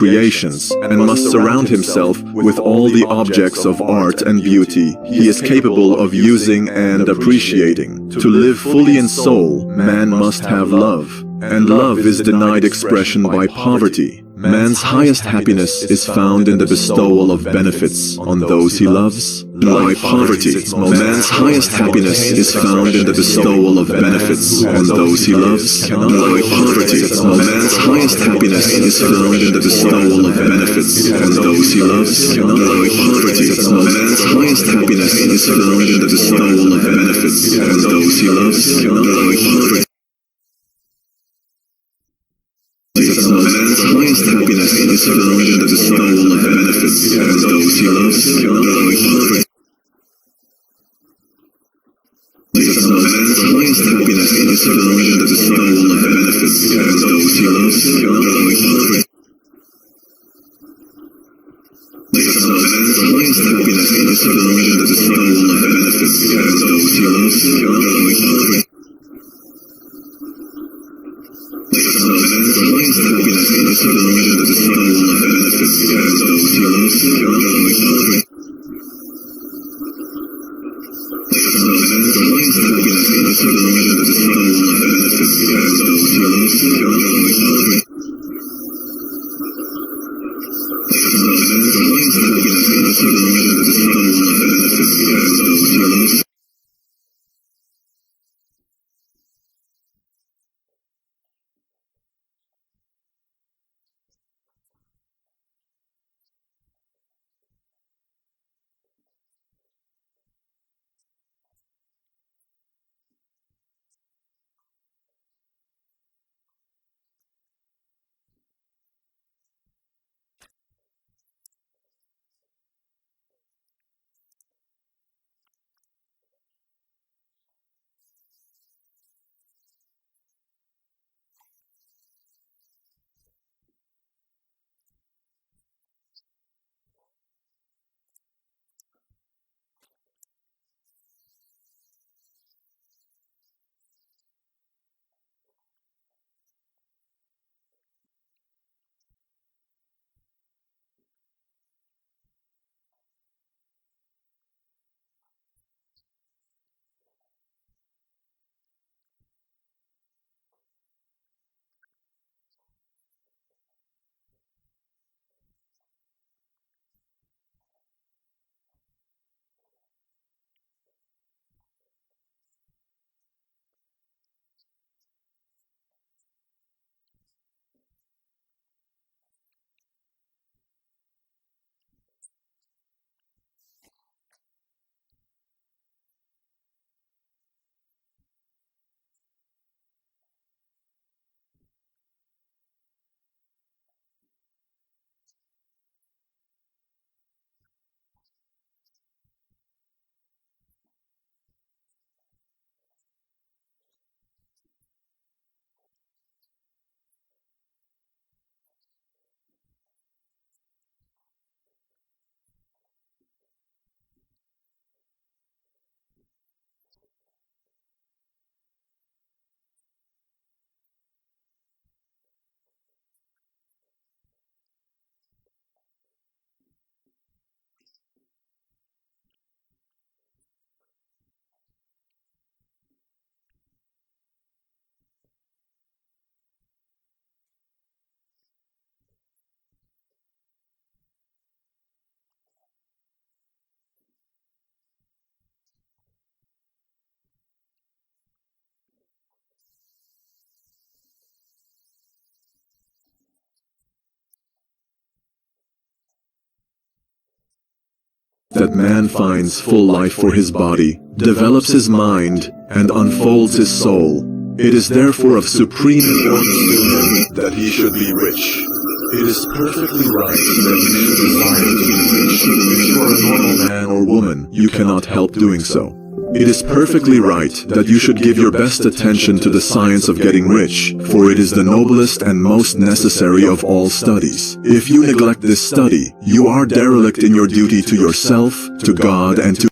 creations, and must surround himself with all the objects of art and beauty he is capable of using and appreciating. To live fully in soul, man must have love, and love is denied expression by poverty. Man's highest happiness is found in the bestowal of benefits on those he loves. By poverty, man's highest happiness is found in the bestowal of benefits on those he loves. By poverty, man's highest happiness is found in the bestowal of benefits on those he loves. By poverty, man's highest happiness is found in the bestowal of benefits on those he loves. By poverty. Man's highest happiness is found in the bestowal of benefits on those he loves. Man's highest happiness is found in the bestowal of benefits on those he loves. Man's highest happiness is found in the bestowal of benefits on those he loves. Man's highest happiness is found in the bestowal of benefits on those he loves. Man's highest happiness is found in the bestowal of benefits on those he loves. Man's highest happiness is found in the bestowal of benefits on those he loves. That man finds full life for his body, develops his mind, and unfolds his soul. It is therefore of supreme importance to him that he should be rich. It is perfectly right that you should desire to be rich. If you are a normal man or woman, you cannot help doing so. It is perfectly right that you should give your best attention to the science of getting rich, for it is the noblest and most necessary of all studies. If you neglect this study, you are derelict in your duty to yourself, to God, and to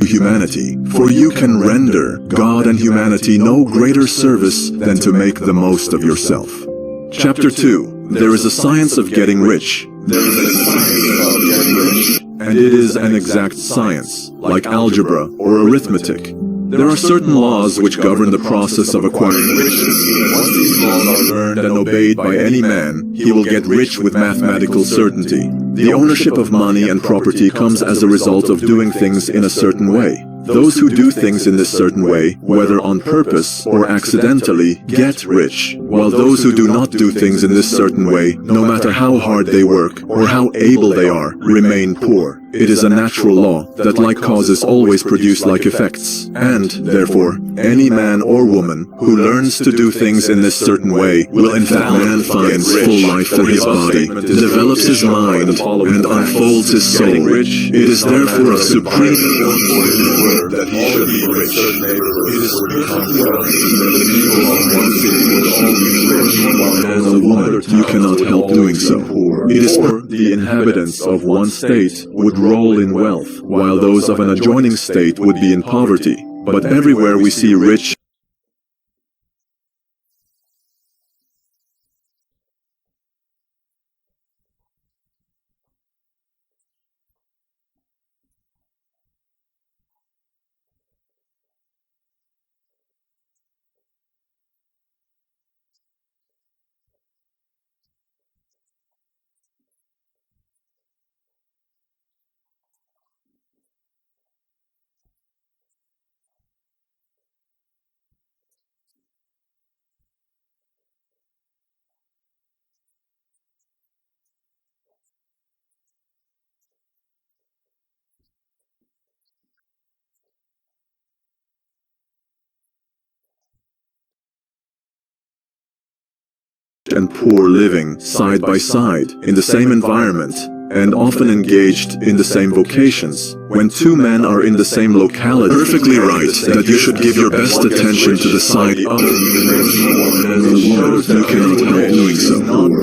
humanity, for you can render God and humanity no greater service than to make the most of yourself. Chapter 2. There is a science of getting rich. There is a science of getting rich, and it is an exact science, like algebra or arithmetic. There are certain laws which govern the process of acquiring riches. Once these laws are learned and obeyed by any man, he will get rich with mathematical certainty. The ownership of money and property comes as a result of doing things in a certain way. Those who do things in this certain way, whether on purpose or accidentally, get rich, while those who do not do things in this certain way, no matter how hard they work or how able they are, remain poor. It is a natural law that like causes always produce like effects, and, therefore, any man or woman who learns to do things in this certain way will in fact finds full life for his body, develops his mind, and unfolds his soul. It is therefore of supreme importance that he should be rich. It is perfectly right that the people of one city would all be rich, while as a woman you cannot help doing so. It is for the inhabitants of one state would roll in wealth, while those of an adjoining state would be in poverty. But everywhere we see rich and poor living side by side in the same environment and often engaged in the same vocations. When two men are in the same locality, perfectly right that you should give your best attention to the side of you cannot help doing so.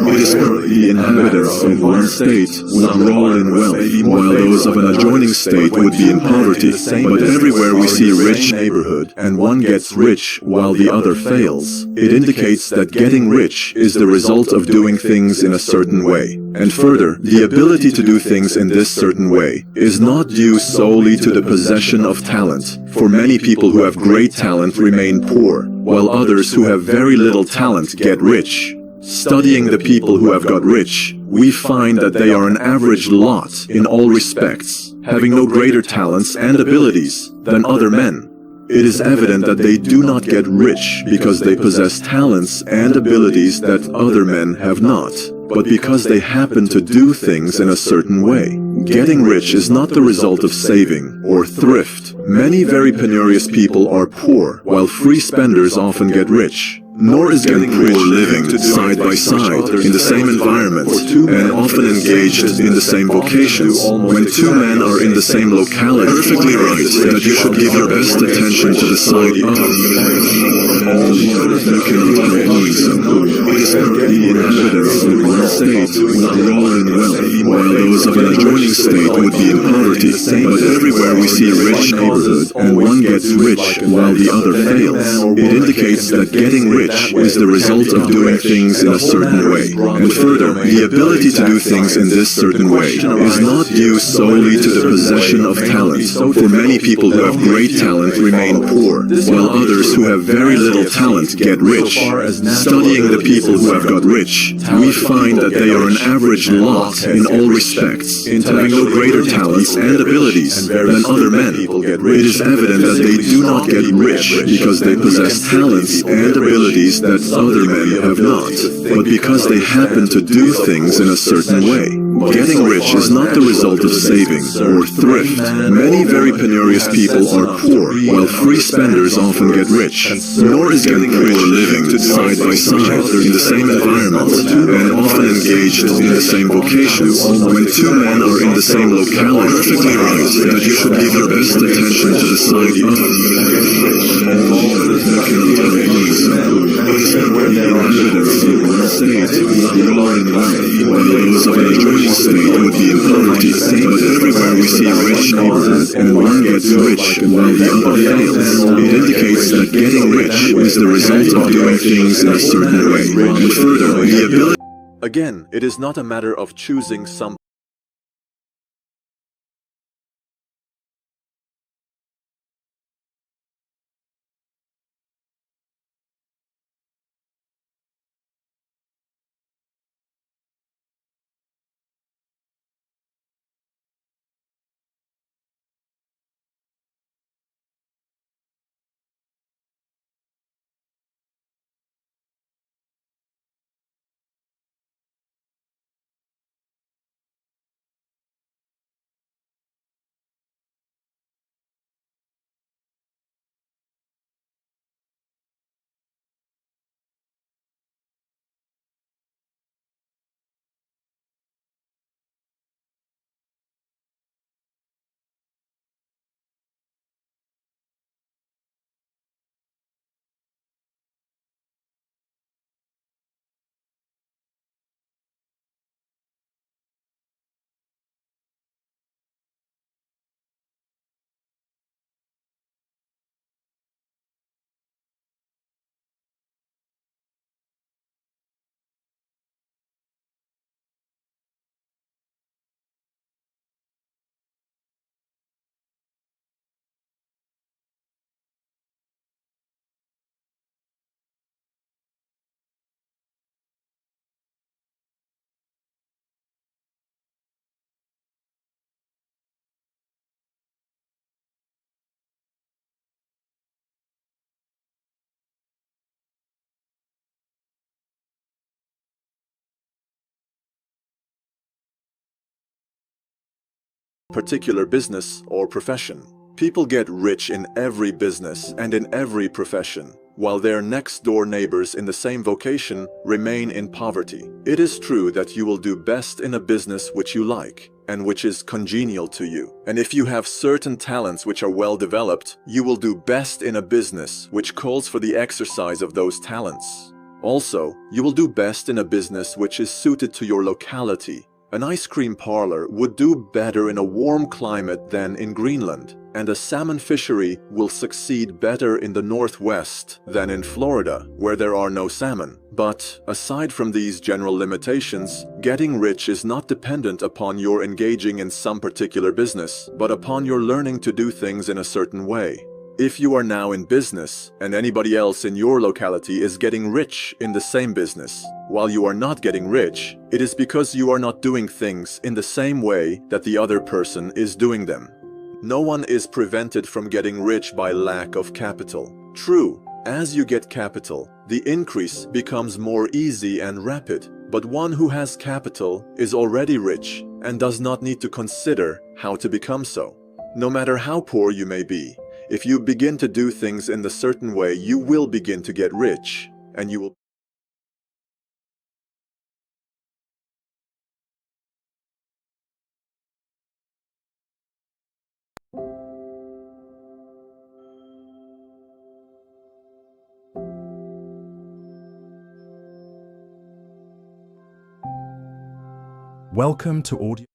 It is for the inhabitants of one state would roll in wealth, while those of an adjoining state would be in poverty. But everywhere we see rich neighborhood, and one gets rich while the other fails, it indicates that getting rich is the result of doing things in a certain way. And further, the ability to do things in this certain way is not due solely to the possession of talent, for many people who have great talent remain poor, while others who have very little talent get rich. Studying the people who have got rich, we find that they are an average lot in all respects, having no greater talents and abilities than other men. It is evident that they do not get rich because they possess talents and abilities that other men have not, but because they happen to do things in a certain way. Getting rich is not the result of saving or thrift. Many very penurious people are poor, while free spenders often get rich. Nor is getting rich living side by side in the same environment and often engaged in the same vocations. When two men are in the same locality, perfectly right that you should give your best attention to the side of you cannot help doing so. It is for the inhabitants of one state would roll in wealth, while those of an adjoining state would be in poverty. But everywhere we see rich neighborhood, and one gets rich while the other fails, it indicates that getting rich is the result of doing things in a certain way. And further, the ability to do things in this certain way is not due solely to the possession of talent, for many people who have great talent remain poor, while others who have very little talent get rich. Studying the people who have got rich, we find that they are an average lot in all respects, having no greater talents and abilities than other men. It is evident that they do not get rich because they possess talents and abilities that other men have not, but because they happen to do things in a certain way. Getting rich is not the result of saving or thrift. Many very penurious people are poor, while free spenders often get rich. Nor is getting rich living side by side in the same environment and often engaged in the same vocations. When two men are in the same locality, perfectly right that you should give your best attention to the side of you cannot help doing when there are evidence in one state of growing wealth, when those of a rich state would be in poverty, but everywhere we see rich neighborhoods and one gets rich while the other fails, it indicates that getting rich is the result of doing things in a certain way, and further, the ability. Again, it is not a matter of choosing some particular business or profession. People get rich in every business and in every profession, while their next-door neighbors in the same vocation remain in poverty. It is true that you will do best in a business which you like and which is congenial to you. And if you have certain talents which are well developed, you will do best in a business which calls for the exercise of those talents. Also, you will do best in a business which is suited to your locality. An ice cream parlor would do better in a warm climate than in Greenland, and a salmon fishery will succeed better in the Northwest than in Florida, where there are no salmon. But, aside from these general limitations, getting rich is not dependent upon your engaging in some particular business, but upon your learning to do things in a certain way. If you are now in business, and anybody else in your locality is getting rich in the same business, while you are not getting rich, it is because you are not doing things in the same way that the other person is doing them. No one is prevented from getting rich by lack of capital. True, as you get capital, the increase becomes more easy and rapid, but one who has capital is already rich and does not need to consider how to become so. No matter how poor you may be, if you begin to do things in the certain way, you will begin to get rich, and you will. Welcome to Audio.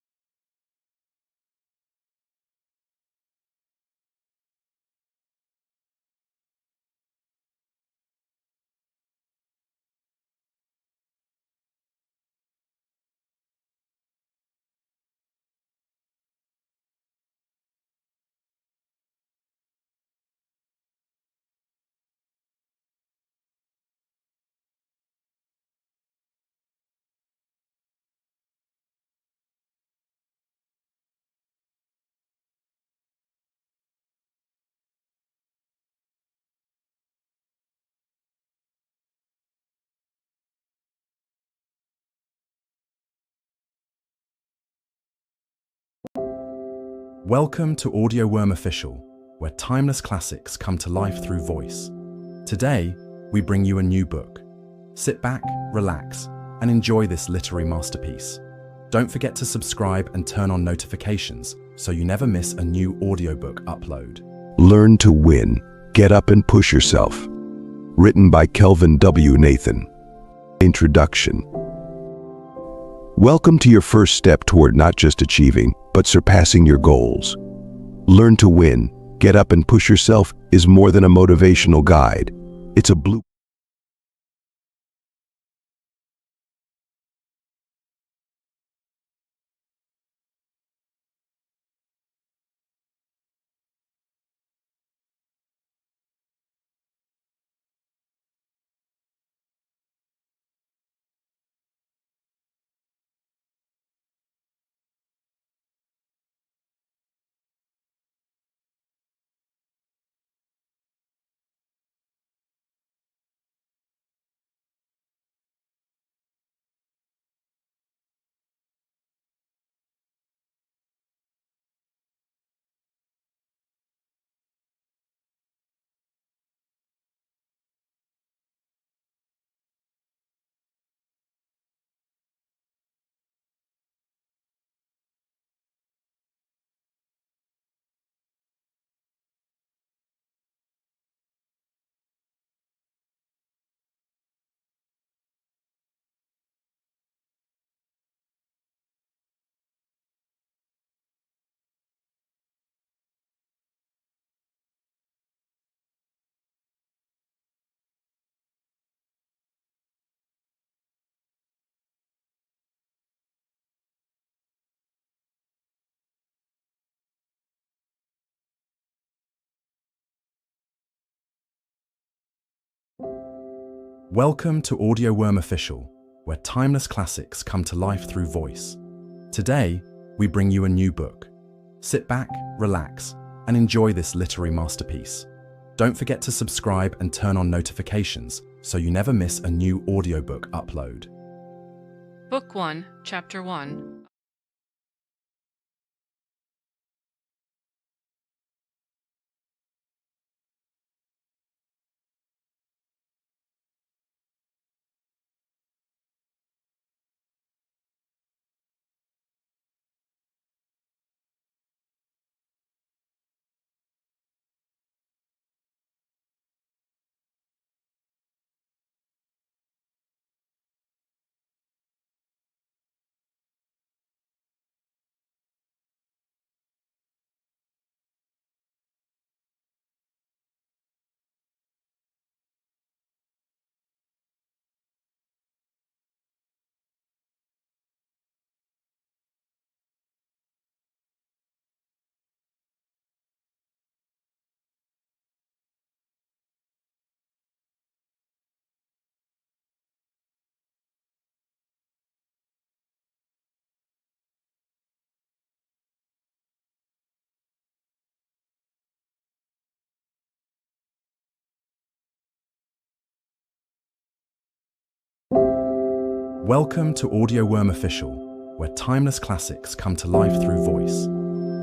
Welcome to Audiowormofficial, where timeless classics come to life through voice. Today, we bring you a new book. Sit back, relax, and enjoy this literary masterpiece. Don't forget to subscribe and turn on notifications so you never miss a new audiobook upload. Learn to win. Get up and push yourself. written by Kelvin W. Nathan. Introduction. Welcome to your first step toward not just achieving, but surpassing your goals. Learn to win, get up and push yourself is more than a motivational guide. It's a blueprint. Welcome to Audiowormofficial, where timeless classics come to life through voice. Today, we bring you a new book. Sit back, relax, and enjoy this literary masterpiece. Don't forget to subscribe and turn on notifications so you never miss a new audiobook upload. Book 1, Chapter 1. Welcome to Audiowormofficial, where timeless classics come to life through voice.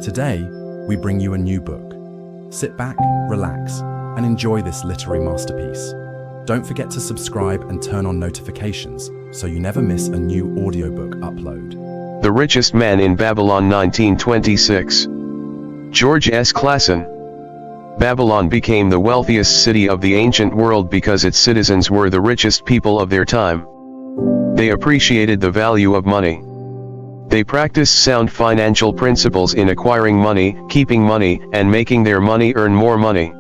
Today, we bring you a new book. Sit back, relax, and enjoy this literary masterpiece. Don't forget to subscribe and turn on notifications so you never miss a new audiobook upload. The Richest Man in Babylon 1926. George S. Clason. Babylon became the wealthiest city of the ancient world because its citizens were the richest people of their time. They appreciated the value of money. They practiced sound financial principles in acquiring money, keeping money, and making their money earn more money.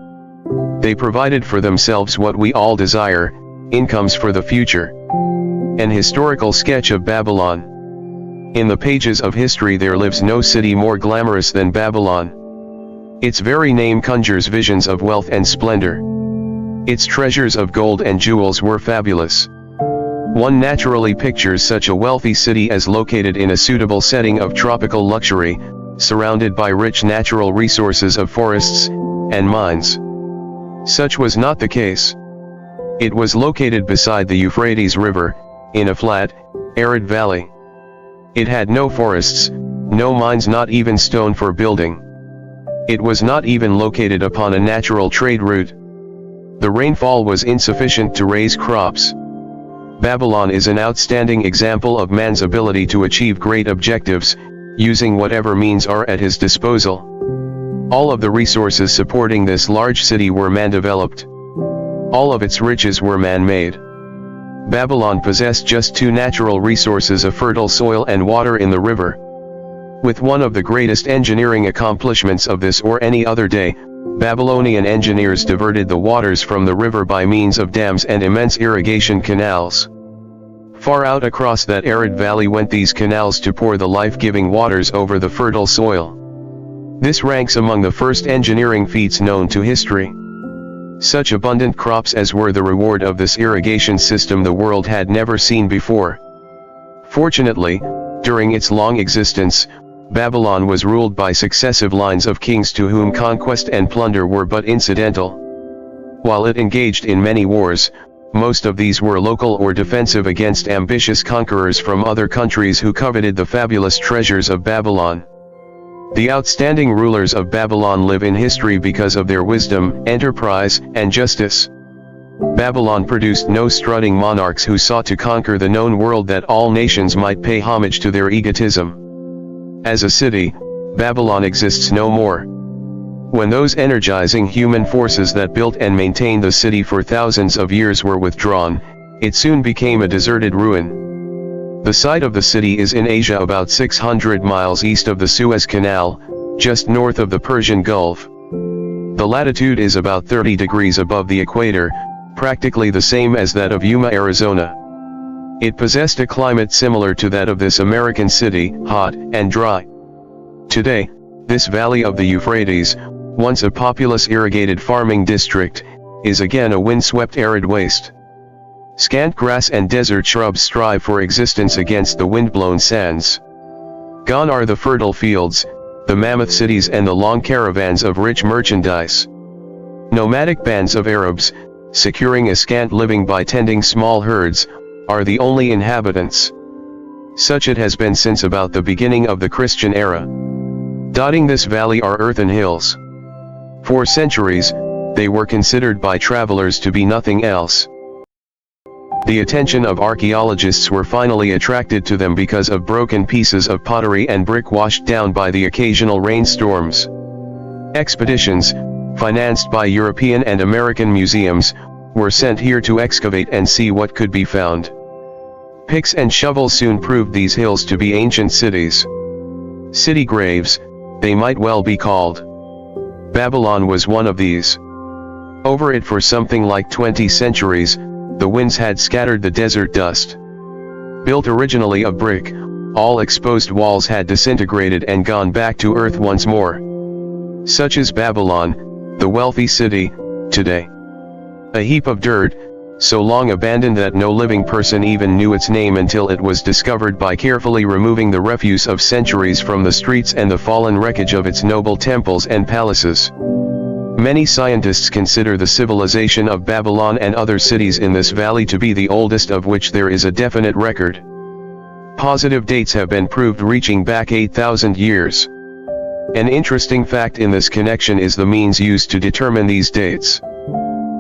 They provided for themselves what we all desire, incomes for the future. An historical sketch of Babylon. In the pages of history there lives no city more glamorous than Babylon. Its very name conjures visions of wealth and splendor. Its treasures of gold and jewels were fabulous. One naturally pictures such a wealthy city as located in a suitable setting of tropical luxury, surrounded by rich natural resources of forests and mines. Such was not the case. It was located beside the Euphrates River, in a flat, arid valley. It had no forests, no mines, not even stone for building. It was not even located upon a natural trade route. The rainfall was insufficient to raise crops. Babylon is an outstanding example of man's ability to achieve great objectives, using whatever means are at his disposal. All of the resources supporting this large city were man-developed. All of its riches were man-made. Babylon possessed just two natural resources: a fertile soil and water in the river. With one of the greatest engineering accomplishments of this or any other day, Babylonian engineers diverted the waters from the river by means of dams and immense irrigation canals. Far out across that arid valley went these canals to pour the life-giving waters over the fertile soil. This ranks among the first engineering feats known to history. Such abundant crops as were the reward of this irrigation system the world had never seen before. Fortunately, during its long existence, Babylon was ruled by successive lines of kings to whom conquest and plunder were but incidental. While it engaged in many wars, most of these were local or defensive against ambitious conquerors from other countries who coveted the fabulous treasures of Babylon. The outstanding rulers of Babylon live in history because of their wisdom, enterprise, and justice. Babylon produced no strutting monarchs who sought to conquer the known world that all nations might pay homage to their egotism. As a city, Babylon exists no more. When those energizing human forces that built and maintained the city for thousands of years were withdrawn, it soon became a deserted ruin. The site of the city is in Asia, about 600 miles east of the Suez Canal, just north of the Persian Gulf. The latitude is about 30 degrees above the equator, practically the same as that of Yuma, Arizona. It possessed a climate similar to that of this American city, hot and dry. Today, this valley of the Euphrates, once a populous irrigated farming district, is again a windswept arid waste. Scant grass and desert shrubs strive for existence against the windblown sands. Gone are the fertile fields, the mammoth cities and the long caravans of rich merchandise. Nomadic bands of Arabs, securing a scant living by tending small herds, are the only inhabitants. Such it has been since about the beginning of the Christian era. Dotting this valley are earthen hills. For centuries, they were considered by travelers to be nothing else. The attention of archaeologists were finally attracted to them because of broken pieces of pottery and brick washed down by the occasional rainstorms. Expeditions, financed by European and American museums, were sent here to excavate and see what could be found. Picks and shovels soon proved these hills to be ancient cities. City graves, they might well be called. Babylon was one of these. Over it for something like 20 centuries, the winds had scattered the desert dust. Built originally of brick, all exposed walls had disintegrated and gone back to earth once more. Such is Babylon, the wealthy city, today. A heap of dirt, so long abandoned that no living person even knew its name until it was discovered by carefully removing the refuse of centuries from the streets and the fallen wreckage of its noble temples and palaces. Many scientists consider the civilization of Babylon and other cities in this valley to be the oldest of which there is a definite record. Positive dates have been proved reaching back 8,000 years. An interesting fact in this connection is the means used to determine these dates.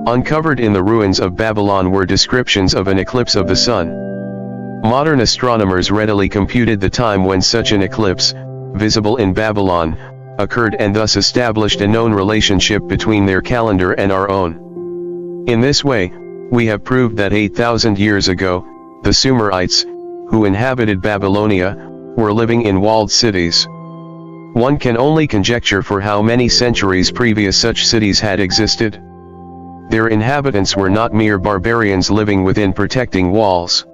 Uncovered in the ruins of Babylon were descriptions of an eclipse of the sun. Modern astronomers readily computed the time when such an eclipse, visible in Babylon, occurred and thus established a known relationship between their calendar and our own. In this way, we have proved that 8,000 years ago, the Sumerites, who inhabited Babylonia, were living in walled cities. One can only conjecture for how many centuries previous such cities had existed. Their inhabitants were not mere barbarians living within protecting walls.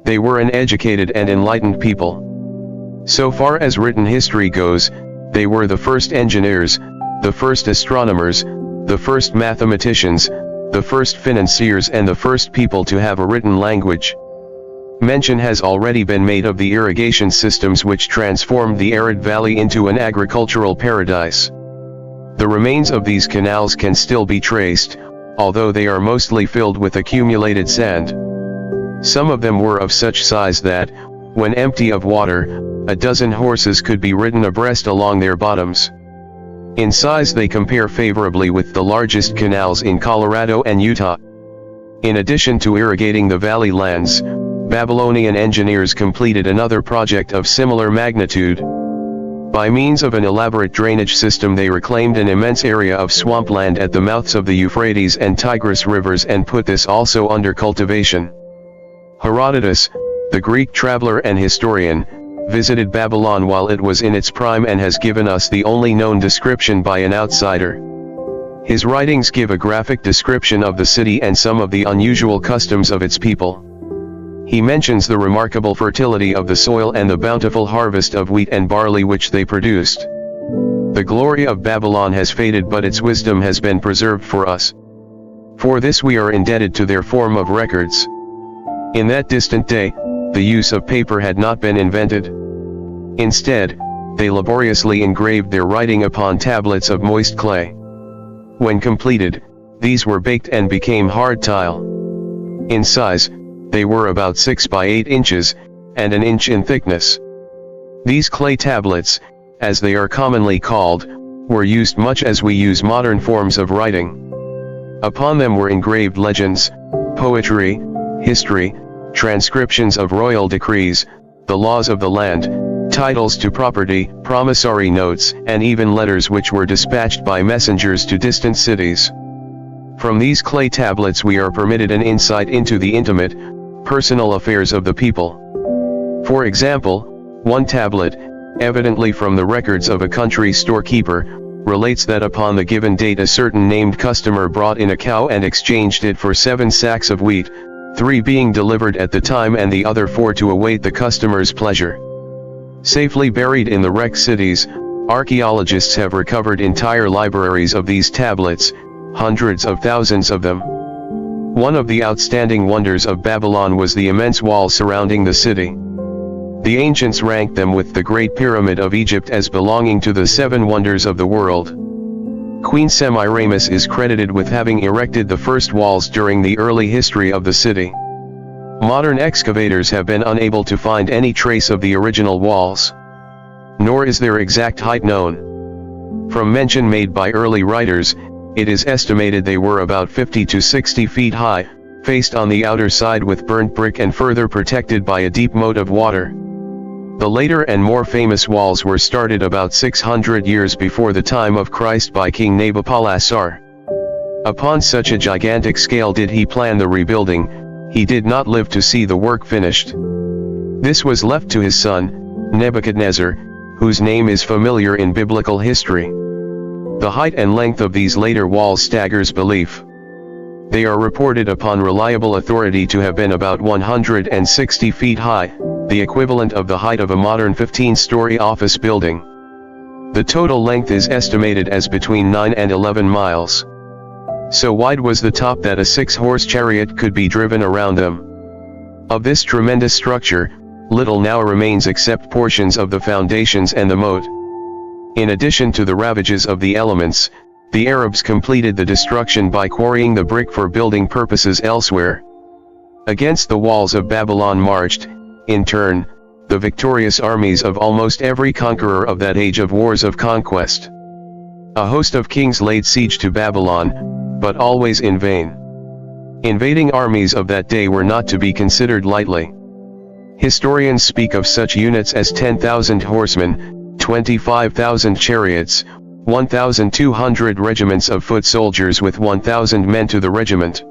They were an educated and enlightened people. So far as written history goes, they were the first engineers, the first astronomers, the first mathematicians, the first financiers and the first people to have a written language. Mention has already been made of the irrigation systems which transformed the arid valley into an agricultural paradise. The remains of these canals can still be traced, although they are mostly filled with accumulated sand. Some of them were of such size that, when empty of water, a dozen horses could be ridden abreast along their bottoms. In size they compare favorably with the largest canals in Colorado and Utah. In addition to irrigating the valley lands, Babylonian engineers completed another project of similar magnitude. By means of an elaborate drainage system they reclaimed an immense area of swampland at the mouths of the Euphrates and Tigris rivers and put this also under cultivation. Herodotus, the Greek traveler and historian, visited Babylon while it was in its prime and has given us the only known description by an outsider. His writings give a graphic description of the city and some of the unusual customs of its people. He mentions the remarkable fertility of the soil and the bountiful harvest of wheat and barley which they produced. The glory of Babylon has faded, but its wisdom has been preserved for us. For this we are indebted to their form of records. In that distant day, the use of paper had not been invented. Instead, they laboriously engraved their writing upon tablets of moist clay. When completed, these were baked and became hard tile. In size, they were about 6 by 8 inches, and an inch in thickness. These clay tablets, as they are commonly called, were used much as we use modern forms of writing. Upon them were engraved legends, poetry, history, transcriptions of royal decrees, the laws of the land, titles to property, promissory notes, and even letters which were dispatched by messengers to distant cities. From these clay tablets we are permitted an insight into the intimate, personal affairs of the people. For example, one tablet, evidently from the records of a country storekeeper, relates that upon the given date a certain named customer brought in a cow and exchanged it for 7 sacks of wheat, 3 being delivered at the time and the other 4 to await the customer's pleasure. Safely buried in the wrecked cities, archaeologists have recovered entire libraries of these tablets, hundreds of thousands of them. One of the outstanding wonders of Babylon was the immense wall surrounding the city. The ancients ranked them with the Great Pyramid of Egypt as belonging to the 7 wonders of the world. Queen Semiramis is credited with having erected the first walls during the early history of the city. Modern excavators have been unable to find any trace of the original walls. Nor is their exact height known. From mention made by early writers, it is estimated they were about 50 to 60 feet high, faced on the outer side with burnt brick and further protected by a deep moat of water. The later and more famous walls were started about 600 years before the time of Christ by King Nabopolassar. Upon such a gigantic scale did he plan the rebuilding, he did not live to see the work finished. This was left to his son, Nebuchadnezzar, whose name is familiar in biblical history. The height and length of these later walls staggers belief. They are reported upon reliable authority to have been about 160 feet high, the equivalent of the height of a modern 15-story office building. The total length is estimated as between 9 and 11 miles. So wide was the top that a 6-horse chariot could be driven around them. Of this tremendous structure, little now remains except portions of the foundations and the moat. In addition to the ravages of the elements, the Arabs completed the destruction by quarrying the brick for building purposes elsewhere. Against the walls of Babylon marched, in turn, the victorious armies of almost every conqueror of that age of wars of conquest. A host of kings laid siege to Babylon, but always in vain. Invading armies of that day were not to be considered lightly. Historians speak of such units as 10,000 horsemen, 25,000 chariots, 1,200 regiments of foot soldiers with 1,000 men to the regiment.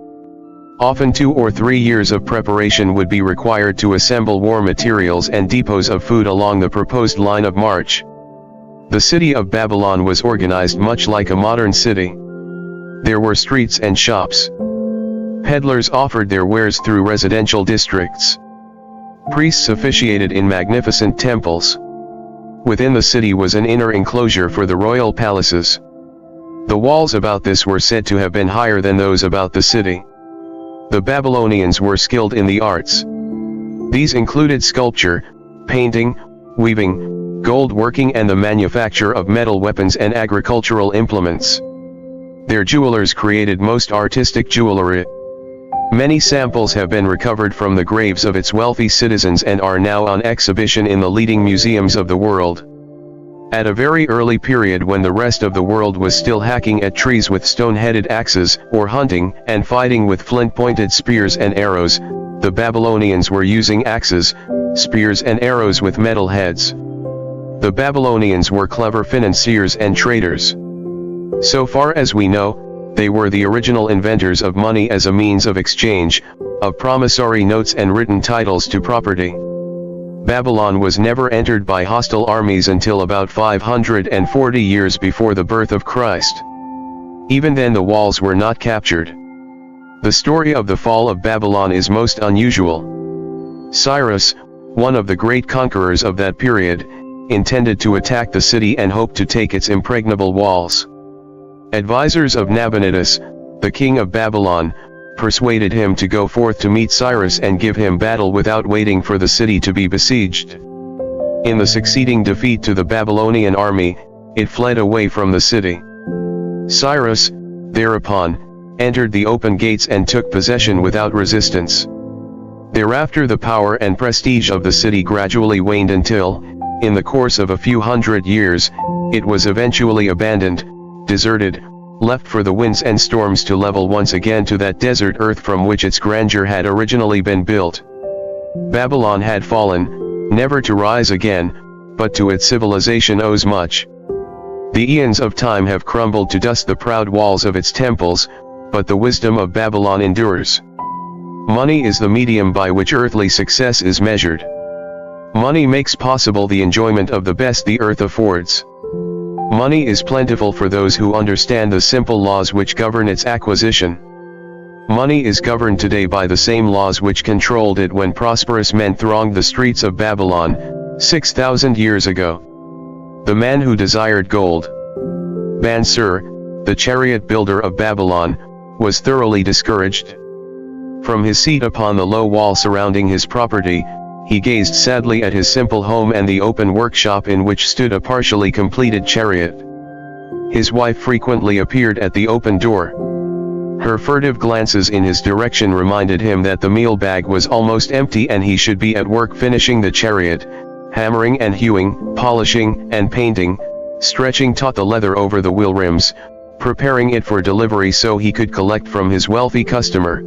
Often 2 or 3 years of preparation would be required to assemble war materials and depots of food along the proposed line of march. The city of Babylon was organized much like a modern city. There were streets and shops. Peddlers offered their wares through residential districts. Priests officiated in magnificent temples. Within the city was an inner enclosure for the royal palaces. The walls about this were said to have been higher than those about the city. The Babylonians were skilled in the arts. These included sculpture, painting, weaving, gold working and the manufacture of metal weapons and agricultural implements. Their jewelers created most artistic jewelry. Many samples have been recovered from the graves of its wealthy citizens and are now on exhibition in the leading museums of the world. At a very early period when the rest of the world was still hacking at trees with stone-headed axes, or hunting and fighting with flint-pointed spears and arrows, the Babylonians were using axes, spears and arrows with metal heads. The Babylonians were clever financiers and traders. So far as we know, they were the original inventors of money as a means of exchange, of promissory notes and written titles to property. Babylon was never entered by hostile armies until about 540 years before the birth of Christ. Even then the walls were not captured. The story of the fall of Babylon is most unusual. Cyrus, one of the great conquerors of that period, intended to attack the city and hoped to take its impregnable walls. Advisors of Nabonidus, the king of Babylon, persuaded him to go forth to meet Cyrus and give him battle without waiting for the city to be besieged. In the succeeding defeat to the Babylonian army, it fled away from the city. Cyrus, thereupon, entered the open gates and took possession without resistance. Thereafter the power and prestige of the city gradually waned until, in the course of a few hundred years, it was eventually abandoned, deserted, left for the winds and storms to level once again to that desert earth from which its grandeur had originally been built. Babylon had fallen, never to rise again, but to its civilization owes much. The eons of time have crumbled to dust the proud walls of its temples, but the wisdom of Babylon endures. Money is the medium by which earthly success is measured. Money makes possible the enjoyment of the best the earth affords. Money is plentiful for those who understand the simple laws which govern its acquisition. Money is governed today by the same laws which controlled it when prosperous men thronged the streets of Babylon, 6,000 years ago. The man who desired gold, Bansur, the chariot builder of Babylon, was thoroughly discouraged. From his seat upon the low wall surrounding his property, he gazed sadly at his simple home and the open workshop in which stood a partially completed chariot. His wife frequently appeared at the open door. Her furtive glances in his direction reminded him that the meal bag was almost empty and he should be at work finishing the chariot, hammering and hewing, polishing and painting, stretching taut the leather over the wheel rims, preparing it for delivery so he could collect from his wealthy customer.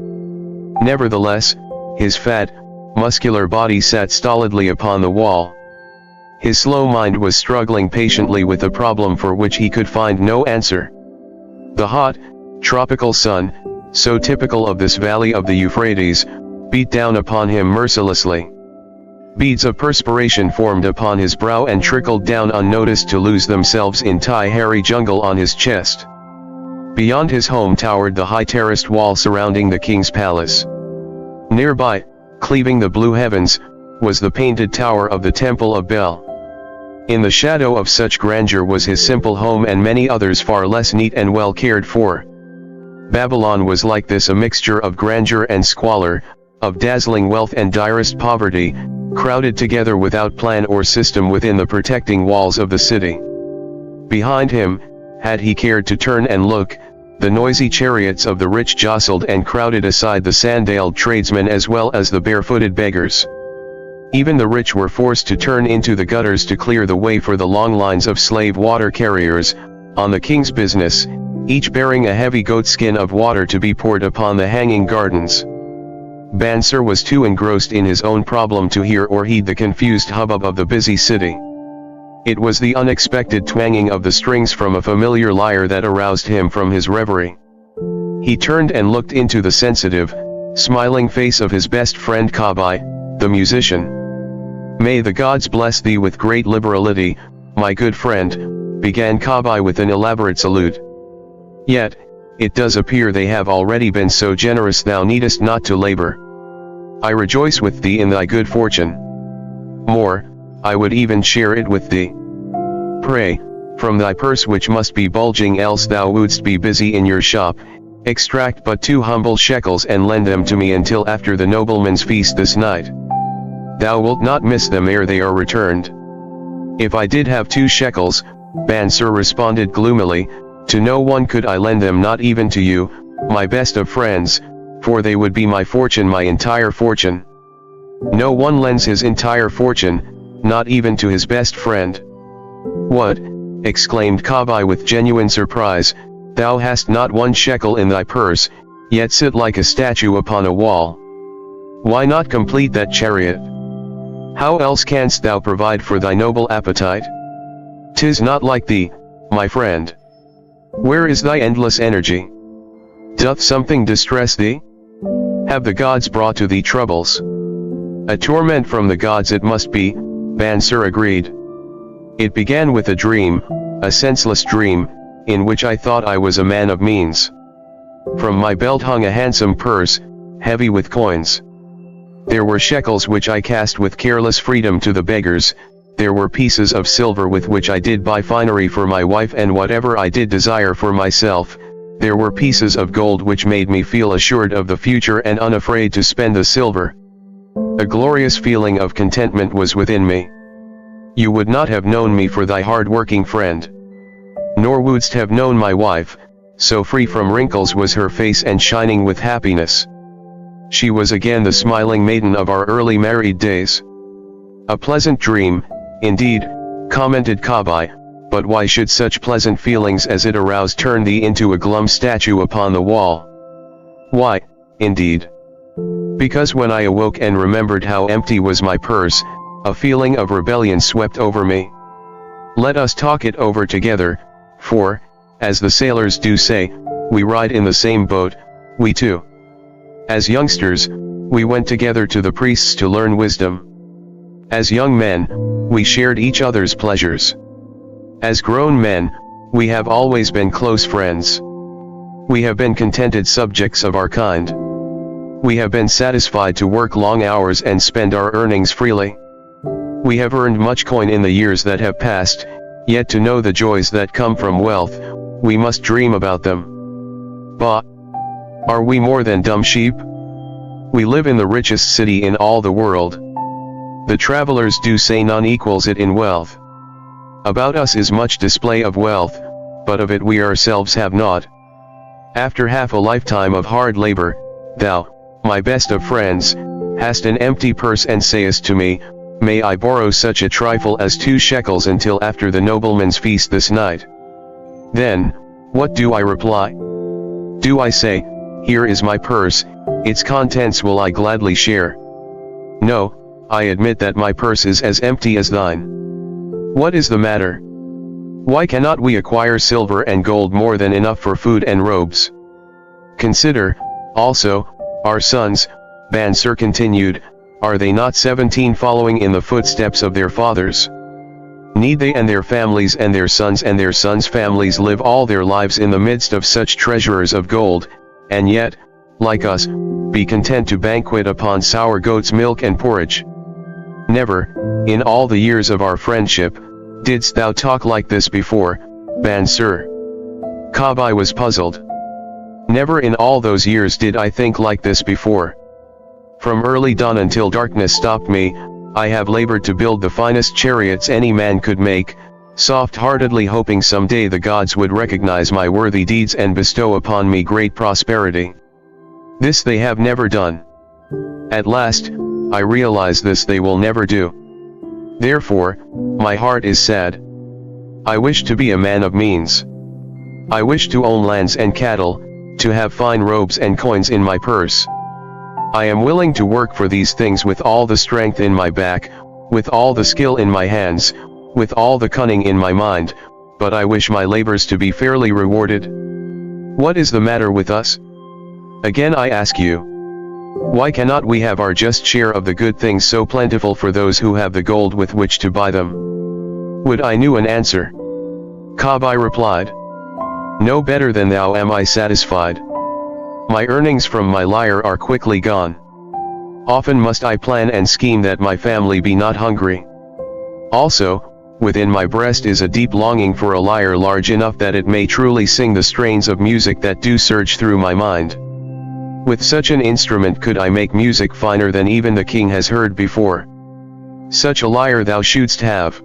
Nevertheless, his fat, muscular body sat stolidly upon the wall. His slow mind was struggling patiently with a problem for which he could find no answer. The hot, tropical sun, so typical of this valley of the Euphrates, beat down upon him mercilessly. Beads of perspiration formed upon his brow and trickled down unnoticed to lose themselves in hairy jungle on his chest. Beyond his home towered the high terraced wall surrounding the king's palace. Nearby, cleaving the blue heavens, was the painted tower of the Temple of Bel. In the shadow of such grandeur was his simple home and many others far less neat and well cared for. Babylon was like this, a mixture of grandeur and squalor, of dazzling wealth and direst poverty, crowded together without plan or system within the protecting walls of the city. Behind him, had he cared to turn and look, the noisy chariots of the rich jostled and crowded aside the sandaled tradesmen as well as the barefooted beggars. Even the rich were forced to turn into the gutters to clear the way for the long lines of slave water carriers, on the king's business, each bearing a heavy goatskin of water to be poured upon the hanging gardens. Bansur was too engrossed in his own problem to hear or heed the confused hubbub of the busy city. It was the unexpected twanging of the strings from a familiar lyre that aroused him from his reverie. He turned and looked into the sensitive, smiling face of his best friend Kabai, the musician. "May the gods bless thee with great liberality, my good friend," began Kabai with an elaborate salute. "Yet, it does appear they have already been so generous thou needest not to labor. I rejoice with thee in thy good fortune. More, I would even share it with thee. Pray, from thy purse which must be bulging else thou wouldst be busy in your shop, extract but 2 humble shekels and lend them to me until after the nobleman's feast this night. Thou wilt not miss them ere they are returned." "If I did have 2 shekels, Bansur responded gloomily, "to no one could I lend them, not even to you, my best of friends, for they would be my fortune, my entire fortune." "No one lends his entire fortune, not even to his best friend." "What?" exclaimed Kabai with genuine surprise, "thou hast not 1 shekel in thy purse, yet sit like a statue upon a wall. Why not complete that chariot? How else canst thou provide for thy noble appetite?" 'Tis not like thee, my friend. Where is thy endless energy? Doth something distress thee? Have the gods brought to thee troubles? A torment from the gods it must be, Bansir agreed. It began with a dream, a senseless dream, in which I thought I was a man of means. From my belt hung a handsome purse, heavy with coins. There were shekels which I cast with careless freedom to the beggars, there were pieces of silver with which I did buy finery for my wife and whatever I did desire for myself, there were pieces of gold which made me feel assured of the future and unafraid to spend the silver. A glorious feeling of contentment was within me. You would not have known me for thy hard-working friend. Nor wouldst have known my wife, so free from wrinkles was her face and shining with happiness. She was again the smiling maiden of our early married days. A pleasant dream, indeed, commented Kabai, but why should such pleasant feelings as it aroused turn thee into a glum statue upon the wall? Why, indeed? Because when I awoke and remembered how empty was my purse, a feeling of rebellion swept over me. Let us talk it over together, for, as the sailors do say, we ride in the same boat, we two. As youngsters, we went together to the priests to learn wisdom. As young men, we shared each other's pleasures. As grown men, we have always been close friends. We have been contented subjects of our kind. We have been satisfied to work long hours and spend our earnings freely. We have earned much coin in the years that have passed, yet to know the joys that come from wealth, we must dream about them. Bah! Are we more than dumb sheep? We live in the richest city in all the world. The travelers do say none equals it in wealth. About us is much display of wealth, but of it we ourselves have not. After half a lifetime of hard labor, thou, my best of friends, hast an empty purse and sayest to me, may I borrow such a trifle as 2 shekels until after the nobleman's feast this night? Then, what do I reply? Do I say, here is my purse, its contents will I gladly share? No, I admit that my purse is as empty as thine. What is the matter? Why cannot we acquire silver and gold more than enough for food and robes? Consider, also, our sons, Bansir continued, are they not 17 following in the footsteps of their fathers? Need they and their families and their sons' families live all their lives in the midst of such treasurers of gold, and yet, like us, be content to banquet upon sour goat's milk and porridge? Never, in all the years of our friendship, didst thou talk like this before, Bansir. Kabai was puzzled. Never in all those years did I think like this before. From early dawn until darkness stopped me, I have labored to build the finest chariots any man could make, soft-heartedly hoping someday the gods would recognize my worthy deeds and bestow upon me great prosperity. This they have never done. At last, I realize this they will never do. Therefore, my heart is sad. I wish to be a man of means. I wish to own lands and cattle, to have fine robes and coins in my purse. I am willing to work for these things with all the strength in my back, with all the skill in my hands, with all the cunning in my mind, but I wish my labors to be fairly rewarded. What is the matter with us? Again I ask you. Why cannot we have our just share of the good things so plentiful for those who have the gold with which to buy them? Would I knew an answer. Kabai replied. No better than thou am I satisfied. My earnings from my lyre are quickly gone. Often must I plan and scheme that my family be not hungry. Also, within my breast is a deep longing for a lyre large enough that it may truly sing the strains of music that do surge through my mind. With such an instrument could I make music finer than even the king has heard before. Such a lyre thou shouldst have.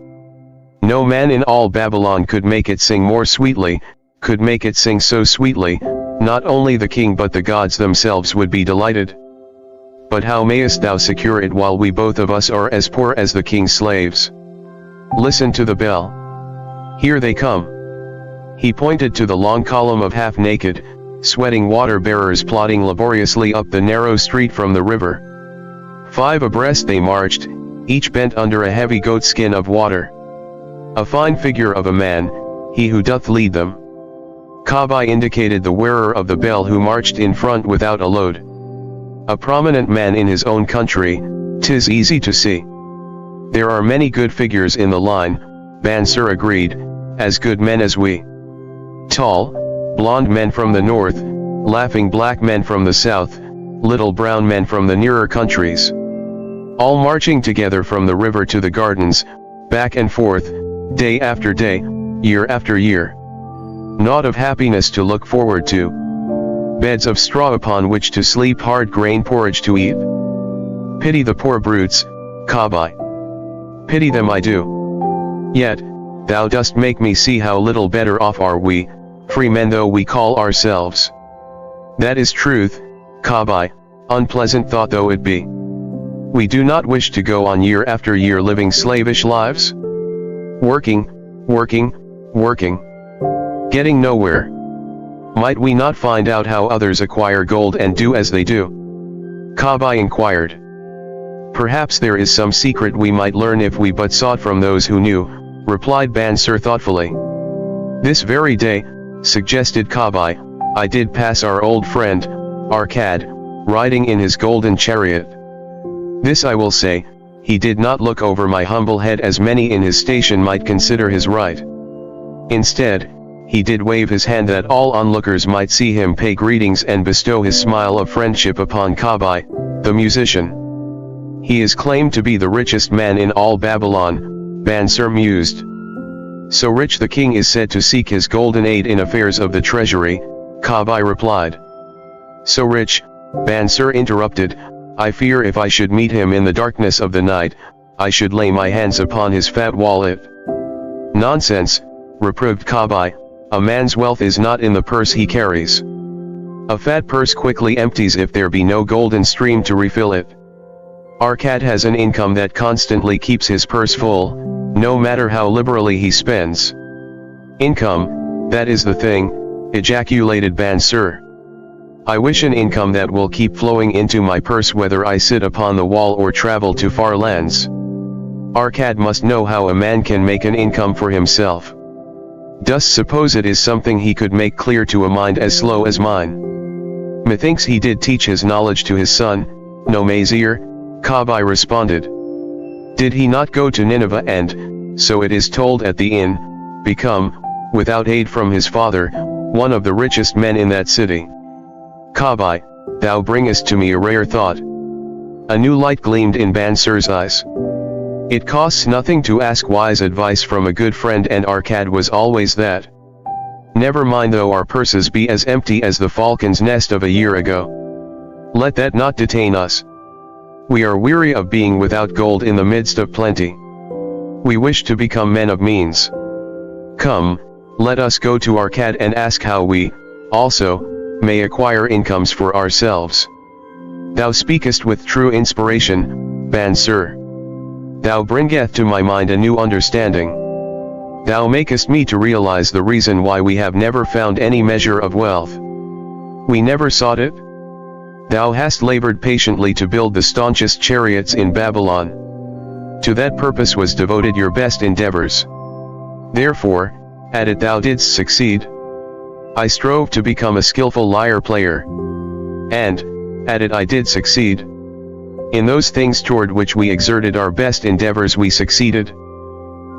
No man in all Babylon could make it sing more sweetly, could make it sing so sweetly, not only the king but the gods themselves would be delighted. But how mayest thou secure it while we both of us are as poor as the king's slaves? Listen to the bell. Here they come. He pointed to the long column of half-naked, sweating water-bearers plodding laboriously up the narrow street from the river. 5 abreast they marched, each bent under a heavy goatskin of water. A fine figure of a man, he who doth lead them. Kabai indicated the wearer of the bell who marched in front without a load. A prominent man in his own country, 'tis easy to see. There are many good figures in the line, Bansir agreed, as good men as we. Tall, blonde men from the north, laughing black men from the south, little brown men from the nearer countries. All marching together from the river to the gardens, back and forth, day after day, year after year. Naught of happiness to look forward to. Beds of straw upon which to sleep, hard grain porridge to eat. Pity the poor brutes, Kabai. Pity them I do. Yet, thou dost make me see how little better off are we, free men though we call ourselves. That is truth, Kabai, unpleasant thought though it be. We do not wish to go on year after year living slavish lives. Working, working, working. Getting nowhere. Might we not find out how others acquire gold and do as they do? Kabai inquired. Perhaps there is some secret we might learn if we but sought from those who knew, replied Bansir thoughtfully. This very day, suggested Kabai, I did pass our old friend, Arkad, riding in his golden chariot. This I will say, he did not look over my humble head as many in his station might consider his right. Instead, he did wave his hand that all onlookers might see him pay greetings and bestow his smile of friendship upon Kabai, the musician. He is claimed to be the richest man in all Babylon, Bansir mused. So rich the king is said to seek his golden aid in affairs of the treasury, Kabai replied. So rich, Bansir interrupted, I fear if I should meet him in the darkness of the night, I should lay my hands upon his fat wallet. Nonsense, reproved Kabai, a man's wealth is not in the purse he carries. A fat purse quickly empties if there be no golden stream to refill it. Arkad has an income that constantly keeps his purse full, no matter how liberally he spends. Income, that is the thing, ejaculated Bansir. I wish an income that will keep flowing into my purse whether I sit upon the wall or travel to far lands. Arkad must know how a man can make an income for himself. Dost suppose it is something he could make clear to a mind as slow as mine? Methinks he did teach his knowledge to his son, no Mazir, Kabai responded. Did he not go to Nineveh and, so it is told at the inn, become, without aid from his father, one of the richest men in that city? Kabai, thou bringest to me a rare thought. A new light gleamed in Bansir's eyes. It costs nothing to ask wise advice from a good friend, and Arkad was always that. Never mind though our purses be as empty as the falcon's nest of a year ago. Let that not detain us. We are weary of being without gold in the midst of plenty. We wish to become men of means. Come, let us go to Arkad and ask how we, also, may acquire incomes for ourselves. Thou speakest with true inspiration, Bansir. Thou bringeth to my mind a new understanding. Thou makest me to realize the reason why we have never found any measure of wealth. We never sought it. Thou hast labored patiently to build the staunchest chariots in Babylon. To that purpose was devoted your best endeavors. Therefore, at it thou didst succeed. I strove to become a skillful lyre player. And, at it I did succeed. In those things toward which we exerted our best endeavors we succeeded.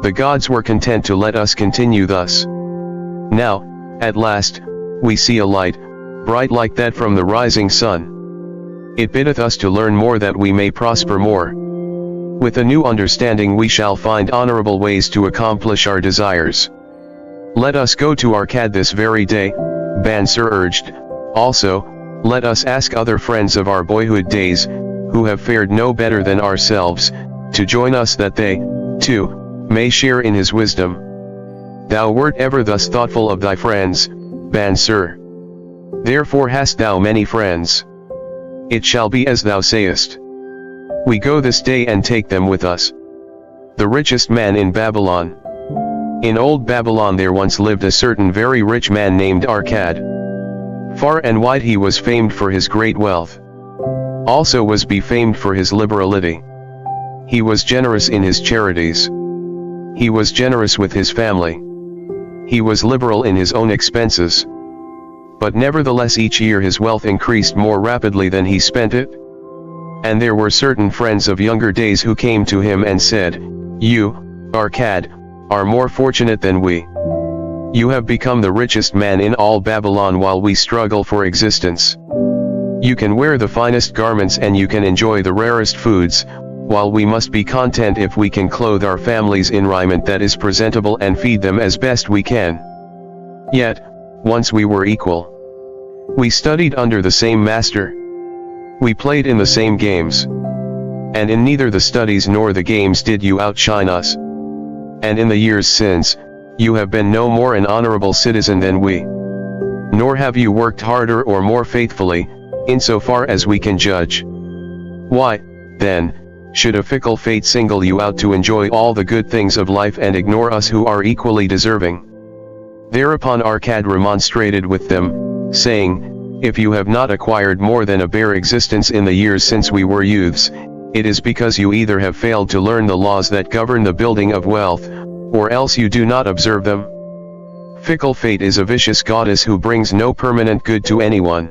The gods were content to let us continue thus. Now, at last, we see a light, bright like that from the rising sun. It biddeth us to learn more that we may prosper more. With a new understanding we shall find honorable ways to accomplish our desires. Let us go to Arkad this very day, Bansir urged. Also, let us ask other friends of our boyhood days, who have fared no better than ourselves, to join us that they, too, may share in his wisdom. Thou wert ever thus thoughtful of thy friends, Bansir. Therefore hast thou many friends. It shall be as thou sayest. We go this day and take them with us. The richest man in Babylon. In old Babylon there once lived a certain very rich man named Arkad. Far and wide he was famed for his great wealth. Also was befamed for his liberality. He was generous in his charities. He was generous with his family. He was liberal in his own expenses. But nevertheless each year his wealth increased more rapidly than he spent it. And there were certain friends of younger days who came to him and said, "You, Arcad, are more fortunate than we. You have become the richest man in all Babylon while we struggle for existence. You can wear the finest garments and you can enjoy the rarest foods, while we must be content if we can clothe our families in raiment that is presentable and feed them as best we can. Yet, once we were equal. We studied under the same master. We played in the same games. And in neither the studies nor the games did you outshine us. And in the years since, you have been no more an honorable citizen than we. Nor have you worked harder or more faithfully, insofar as we can judge. Why, then, should a fickle fate single you out to enjoy all the good things of life and ignore us who are equally deserving?" Thereupon Arcad remonstrated with them, saying, "If you have not acquired more than a bare existence in the years since we were youths, it is because you either have failed to learn the laws that govern the building of wealth, or else you do not observe them. Fickle fate is a vicious goddess who brings no permanent good to anyone.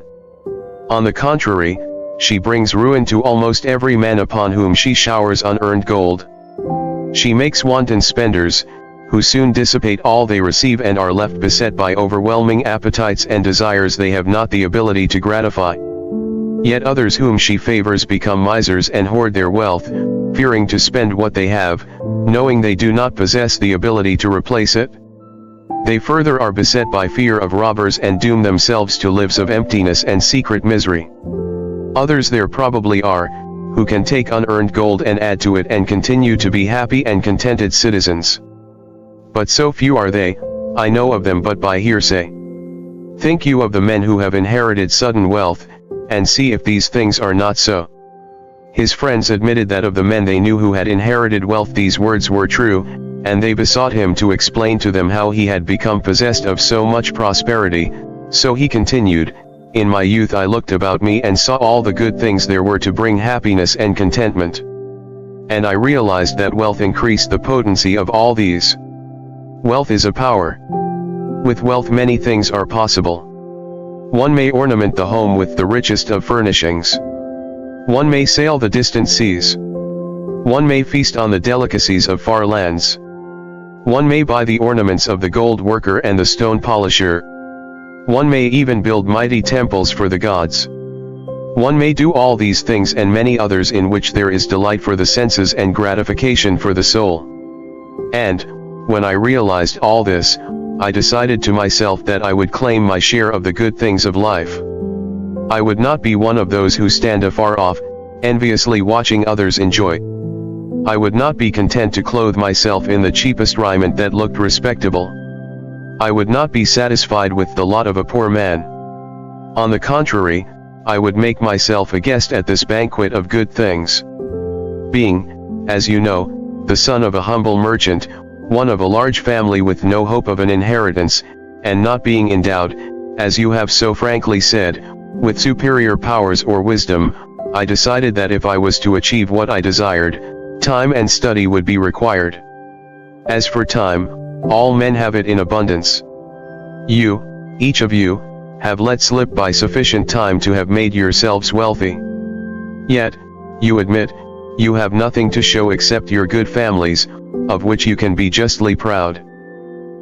On the contrary, she brings ruin to almost every man upon whom she showers unearned gold. She makes wanton spenders, who soon dissipate all they receive and are left beset by overwhelming appetites and desires they have not the ability to gratify. Yet others whom she favors become misers and hoard their wealth, fearing to spend what they have, knowing they do not possess the ability to replace it. They further are beset by fear of robbers and doom themselves to lives of emptiness and secret misery. Others there probably are, who can take unearned gold and add to it and continue to be happy and contented citizens. But so few are they, I know of them but by hearsay. Think you of the men who have inherited sudden wealth, and see if these things are not so." His friends admitted that of the men they knew who had inherited wealth these words were true, and they besought him to explain to them how he had become possessed of so much prosperity. So he continued, "In my youth I looked about me and saw all the good things there were to bring happiness and contentment. And I realized that wealth increased the potency of all these. Wealth is a power. With wealth many things are possible. One may ornament the home with the richest of furnishings. One may sail the distant seas. One may feast on the delicacies of far lands. One may buy the ornaments of the gold worker and the stone polisher. One may even build mighty temples for the gods. One may do all these things and many others in which there is delight for the senses and gratification for the soul. And, when I realized all this, I decided to myself that I would claim my share of the good things of life. I would not be one of those who stand afar off, enviously watching others enjoy. I would not be content to clothe myself in the cheapest raiment that looked respectable. I would not be satisfied with the lot of a poor man. On the contrary, I would make myself a guest at this banquet of good things. Being, as you know, the son of a humble merchant, one of a large family with no hope of an inheritance, and not being endowed, as you have so frankly said, with superior powers or wisdom, I decided that if I was to achieve what I desired, time and study would be required. As for time, all men have it in abundance. You, each of you, have let slip by sufficient time to have made yourselves wealthy. Yet, you admit, you have nothing to show except your good families, of which you can be justly proud.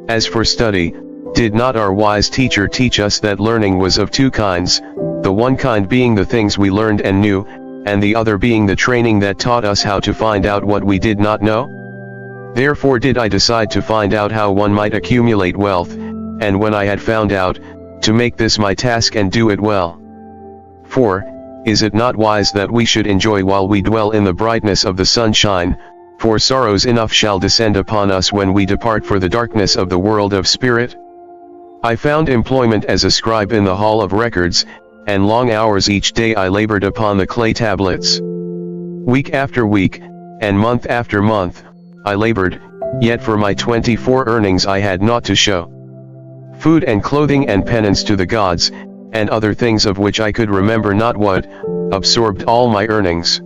As for study, did not our wise teacher teach us that learning was of two kinds, the one kind being the things we learned and knew, and the other being the training that taught us how to find out what we did not know? Therefore did I decide to find out how one might accumulate wealth, and when I had found out, to make this my task and do it well. For, is it not wise that we should enjoy while we dwell in the brightness of the sunshine, for sorrows enough shall descend upon us when we depart for the darkness of the world of spirit? I found employment as a scribe in the hall of records, and long hours each day I labored upon the clay tablets. Week after week, and month after month, I labored, yet for my 24 earnings I had naught to show. Food and clothing and penance to the gods, and other things of which I could remember not what, absorbed all my earnings.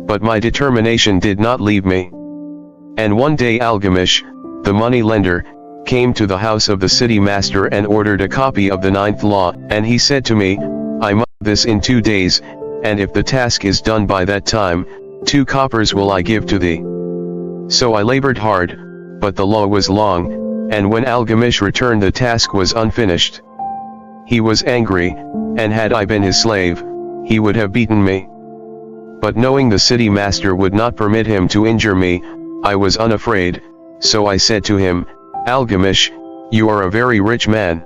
But my determination did not leave me. And one day Algamish, the money lender, came to the house of the city master and ordered a copy of the 9th law, and he said to me, I must do this in 2 days, and if the task is done by that time, 2 coppers will I give to thee. So I labored hard, but the law was long, and when Algamish returned the task was unfinished. He was angry, and had I been his slave, he would have beaten me. But knowing the city master would not permit him to injure me, I was unafraid, so I said to him, Algamish, you are a very rich man.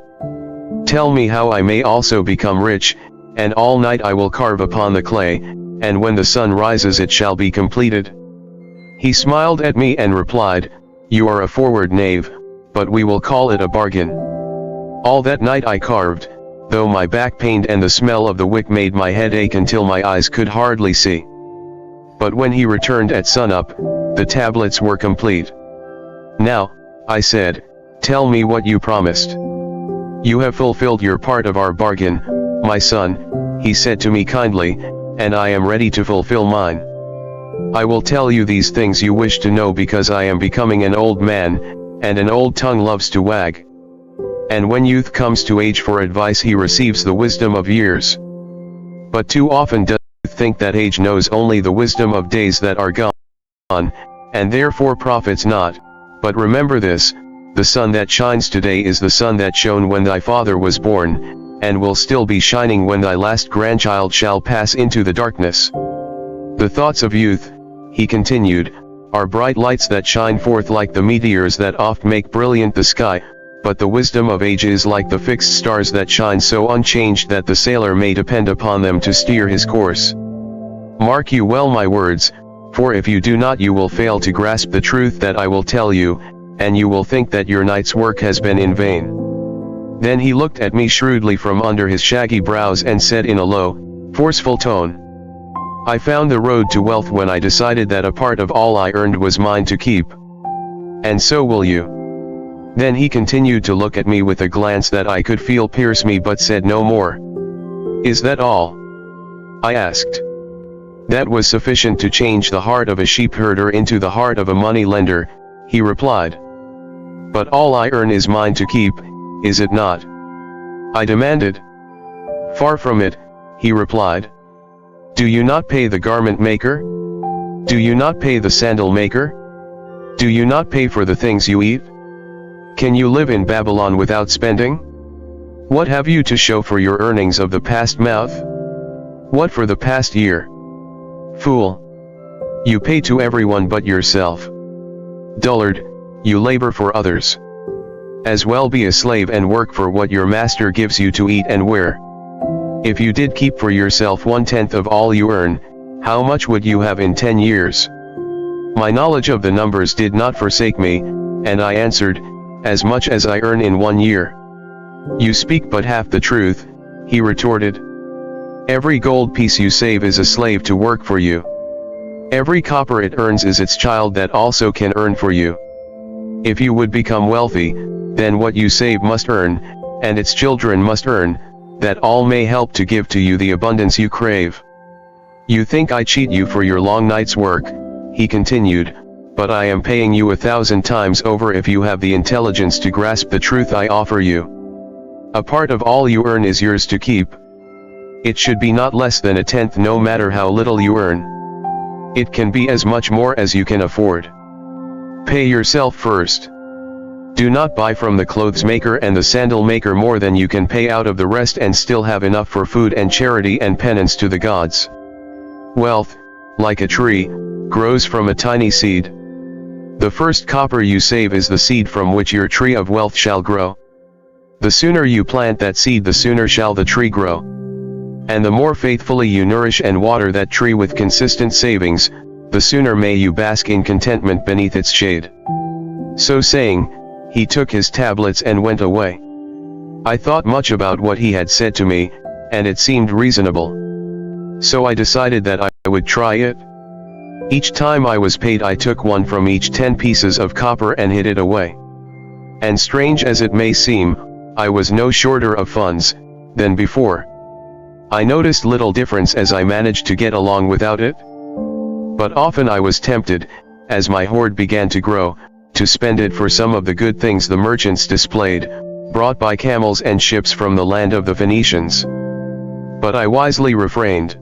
Tell me how I may also become rich, and all night I will carve upon the clay, and when the sun rises it shall be completed. He smiled at me and replied, You are a forward knave, but we will call it a bargain. All that night I carved, though my back pained and the smell of the wick made my head ache until my eyes could hardly see. But when he returned at sunup, the tablets were complete. Now, I said, tell me what you promised. You have fulfilled your part of our bargain, my son, he said to me kindly, and I am ready to fulfill mine. I will tell you these things you wish to know because I am becoming an old man, and an old tongue loves to wag. And when youth comes to age for advice he receives the wisdom of years. But too often does youth think that age knows only the wisdom of days that are gone, and therefore profits not. But remember this, the sun that shines today is the sun that shone when thy father was born, and will still be shining when thy last grandchild shall pass into the darkness. The thoughts of youth, he continued, are bright lights that shine forth like the meteors that oft make brilliant the sky, but the wisdom of age is like the fixed stars that shine so unchanged that the sailor may depend upon them to steer his course. Mark you well my words, for if you do not you will fail to grasp the truth that I will tell you, and you will think that your night's work has been in vain. Then he looked at me shrewdly from under his shaggy brows and said in a low, forceful tone, I found the road to wealth when I decided that a part of all I earned was mine to keep. And so will you. Then he continued to look at me with a glance that I could feel pierce me but said no more. Is that all? I asked. That was sufficient to change the heart of a sheepherder into the heart of a money lender, he replied. But all I earn is mine to keep, is it not? I demanded. Far from it, he replied. Do you not pay the garment maker? Do you not pay the sandal maker? Do you not pay for the things you eat? Can you live in Babylon without spending? What have you to show for your earnings of the past month? What for the past year? Fool! You pay to everyone but yourself. Dullard, you labor for others. As well be a slave and work for what your master gives you to eat and wear. If you did keep for yourself 1/10 of all you earn, how much would you have in 10 years? My knowledge of the numbers did not forsake me, and I answered, as much as I earn in 1 year. You speak but half the truth, he retorted. Every gold piece you save is a slave to work for you. Every copper it earns is its child that also can earn for you. If you would become wealthy, then what you save must earn, and its children must earn, that all may help to give to you the abundance you crave. You think I cheat you for your long night's work, he continued, but I am paying you 1,000 times over if you have the intelligence to grasp the truth I offer you. A part of all you earn is yours to keep. It should be not less than 1/10 no matter how little you earn. It can be as much more as you can afford. Pay yourself first. Do not buy from the clothes maker and the sandal maker more than you can pay out of the rest and still have enough for food and charity and penance to the gods. Wealth, like a tree, grows from a tiny seed. The first copper you save is the seed from which your tree of wealth shall grow. The sooner you plant that seed the sooner shall the tree grow. And the more faithfully you nourish and water that tree with consistent savings, the sooner may you bask in contentment beneath its shade. So saying, he took his tablets and went away. I thought much about what he had said to me, and it seemed reasonable. So I decided that I would try it. Each time I was paid I took one from each 10 pieces of copper and hid it away. And strange as it may seem, I was no shorter of funds than before. I noticed little difference as I managed to get along without it. But often I was tempted, as my hoard began to grow, to spend it for some of the good things the merchants displayed, brought by camels and ships from the land of the Phoenicians. But I wisely refrained.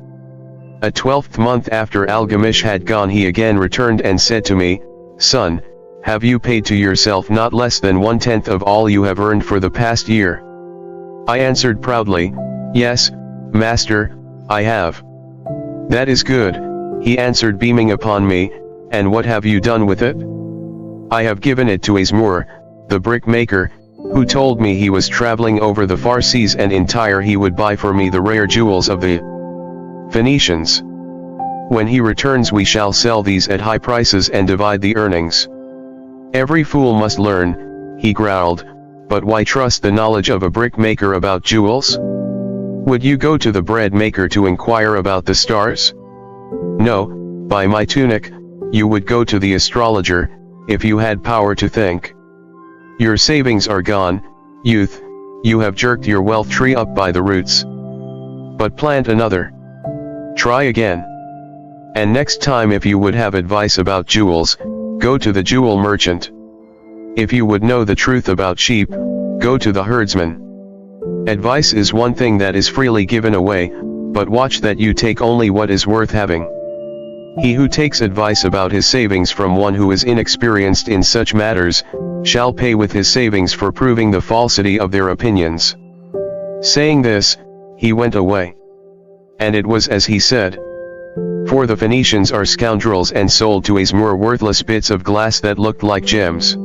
A 12th month after Algamish had gone, he again returned and said to me, "Son, have you paid to yourself not less than 1/10 of all you have earned for the past year?" I answered proudly, "Yes, master, I have." "That is good," he answered, beaming upon me, "and what have you done with it?" "I have given it to Azmur, the brickmaker, who told me he was traveling over the far seas and in Tyre he would buy for me the rare jewels of the Phoenicians. When he returns we shall sell these at high prices and divide the earnings." "Every fool must learn," he growled, "but why trust the knowledge of a brickmaker about jewels? Would you go to the bread maker to inquire about the stars? No, by my tunic, you would go to the astrologer, if you had power to think. Your savings are gone, youth, you have jerked your wealth tree up by the roots. But plant another. Try again. And next time, if you would have advice about jewels, go to the jewel merchant. If you would know the truth about sheep, go to the herdsman. Advice is one thing that is freely given away, but watch that you take only what is worth having. He who takes advice about his savings from one who is inexperienced in such matters, shall pay with his savings for proving the falsity of their opinions." Saying this, he went away. And it was as he said. For the Phoenicians are scoundrels and sold to Azmur worthless bits of glass that looked like gems.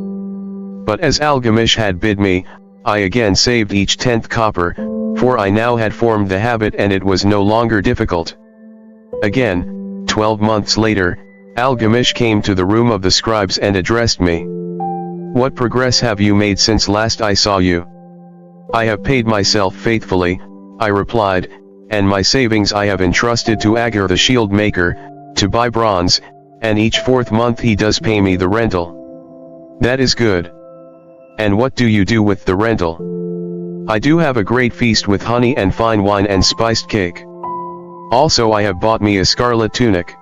But as Algamish had bid me, I again saved each 10th copper, for I now had formed the habit and it was no longer difficult. Again, 12 months later, Algamish came to the room of the scribes and addressed me. "What progress have you made since last I saw you?" "I have paid myself faithfully," I replied, "and my savings I have entrusted to Agar the shield maker, to buy bronze, and each 4th month he does pay me the rental." "That is good. And what do you do with the rental?" "I do have a great feast with honey and fine wine and spiced cake. Also I have bought me a scarlet tunic.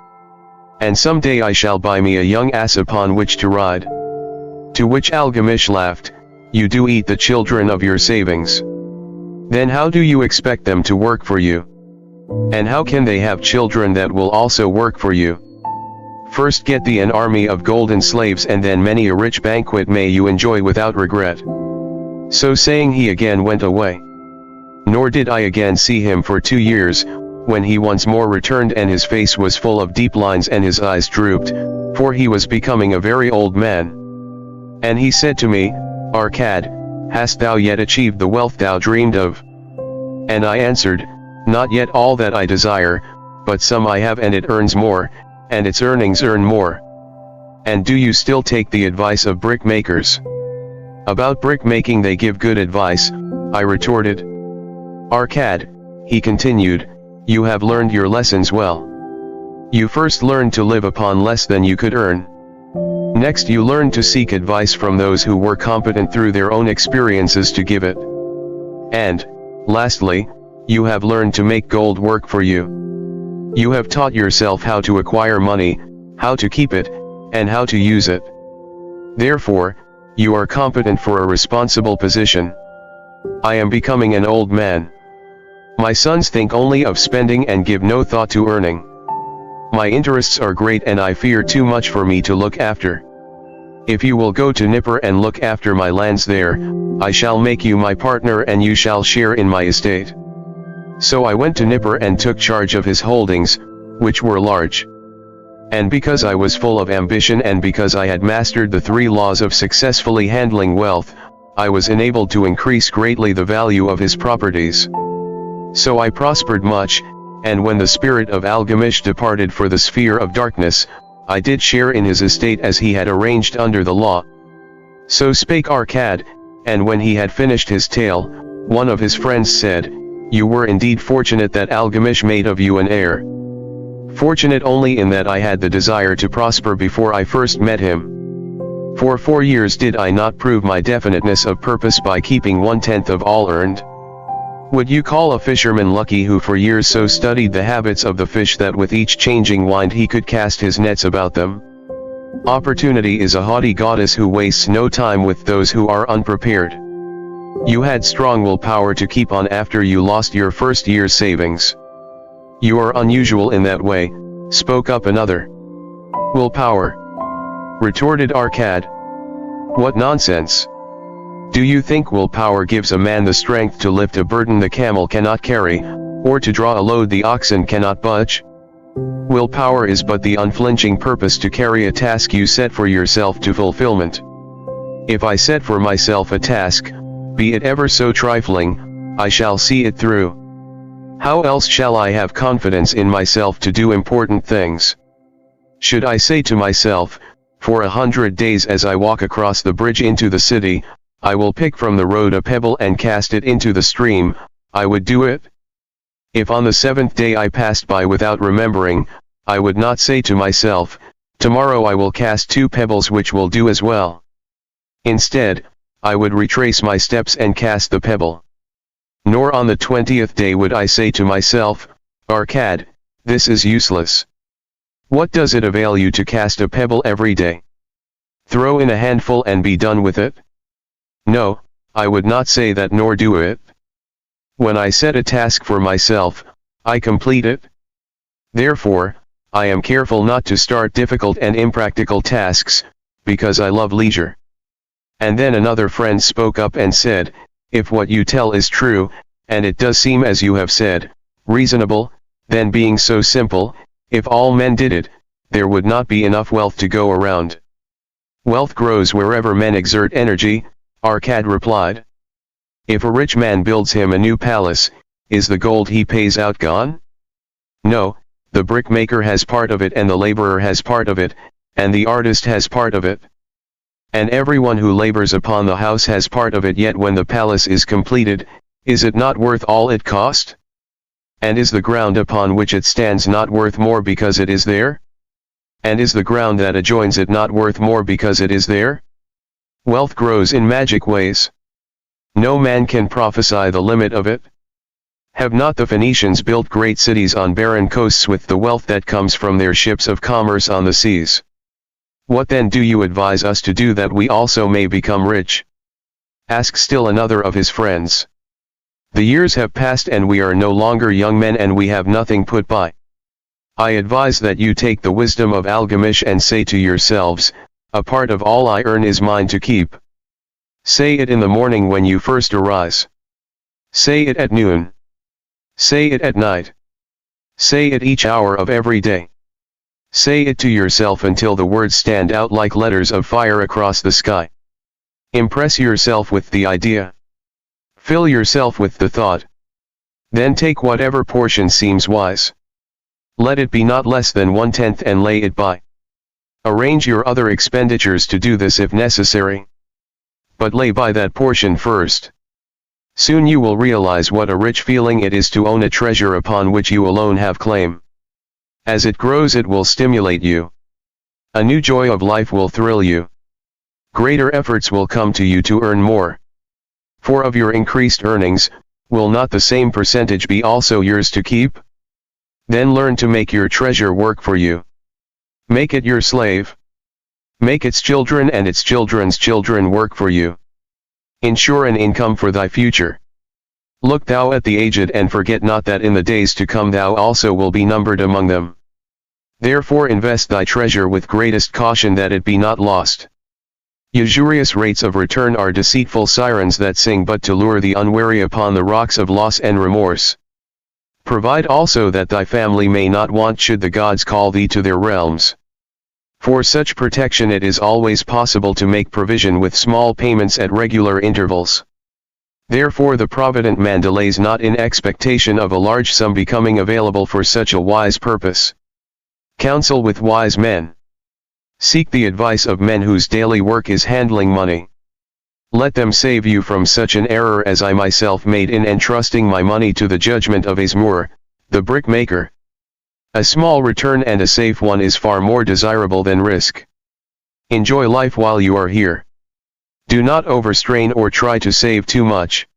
And some day I shall buy me a young ass upon which to ride." To which Algamish laughed, "You do eat the children of your savings. Then how do you expect them to work for you? And how can they have children that will also work for you? First get thee an army of golden slaves, and then many a rich banquet may you enjoy without regret." So saying, he again went away. Nor did I again see him for 2 years, when he once more returned, and his face was full of deep lines and his eyes drooped, for he was becoming a very old man. And he said to me, "Arcad, hast thou yet achieved the wealth thou dreamed of?" And I answered, "Not yet all that I desire, but some I have, and it earns more, and its earnings earn more." "And do you still take the advice of brickmakers?" "About brickmaking they give good advice," I retorted. "Arcad," he continued, "you have learned your lessons well. You first learned to live upon less than you could earn. Next you learned to seek advice from those who were competent through their own experiences to give it. And, lastly, you have learned to make gold work for you. You have taught yourself how to acquire money, how to keep it, and how to use it. Therefore, you are competent for a responsible position. I am becoming an old man. My sons think only of spending and give no thought to earning. My interests are great and I fear too much for me to look after. If you will go to Nippur and look after my lands there, I shall make you my partner and you shall share in my estate." So I went to Nippur and took charge of his holdings, which were large. And because I was full of ambition and because I had mastered the 3 laws of successfully handling wealth, I was enabled to increase greatly the value of his properties. So I prospered much, and when the spirit of Algamish departed for the sphere of darkness, I did share in his estate as he had arranged under the law. So spake Arcad, and when he had finished his tale, one of his friends said, "You were indeed fortunate that Algamish made of you an heir. Fortunate only in that I had the desire to prosper before I first met him. For 4 years did I not prove my definiteness of purpose by keeping 1/10 of all earned? Would you call a fisherman lucky who for years so studied the habits of the fish that with each changing wind he could cast his nets about them? Opportunity is a haughty goddess who wastes no time with those who are unprepared. You had strong willpower to keep on after you lost your first year's savings. You are unusual in that way, spoke up another. Willpower, retorted Arcad. What nonsense! Do you think willpower gives a man the strength to lift a burden the camel cannot carry, or to draw a load the oxen cannot budge? Willpower is but the unflinching purpose to carry a task you set for yourself to fulfillment. If I set for myself a task, be it ever so trifling, I shall see it through. How else shall I have confidence in myself to do important things? Should I say to myself, for 100 days as I walk across the bridge into the city, I will pick from the road a pebble and cast it into the stream, I would do it? If on the 7th day I passed by without remembering, I would not say to myself, tomorrow I will cast 2 pebbles which will do as well. Instead, I would retrace my steps and cast the pebble. Nor on the 20th day would I say to myself, Arcad, this is useless. What does it avail you to cast a pebble every day? Throw in a handful and be done with it? No, I would not say that nor do it. When I set a task for myself, I complete it. Therefore, I am careful not to start difficult and impractical tasks, because I love leisure. And then another friend spoke up and said, if what you tell is true, and it does seem as you have said, reasonable, then being so simple, if all men did it, there would not be enough wealth to go around. Wealth grows wherever men exert energy, Arcad replied. If a rich man builds him a new palace, is the gold he pays out gone? No, the brickmaker has part of it and the laborer has part of it, and the artist has part of it. And everyone who labors upon the house has part of it, yet when the palace is completed, is it not worth all it cost? And is the ground upon which it stands not worth more because it is there? And is the ground that adjoins it not worth more because it is there? Wealth grows in magic ways. No man can prophesy the limit of it. Have not the Phoenicians built great cities on barren coasts with the wealth that comes from their ships of commerce on the seas? What then do you advise us to do that we also may become rich? Asked still another of his friends. The years have passed and we are no longer young men and we have nothing put by. I advise that you take the wisdom of Algamish and say to yourselves, a part of all I earn is mine to keep. Say it in the morning when you first arise. Say it at noon. Say it at night. Say it each hour of every day. Say it to yourself until the words stand out like letters of fire across the sky. Impress yourself with the idea. Fill yourself with the thought. Then take whatever portion seems wise. Let it be not less than 1/10 and lay it by. Arrange your other expenditures to do this if necessary. But lay by that portion first. Soon you will realize what a rich feeling it is to own a treasure upon which you alone have claim. As it grows it will stimulate you. A new joy of life will thrill you. Greater efforts will come to you to earn more. For of your increased earnings, will not the same percentage be also yours to keep? Then learn to make your treasure work for you. Make it your slave. Make its children and its children's children work for you. Ensure an income for thy future. Look thou at the aged and forget not that in the days to come thou also will be numbered among them. Therefore invest thy treasure with greatest caution that it be not lost. Usurious rates of return are deceitful sirens that sing but to lure the unwary upon the rocks of loss and remorse. Provide also that thy family may not want should the gods call thee to their realms. For such protection it is always possible to make provision with small payments at regular intervals. Therefore the provident man delays not in expectation of a large sum becoming available for such a wise purpose. Counsel with wise men. Seek the advice of men whose daily work is handling money. Let them save you from such an error as I myself made in entrusting my money to the judgment of Azmur, the brickmaker. A small return and a safe one is far more desirable than risk. Enjoy life while you are here. Do not overstrain or try to save too much.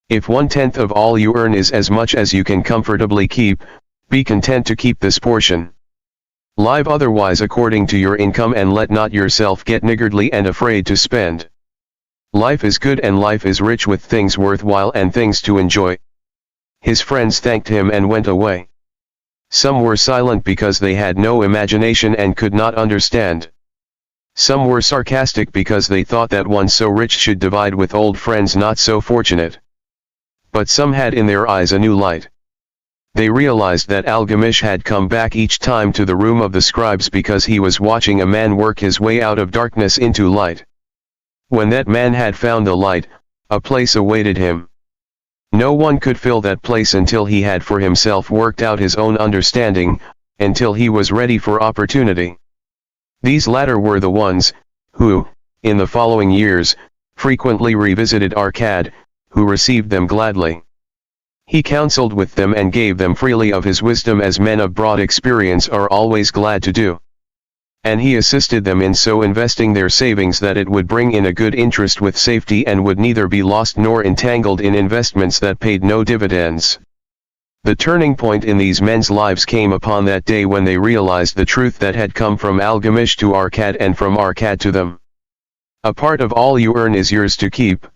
If 1/10 of all you earn is as much as you can comfortably keep, be content to keep this portion. Live otherwise according to your income, and let not yourself get niggardly and afraid to spend. Life is good and life is rich with things worthwhile and things to enjoy. His friends thanked him and went away. Some were silent because they had no imagination and could not understand. Some were sarcastic because they thought that one so rich should divide with old friends not so fortunate. But some had in their eyes a new light. They realized that Algamish had come back each time to the room of the scribes because he was watching a man work his way out of darkness into light. When that man had found the light, a place awaited him. No one could fill that place until he had for himself worked out his own understanding, until he was ready for opportunity. These latter were the ones, who, in the following years, frequently revisited Arcad, who received them gladly. He counseled with them and gave them freely of his wisdom, as men of broad experience are always glad to do. And he assisted them in so investing their savings that it would bring in a good interest with safety and would neither be lost nor entangled in investments that paid no dividends. The turning point in these men's lives came upon that day when they realized the truth that had come from Algamish to Arcad and from Arcad to them. A part of all you earn is yours to keep.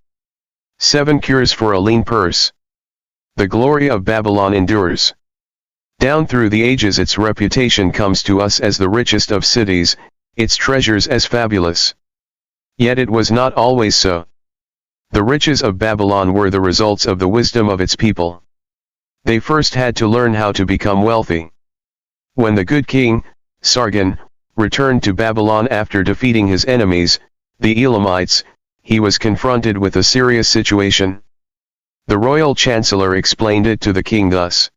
7 cures for a lean purse. The glory of Babylon endures. Down through the ages its reputation comes to us as the richest of cities, its treasures as fabulous. Yet it was not always so. The riches of Babylon were the results of the wisdom of its people. They first had to learn how to become wealthy. When the good king, Sargon, returned to Babylon after defeating his enemies, the Elamites, he was confronted with a serious situation. The royal chancellor explained it to the king thus.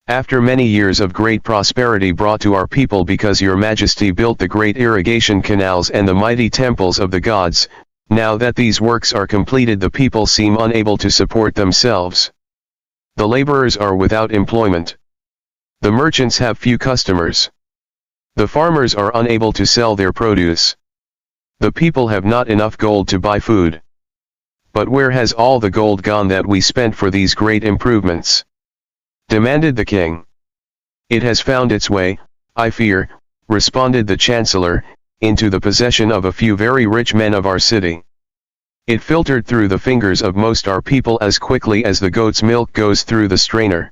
After many years of great prosperity brought to our people because your majesty built the great irrigation canals and the mighty temples of the gods, now that these works are completed the people seem unable to support themselves. The laborers are without employment. The merchants have few customers. The farmers are unable to sell their produce. The people have not enough gold to buy food. But where has all the gold gone that we spent for these great improvements? Demanded the king. It has found its way, I fear, responded the chancellor, into the possession of a few very rich men of our city. It filtered through the fingers of most our people as quickly as the goat's milk goes through the strainer.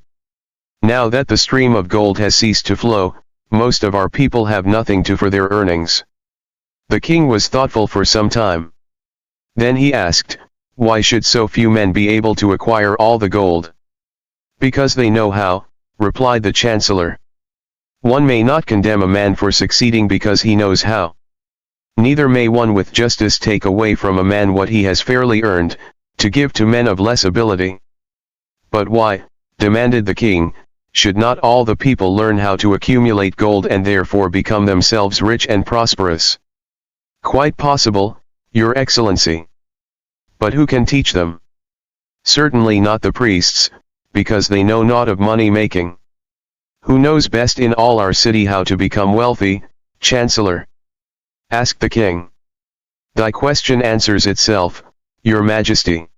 Now that the stream of gold has ceased to flow, most of our people have nothing to for their earnings. The king was thoughtful for some time. Then he asked, why should so few men be able to acquire all the gold? Because they know how, replied the chancellor. One may not condemn a man for succeeding because he knows how. Neither may one with justice take away from a man what he has fairly earned, to give to men of less ability. But why, demanded the king, should not all the people learn how to accumulate gold and therefore become themselves rich and prosperous? Quite possible, your excellency. But who can teach them? Certainly not the priests, because they know naught of money-making. Who knows best in all our city how to become wealthy, Chancellor? Asked the king. Thy question answers itself, your majesty.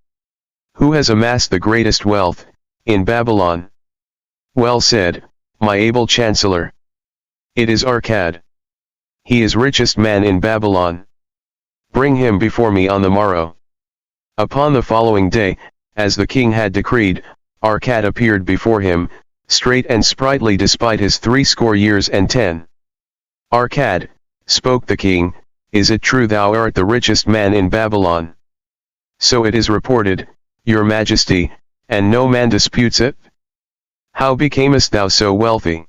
Who has amassed the greatest wealth, in Babylon? Well said, my able chancellor. It is Arcad. He is richest man in Babylon. Bring him before me on the morrow. Upon the following day, as the king had decreed, Arcad appeared before him, straight and sprightly despite his 80 years and 10. Arcad, spoke the king, is it true thou art the richest man in Babylon? So it is reported, your majesty, and no man disputes it? How becamest thou so wealthy?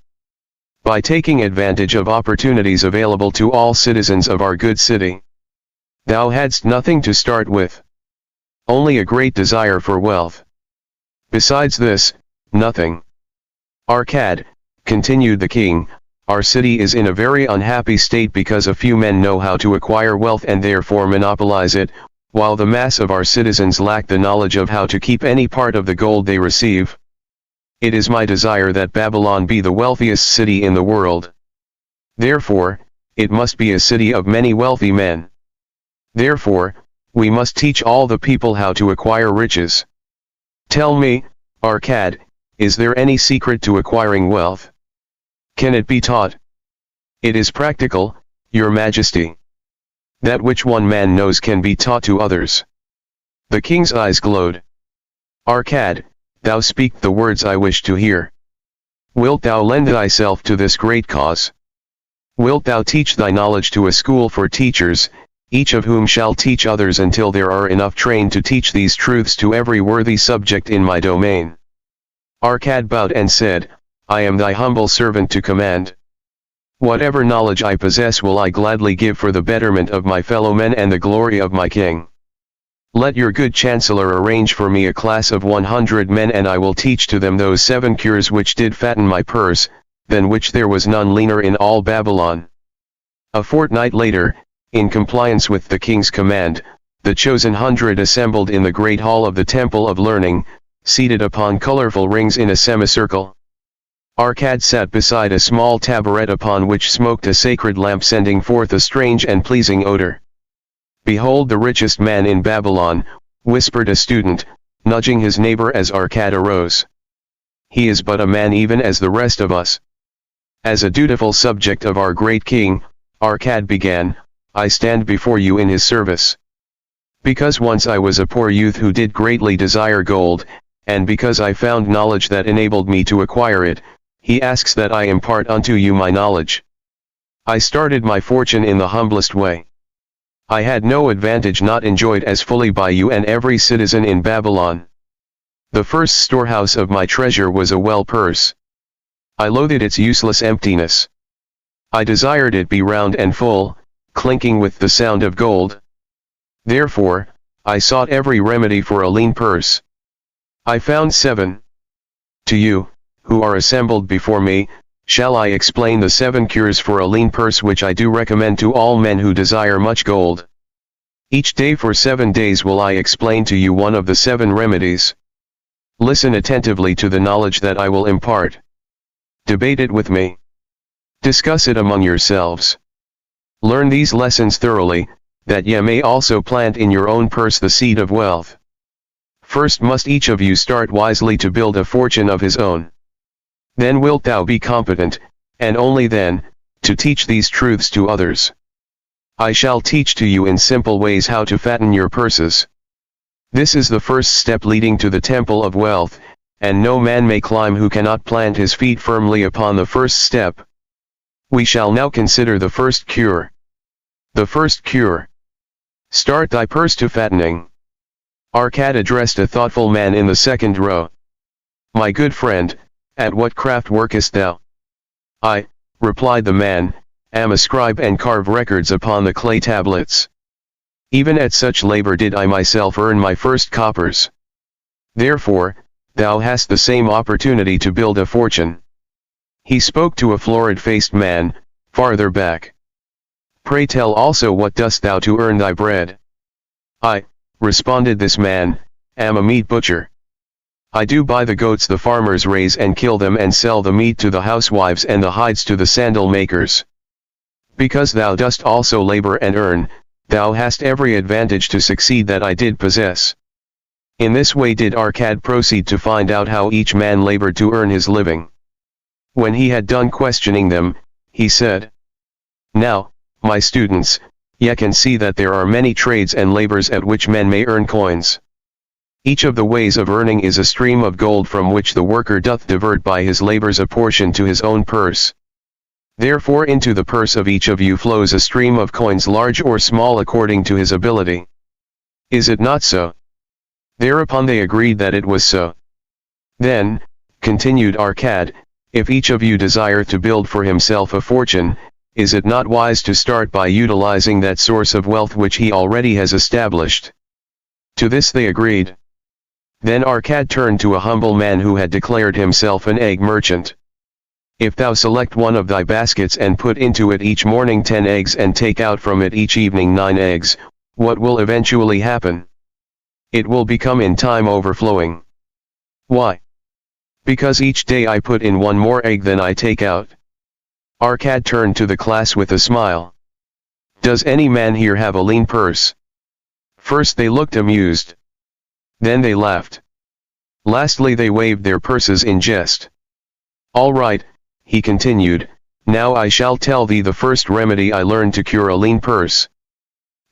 By taking advantage of opportunities available to all citizens of our good city. Thou hadst nothing to start with. Only a great desire for wealth. Besides this, nothing. Arcad, continued the king, our city is in a very unhappy state because a few men know how to acquire wealth and therefore monopolize it, while the mass of our citizens lack the knowledge of how to keep any part of the gold they receive. It is my desire that Babylon be the wealthiest city in the world. Therefore, it must be a city of many wealthy men. Therefore, we must teach all the people how to acquire riches. Tell me, Arcad, is there any secret to acquiring wealth? Can it be taught? It is practical, your majesty. That which one man knows can be taught to others. The king's eyes glowed. Arcad, thou speak the words I wish to hear. Wilt thou lend thyself to this great cause? Wilt thou teach thy knowledge to a school for teachers, each of whom shall teach others until there are enough trained to teach these truths to every worthy subject in my domain? Arcad bowed and said, I am thy humble servant to command. Whatever knowledge I possess will I gladly give for the betterment of my fellow men and the glory of my king. Let your good chancellor arrange for me a class of 100 men, and I will teach to them those 7 cures which did fatten my purse, than which there was none leaner in all Babylon. A fortnight later, in compliance with the king's command, the chosen 100 assembled in the great hall of the Temple of Learning, seated upon colorful rings in a semicircle. Arcad sat beside a small taburet upon which smoked a sacred lamp, sending forth a strange and pleasing odor. Behold, the richest man in Babylon, whispered a student, nudging his neighbor as Arcad arose. He is but a man even as the rest of us. As a dutiful subject of our great king, Arcad began, I stand before you in his service. Because once I was a poor youth who did greatly desire gold, and because I found knowledge that enabled me to acquire it, he asks that I impart unto you my knowledge. I started my fortune in the humblest way. I had no advantage not enjoyed as fully by you and every citizen in Babylon. The first storehouse of my treasure was a well purse. I loathed its useless emptiness. I desired it be round and full, clinking with the sound of gold. Therefore, I sought every remedy for a lean purse. I found 7. To you, who are assembled before me, shall I explain the 7 cures for a lean purse which I do recommend to all men who desire much gold. Each day for 7 days will I explain to you one of the 7 remedies. Listen attentively to the knowledge that I will impart. Debate it with me. Discuss it among yourselves. Learn these lessons thoroughly, that ye may also plant in your own purse the seed of wealth. First must each of you start wisely to build a fortune of his own. Then wilt thou be competent, and only then, to teach these truths to others. I shall teach to you in simple ways how to fatten your purses. This is the first step leading to the temple of wealth, and no man may climb who cannot plant his feet firmly upon the first step. We shall now consider the first cure. The first cure. Start thy purse to fattening. Arcad addressed a thoughtful man in the second row. My good friend, at what craft workest thou? I, replied the man, am a scribe and carve records upon the clay tablets. Even at such labor did I myself earn my first coppers. Therefore, thou hast the same opportunity to build a fortune. He spoke to a florid-faced man, farther back. Pray tell also what dost thou to earn thy bread? I, responded this man, am a meat butcher. I do buy the goats the farmers raise and kill them and sell the meat to the housewives and the hides to the sandal makers. Because thou dost also labor and earn, thou hast every advantage to succeed that I did possess. In this way did Arcad proceed to find out how each man labored to earn his living. When he had done questioning them, he said, Now, my students, ye can see that there are many trades and labors at which men may earn coins. Each of the ways of earning is a stream of gold from which the worker doth divert by his labors a portion to his own purse. Therefore into the purse of each of you flows a stream of coins large or small according to his ability. Is it not so? Thereupon they agreed that it was so. Then, continued Arcad, if each of you desire to build for himself a fortune, is it not wise to start by utilizing that source of wealth which he already has established? To this they agreed. Then Arcad turned to a humble man who had declared himself an egg merchant. If thou select one of thy baskets and put into it each morning 10 eggs and take out from it each evening 9 eggs, what will eventually happen? It will become in time overflowing. Why? Because each day I put in 1 more egg than I take out. Arcad turned to the class with a smile. Does any man here have a lean purse? First they looked amused. Then they laughed. Lastly they waved their purses in jest. All right, he continued, Now I shall tell thee the first remedy I learned to cure a lean purse.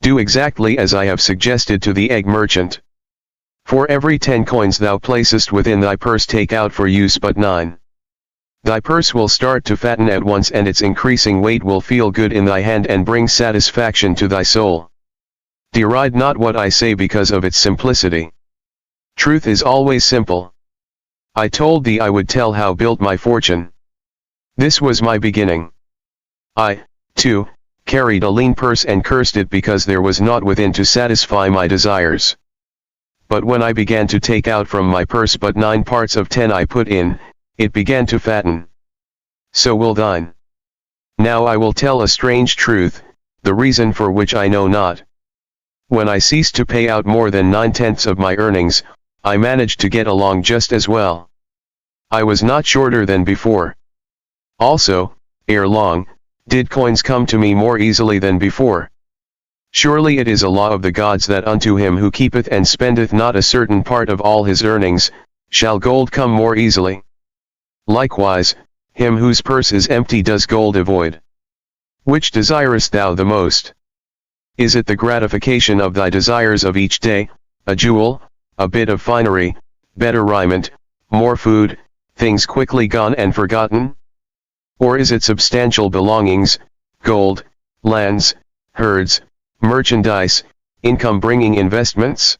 Do exactly as I have suggested to the egg merchant. For every 10 coins thou placest within thy purse, take out for use but 9. Thy purse will start to fatten at once, and its increasing weight will feel good in thy hand and bring satisfaction to thy soul. Deride not what I say because of its simplicity. Truth is always simple. I told thee I would tell how built my fortune. This was my beginning. I, too, carried a lean purse and cursed it because there was naught within to satisfy my desires. But when I began to take out from my purse but 9 parts of 10 I put in, it began to fatten. So will thine. Now I will tell a strange truth, the reason for which I know not. When I ceased to pay out more than 9/10 of my earnings, I managed to get along just as well. I was not shorter than before. Also, ere long, did coins come to me more easily than before. Surely it is a law of the gods that unto him who keepeth and spendeth not a certain part of all his earnings, shall gold come more easily. Likewise, him whose purse is empty does gold avoid. Which desirest thou the most? Is it the gratification of thy desires of each day, a jewel, a bit of finery, better raiment, more food, things quickly gone and forgotten? Or is it substantial belongings, gold, lands, herds, merchandise, income-bringing investments?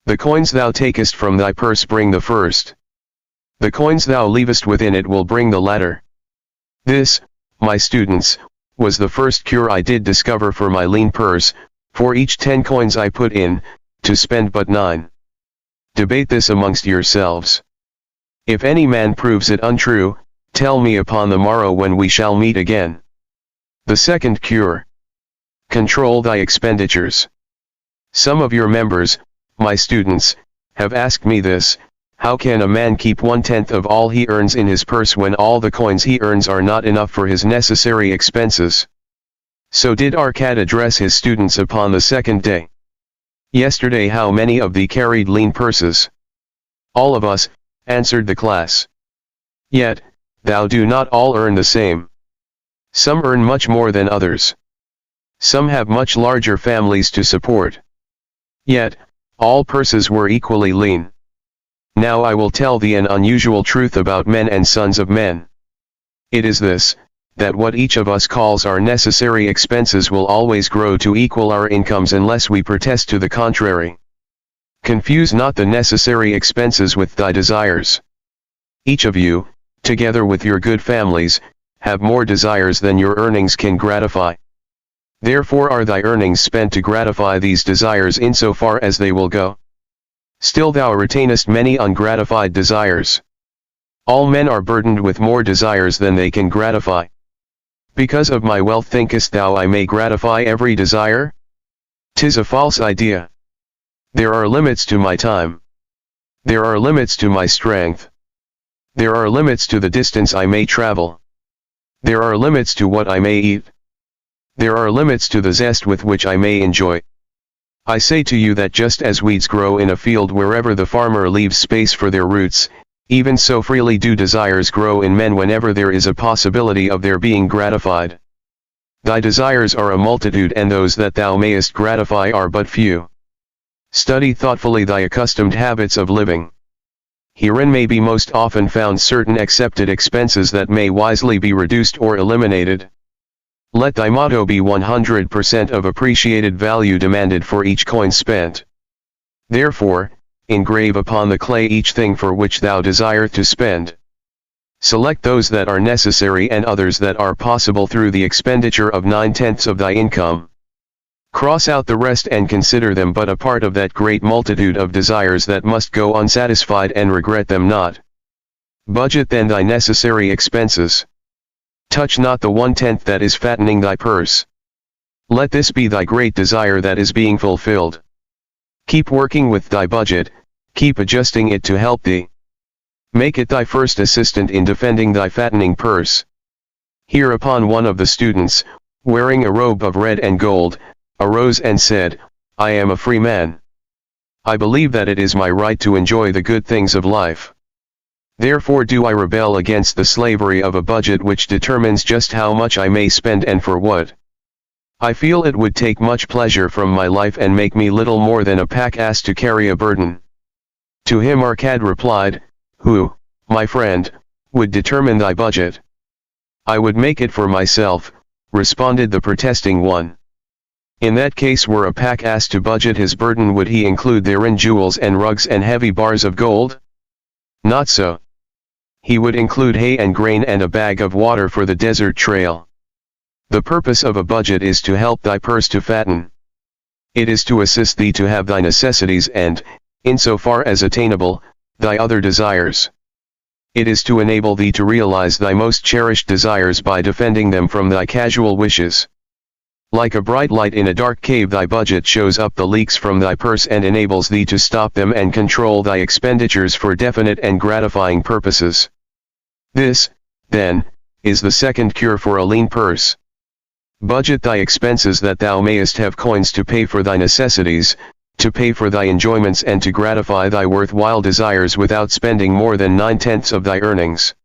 The coins thou takest from thy purse bring the first. The coins thou leavest within it will bring the latter. This, my students, was the first cure I did discover for my lean purse. For each 10 coins I put in, to spend but 9. Debate this amongst yourselves. If any man proves it untrue, tell me upon the morrow when we shall meet again. The second cure. Control thy expenditures. Some of your members, my students, have asked me this: how can a man keep 1/10 of all he earns in his purse when all the coins he earns are not enough for his necessary expenses? So did Arcad address his students upon the second day. Yesterday how many of thee carried lean purses? All of us, answered the class. Yet, thou do not all earn the same. Some earn much more than others. Some have much larger families to support. Yet, all purses were equally lean. Now I will tell thee an unusual truth about men and sons of men. It is this, that what each of us calls our necessary expenses will always grow to equal our incomes unless we protest to the contrary. Confuse not the necessary expenses with thy desires. Each of you, together with your good families, have more desires than your earnings can gratify. Therefore are thy earnings spent to gratify these desires insofar as they will go. Still thou retainest many ungratified desires. All men are burdened with more desires than they can gratify. Because of my wealth thinkest thou I may gratify every desire? 'Tis a false idea. There are limits to my time. There are limits to my strength. There are limits to the distance I may travel. There are limits to what I may eat. There are limits to the zest with which I may enjoy. I say to you that just as weeds grow in a field wherever the farmer leaves space for their roots, even so freely do desires grow in men whenever there is a possibility of their being gratified. Thy desires are a multitude, and those that thou mayest gratify are but few. Study thoughtfully thy accustomed habits of living. Herein may be most often found certain accepted expenses that may wisely be reduced or eliminated. Let thy motto be 100% of appreciated value demanded for each coin spent. Therefore, engrave upon the clay each thing for which thou desire to spend. Select those that are necessary and others that are possible through the expenditure of 9/10 of thy income. Cross out the rest and consider them but a part of that great multitude of desires that must go unsatisfied, and regret them not. Budget then thy necessary expenses. Touch not the 1/10 that is fattening thy purse. Let this be thy great desire that is being fulfilled. Keep working with thy budget, keep adjusting it to help thee. Make it thy first assistant in defending thy fattening purse. Hereupon one of the students, wearing a robe of red and gold, arose and said, I am a free man. I believe that it is my right to enjoy the good things of life. Therefore do I rebel against the slavery of a budget which determines just how much I may spend and for what. I feel it would take much pleasure from my life and make me little more than a pack ass to carry a burden. To him Arcad replied, Who, my friend, would determine thy budget? I would make it for myself, responded the protesting one. In that case, were a pack ass to budget his burden, would he include therein jewels and rugs and heavy bars of gold? Not so. He would include hay and grain and a bag of water for the desert trail. The purpose of a budget is to help thy purse to fatten. It is to assist thee to have thy necessities and, insofar as attainable, thy other desires. It is to enable thee to realize thy most cherished desires by defending them from thy casual wishes. Like a bright light in a dark cave, thy budget shows up the leaks from thy purse and enables thee to stop them and control thy expenditures for definite and gratifying purposes. This, then, is the second cure for a lean purse. Budget thy expenses that thou mayest have coins to pay for thy necessities, to pay for thy enjoyments and to gratify thy worthwhile desires without spending more than 9/10 of thy earnings.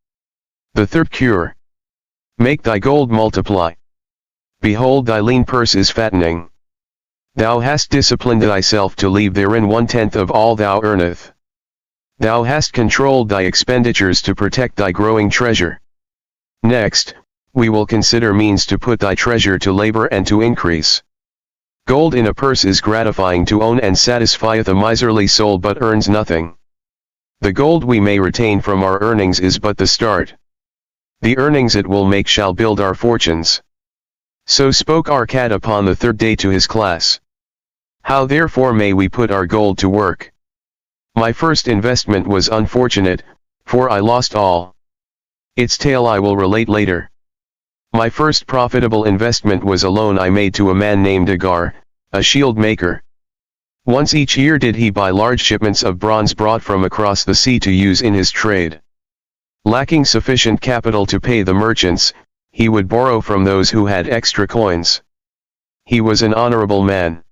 The third cure. Make thy gold multiply. Behold, thy lean purse is fattening. Thou hast disciplined thyself to leave therein 1/10 of all thou earneth. Thou hast controlled thy expenditures to protect thy growing treasure. Next, we will consider means to put thy treasure to labor and to increase. Gold in a purse is gratifying to own and satisfieth a miserly soul, but earns nothing. The gold we may retain from our earnings is but the start. The earnings it will make shall build our fortunes. So spoke Arcad upon the third day to his class. How therefore may we put our gold to work? My first investment was unfortunate, for I lost all. Its tale I will relate later. My first profitable investment was a loan I made to a man named Agar, a shield maker. Once each year did he buy large shipments of bronze brought from across the sea to use in his trade. Lacking sufficient capital to pay the merchants, he would borrow from those who had extra coins. He was an honorable man.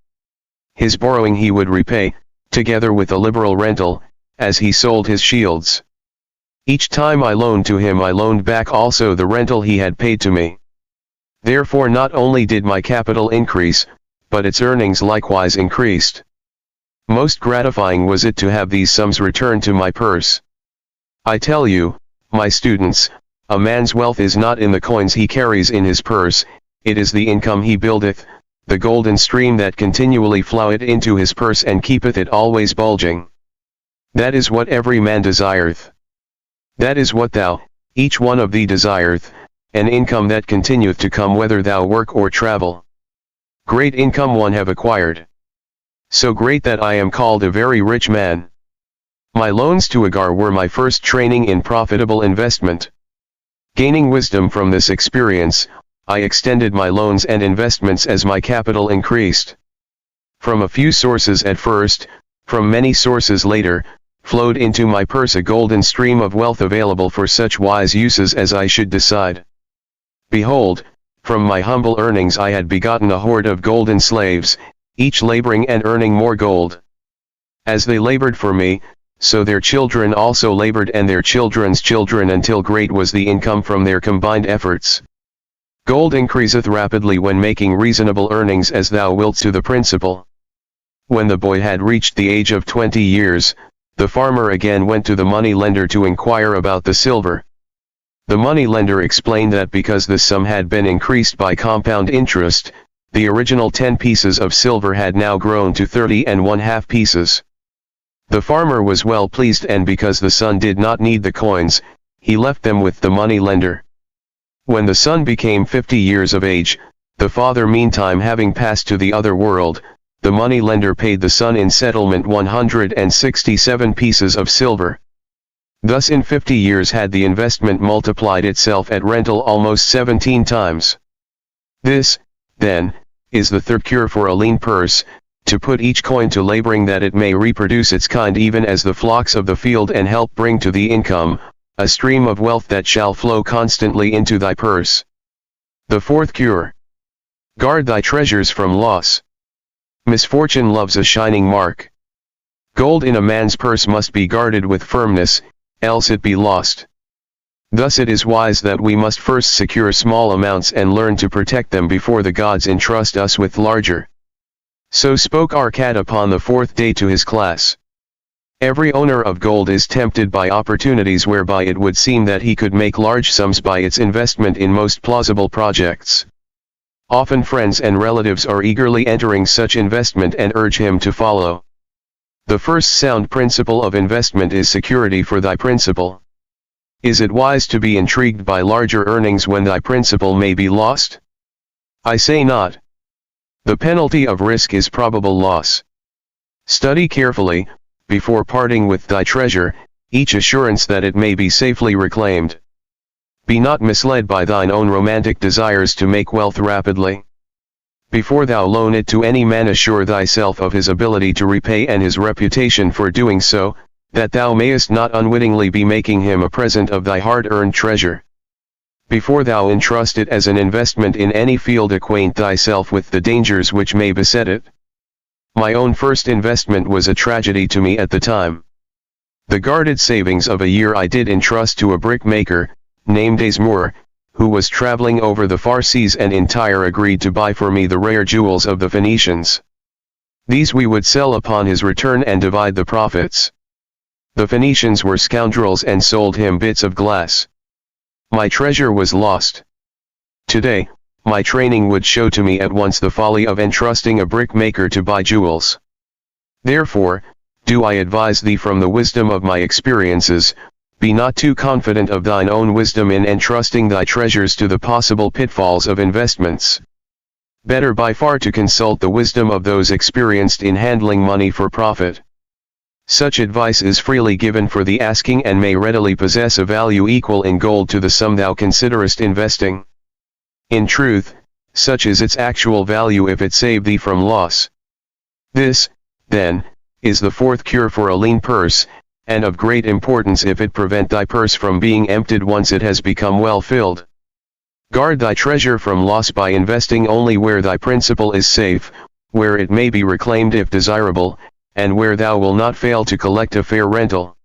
His borrowing he would repay, together with a liberal rental, as he sold his shields. Each time I loaned to him I loaned back also the rental he had paid to me. Therefore not only did my capital increase, but its earnings likewise increased. Most gratifying was it to have these sums returned to my purse. I tell you, my students, a man's wealth is not in the coins he carries in his purse, it is the income he buildeth, the golden stream that continually floweth into his purse and keepeth it always bulging. That is what every man desireth. That is what thou, each one of thee desireth, an income that continueth to come whether thou work or travel. Great income one have acquired. So great that I am called a very rich man. My loans to Agar were my first training in profitable investment. Gaining wisdom from this experience, I extended my loans and investments as my capital increased. From a few sources at first, from many sources later, flowed into my purse a golden stream of wealth available for such wise uses as I should decide. Behold, from my humble earnings I had begotten a horde of golden slaves, each laboring and earning more gold. As they labored for me, so their children also labored and their children's children until great was the income from their combined efforts. Gold increaseth rapidly when making reasonable earnings, as thou wilt to the principal. When the boy had reached the age of 20 years, the farmer again went to the money lender to inquire about the silver. The money lender explained that because the sum had been increased by compound interest, the original 10 pieces of silver had now grown to 30½ pieces. The farmer was well pleased, and because the son did not need the coins, he left them with the money lender. When the son became 50 years of age, the father meantime having passed to the other world, the money lender paid the son in settlement 167 pieces of silver. Thus in 50 years had the investment multiplied itself at rental almost 17 times. This, then, is the third cure for a lean purse, to put each coin to laboring that it may reproduce its kind even as the flocks of the field and help bring to thee income, a stream of wealth that shall flow constantly into thy purse. The fourth cure. Guard thy treasures from loss. Misfortune loves a shining mark. Gold in a man's purse must be guarded with firmness, else it be lost. Thus it is wise that we must first secure small amounts and learn to protect them before the gods entrust us with larger. So spoke Arcad upon the fourth day to his class. Every owner of gold is tempted by opportunities whereby it would seem that he could make large sums by its investment in most plausible projects. Often friends and relatives are eagerly entering such investment and urge him to follow. The first sound principle of investment is security for thy principal. Is it wise to be intrigued by larger earnings when thy principal may be lost? I say not. The penalty of risk is probable loss. Study carefully, before parting with thy treasure, each assurance that it may be safely reclaimed. Be not misled by thine own romantic desires to make wealth rapidly. Before thou loan it to any man, assure thyself of his ability to repay and his reputation for doing so, that thou mayest not unwittingly be making him a present of thy hard-earned treasure. Before thou entrust it as an investment in any field, acquaint thyself with the dangers which may beset it. My own first investment was a tragedy to me at the time. The guarded savings of a year I did entrust to a brickmaker, named Azmour, who was traveling over the far seas, and in Tyre agreed to buy for me the rare jewels of the Phoenicians. These we would sell upon his return and divide the profits. The Phoenicians were scoundrels and sold him bits of glass. My treasure was lost. Today, my training would show to me at once the folly of entrusting a brickmaker to buy jewels. Therefore, do I advise thee from the wisdom of my experiences, be not too confident of thine own wisdom in entrusting thy treasures to the possible pitfalls of investments. Better by far to consult the wisdom of those experienced in handling money for profit. Such advice is freely given for the asking and may readily possess a value equal in gold to the sum thou considerest investing. In truth, such is its actual value if it save thee from loss. This, then, is the fourth cure for a lean purse, and of great importance if it prevent thy purse from being emptied once it has become well filled. Guard thy treasure from loss by investing only where thy principal is safe, where it may be reclaimed if desirable, and where thou wilt not fail to collect a fair rental.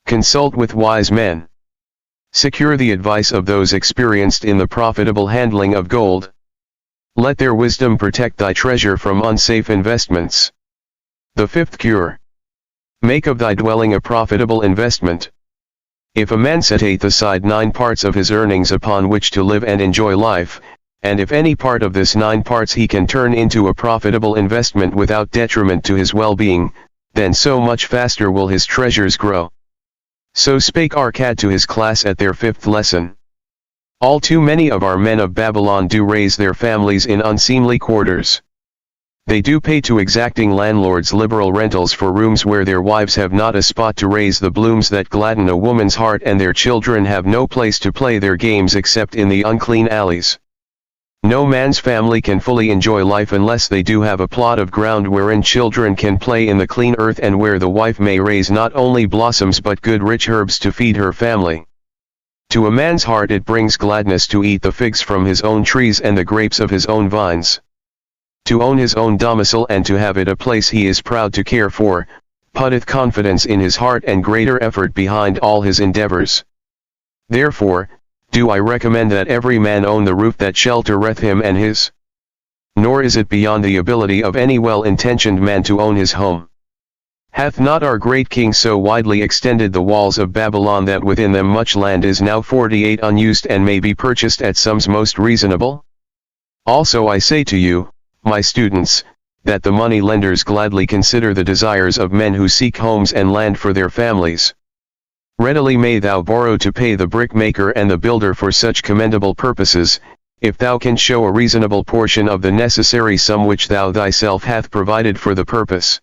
Consult with wise men. Secure the advice of those experienced in the profitable handling of gold. Let their wisdom protect thy treasure from unsafe investments. The fifth cure. Make of thy dwelling a profitable investment. If a man seteth aside 9 parts of his earnings upon which to live and enjoy life, and if any part of this 9 parts he can turn into a profitable investment without detriment to his well-being, then so much faster will his treasures grow. So spake Arcad to his class at their 5th lesson. All too many of our men of Babylon do raise their families in unseemly quarters. They do pay to exacting landlords liberal rentals for rooms where their wives have not a spot to raise the blooms that gladden a woman's heart, and their children have no place to play their games except in the unclean alleys. No man's family can fully enjoy life unless they do have a plot of ground wherein children can play in the clean earth, and where the wife may raise not only blossoms but good rich herbs to feed her family. To a man's heart it brings gladness to eat the figs from his own trees and the grapes of his own vines. To own his own domicile and to have it a place he is proud to care for, putteth confidence in his heart and greater effort behind all his endeavors. Therefore, do I recommend that every man own the roof that sheltereth him and his. Nor is it beyond the ability of any well-intentioned man to own his home. Hath not our great king so widely extended the walls of Babylon that within them much land is now 48 unused and may be purchased at sums most reasonable? Also I say to you, my students, that the money lenders gladly consider the desires of men who seek homes and land for their families. Readily may thou borrow to pay the brickmaker and the builder for such commendable purposes, if thou canst show a reasonable portion of the necessary sum which thou thyself hath provided for the purpose.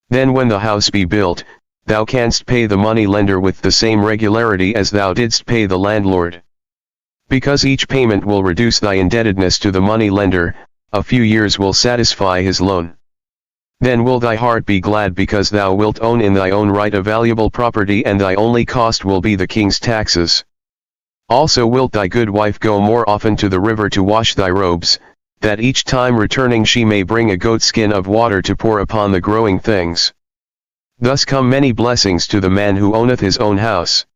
Then when the house be built, thou canst pay the money lender with the same regularity as thou didst pay the landlord. Because each payment will reduce thy indebtedness to the money lender, a few years will satisfy his loan. Then will thy heart be glad because thou wilt own in thy own right a valuable property, and thy only cost will be the king's taxes. Also wilt thy good wife go more often to the river to wash thy robes, that each time returning she may bring a goat skin of water to pour upon the growing things. Thus come many blessings to the man who owneth his own house.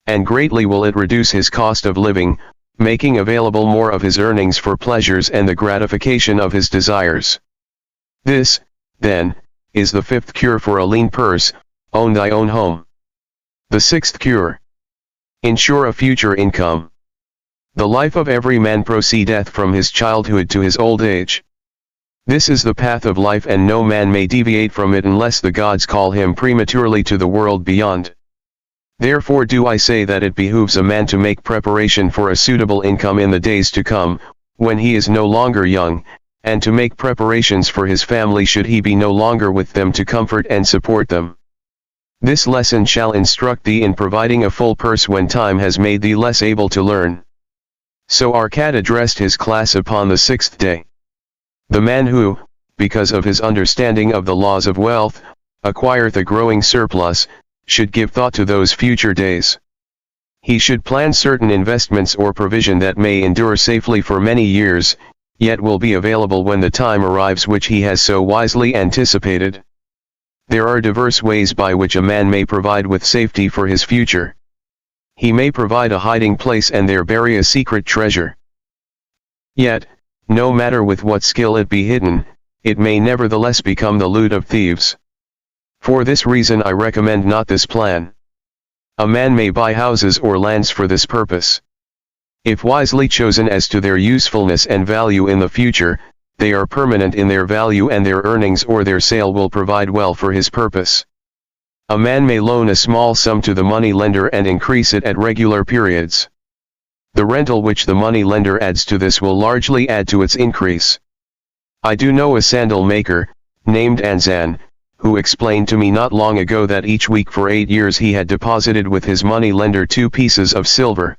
And greatly will it reduce his cost of living, making available more of his earnings for pleasures and the gratification of his desires. This, then, is the fifth cure for a lean purse: own thy own home. The sixth cure: ensure a future income. The life of every man proceedeth from his childhood to his old age. This is the path of life, and no man may deviate from it unless the gods call him prematurely to the world beyond. Therefore do I say that it behooves a man to make preparation for a suitable income in the days to come, when he is no longer young, and to make preparations for his family should he be no longer with them to comfort and support them. This lesson shall instruct thee in providing a full purse when time has made thee less able to learn. So Arcad addressed his class upon the sixth day. The man who, because of his understanding of the laws of wealth, acquireth a growing surplus, should give thought to those future days. He should plan certain investments or provision that may endure safely for many years, yet will be available when the time arrives which he has so wisely anticipated. There are diverse ways by which a man may provide with safety for his future. He may provide a hiding place and there bury a secret treasure. Yet, no matter with what skill it be hidden, it may nevertheless become the loot of thieves. For this reason I recommend not this plan. A man may buy houses or lands for this purpose. If wisely chosen as to their usefulness and value in the future, they are permanent in their value, and their earnings or their sale will provide well for his purpose. A man may loan a small sum to the money lender and increase it at regular periods. The rental which the money lender adds to this will largely add to its increase. I do know a sandal maker, named Anzan, who explained to me not long ago that each week for 8 years he had deposited with his money lender 2 pieces of silver.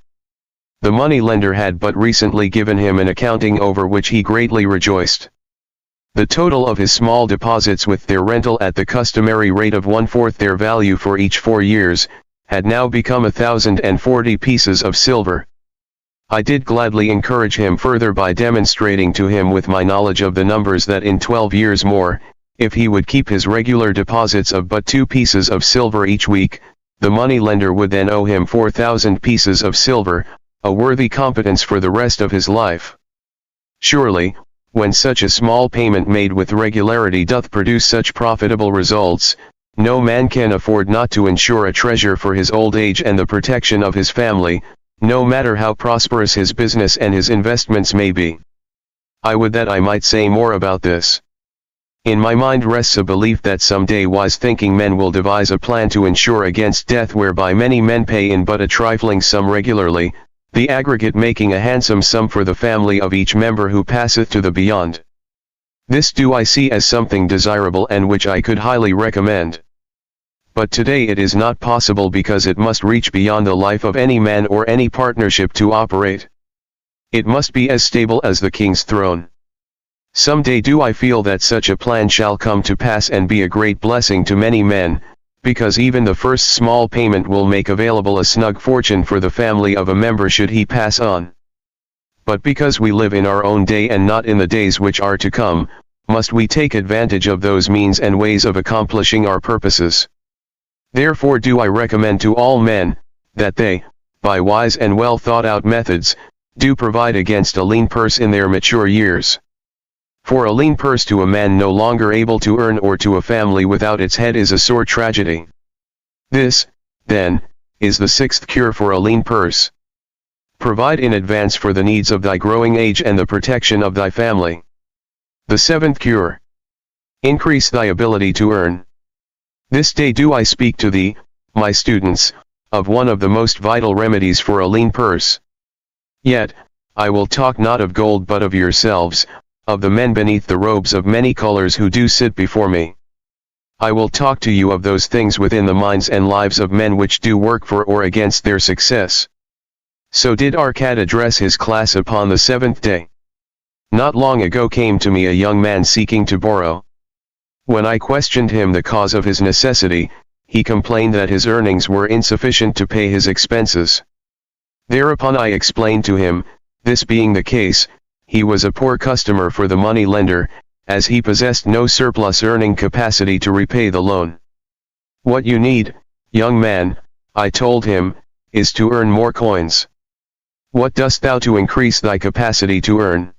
The money lender had but recently given him an accounting over which he greatly rejoiced. The total of his small deposits, with their rental at the customary rate of 1/4 their value for each 4 years, had now become 1,040 pieces of silver. I did gladly encourage him further by demonstrating to him with my knowledge of the numbers that in 12 years more, if he would keep his regular deposits of but 2 pieces of silver each week, the money lender would then owe him 4,000 pieces of silver, a worthy competence for the rest of his life. Surely, when such a small payment made with regularity doth produce such profitable results, no man can afford not to ensure a treasure for his old age and the protection of his family, no matter how prosperous his business and his investments may be. I would that I might say more about this. In my mind rests a belief that some day wise-thinking men will devise a plan to ensure against death, whereby many men pay in but a trifling sum regularly, the aggregate making a handsome sum for the family of each member who passeth to the beyond. This do I see as something desirable and which I could highly recommend. But today it is not possible, because it must reach beyond the life of any man or any partnership to operate. It must be as stable as the king's throne. Some day do I feel that such a plan shall come to pass and be a great blessing to many men, because even the first small payment will make available a snug fortune for the family of a member should he pass on. But because we live in our own day and not in the days which are to come, must we take advantage of those means and ways of accomplishing our purposes. Therefore do I recommend to all men, that they, by wise and well thought out methods, do provide against a lean purse in their mature years. For a lean purse to a man no longer able to earn, or to a family without its head, is a sore tragedy. This, then, is the sixth cure for a lean purse. Provide in advance for the needs of thy growing age and the protection of thy family. The seventh cure: increase thy ability to earn. This day do I speak to thee, my students, of one of the most vital remedies for a lean purse. Yet, I will talk not of gold but of yourselves, of the men beneath the robes of many colors who do sit before me. I will talk to you of those things within the minds and lives of men which do work for or against their success. So did Arcad address his class upon the seventh day. Not long ago came to me a young man seeking to borrow. When I questioned him the cause of his necessity, he complained that his earnings were insufficient to pay his expenses. Thereupon I explained to him, this being the case, he was a poor customer for the money lender, as he possessed no surplus earning capacity to repay the loan. What you need, young man, I told him, is to earn more coins. What dost thou to increase thy capacity to earn?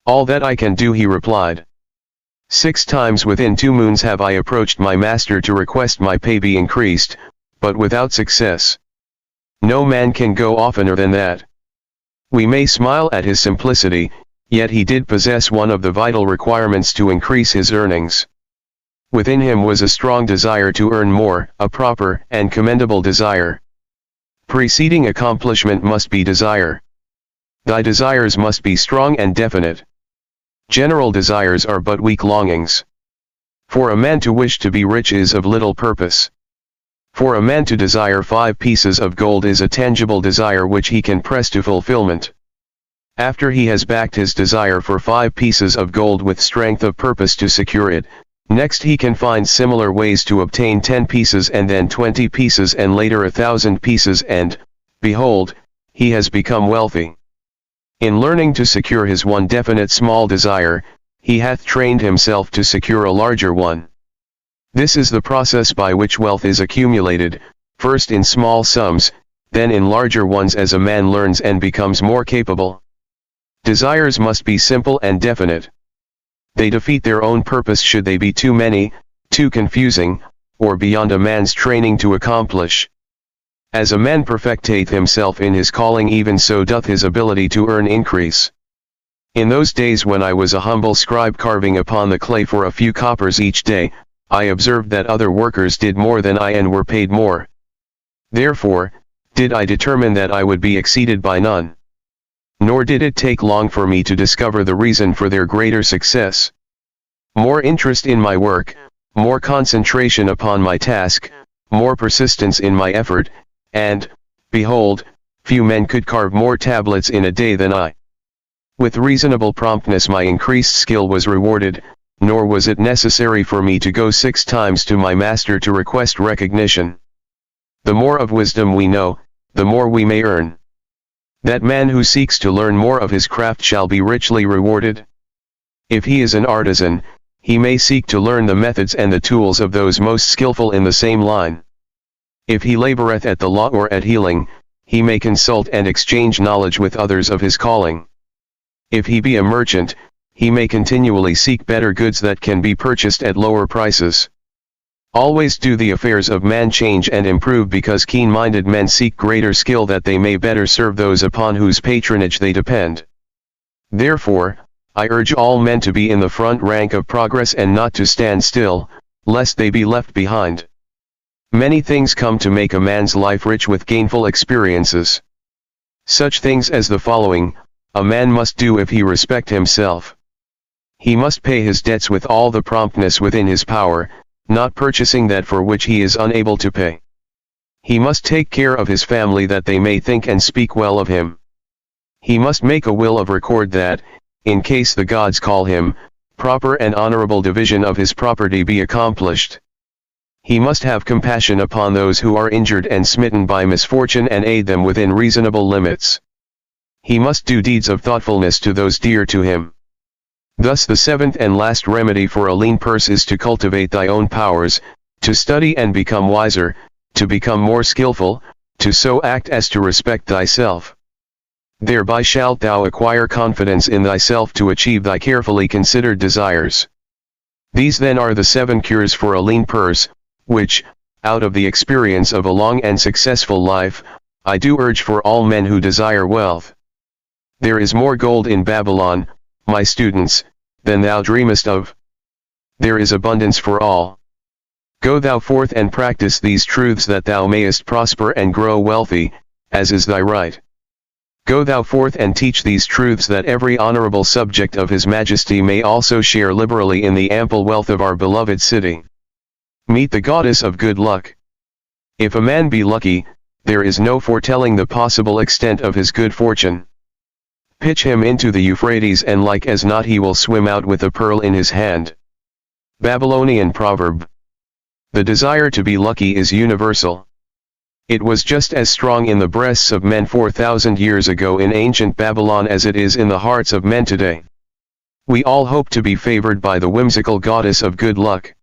All that I can do, he replied. 6 times within 2 moons have I approached my master to request my pay be increased, but without success. No man can go oftener than that. We may smile at his simplicity, yet he did possess one of the vital requirements to increase his earnings. Within him was a strong desire to earn more, a proper and commendable desire. Preceding accomplishment must be desire. Thy desires must be strong and definite. General desires are but weak longings. For a man to wish to be rich is of little purpose. For a man to desire 5 pieces of gold is a tangible desire which he can press to fulfillment. After he has backed his desire for 5 pieces of gold with strength of purpose to secure it, next he can find similar ways to obtain 10 pieces and then 20 pieces and later 1,000 pieces and, behold, he has become wealthy. In learning to secure his one definite small desire, he hath trained himself to secure a larger one. This is the process by which wealth is accumulated, first in small sums, then in larger ones as a man learns and becomes more capable. Desires must be simple and definite. They defeat their own purpose should they be too many, too confusing, or beyond a man's training to accomplish. As a man perfecteth himself in his calling, even so doth his ability to earn increase. In those days when I was a humble scribe carving upon the clay for a few coppers each day, I observed that other workers did more than I and were paid more. Therefore, did I determine that I would be exceeded by none. Nor did it take long for me to discover the reason for their greater success. More interest in my work, more concentration upon my task, more persistence in my effort, and, behold, few men could carve more tablets in a day than I. With reasonable promptness my increased skill was rewarded, nor was it necessary for me to go 6 times to my master to request recognition. The more of wisdom we know, the more we may earn. That man who seeks to learn more of his craft shall be richly rewarded. If he is an artisan, he may seek to learn the methods and the tools of those most skillful in the same line. If he laboreth at the law or at healing, he may consult and exchange knowledge with others of his calling. If he be a merchant, he may continually seek better goods that can be purchased at lower prices. Always do the affairs of man change and improve, because keen-minded men seek greater skill that they may better serve those upon whose patronage they depend. Therefore, I urge all men to be in the front rank of progress and not to stand still, lest they be left behind. Many things come to make a man's life rich with gainful experiences. Such things as the following, a man must do if he respect himself. He must pay his debts with all the promptness within his power, not purchasing that for which he is unable to pay. He must take care of his family that they may think and speak well of him. He must make a will of record that, in case the gods call him, proper and honorable division of his property be accomplished. He must have compassion upon those who are injured and smitten by misfortune and aid them within reasonable limits. He must do deeds of thoughtfulness to those dear to him. Thus the 7th and last remedy for a lean purse is to cultivate thy own powers, to study and become wiser, to become more skillful, to so act as to respect thyself. Thereby shalt thou acquire confidence in thyself to achieve thy carefully considered desires. These then are the 7 cures for a lean purse, which, out of the experience of a long and successful life, I do urge for all men who desire wealth. There is more gold in Babylon, my students, than thou dreamest of. There is abundance for all. Go thou forth and practice these truths that thou mayest prosper and grow wealthy, as is thy right. Go thou forth and teach these truths that every honorable subject of His Majesty may also share liberally in the ample wealth of our beloved city. Meet the goddess of good luck. If a man be lucky, there is no foretelling the possible extent of his good fortune. Pitch him into the Euphrates and like as not he will swim out with a pearl in his hand. Babylonian proverb. The desire to be lucky is universal. It was just as strong in the breasts of men 4,000 years ago in ancient Babylon as it is in the hearts of men today. We all hope to be favored by the whimsical goddess of good luck.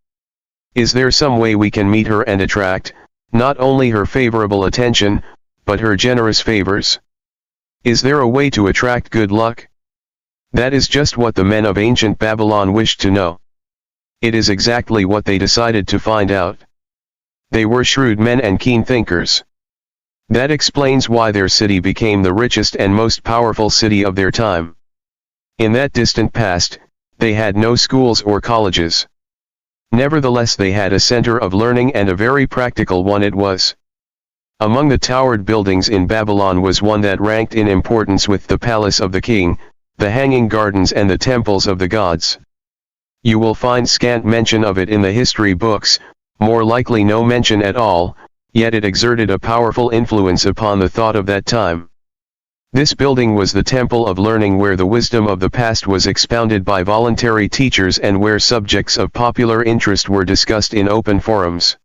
Is there some way we can meet her and attract, not only her favorable attention, but her generous favors? Is there a way to attract good luck? That is just what the men of ancient Babylon wished to know. It is exactly what they decided to find out. They were shrewd men and keen thinkers. That explains why their city became the richest and most powerful city of their time. In that distant past, they had no schools or colleges. Nevertheless, they had a center of learning, and a very practical one it was. Among the towered buildings in Babylon was one that ranked in importance with the palace of the king, the hanging gardens and the temples of the gods. You will find scant mention of it in the history books, more likely no mention at all, yet it exerted a powerful influence upon the thought of that time. This building was the temple of learning, where the wisdom of the past was expounded by voluntary teachers and where subjects of popular interest were discussed in open forums.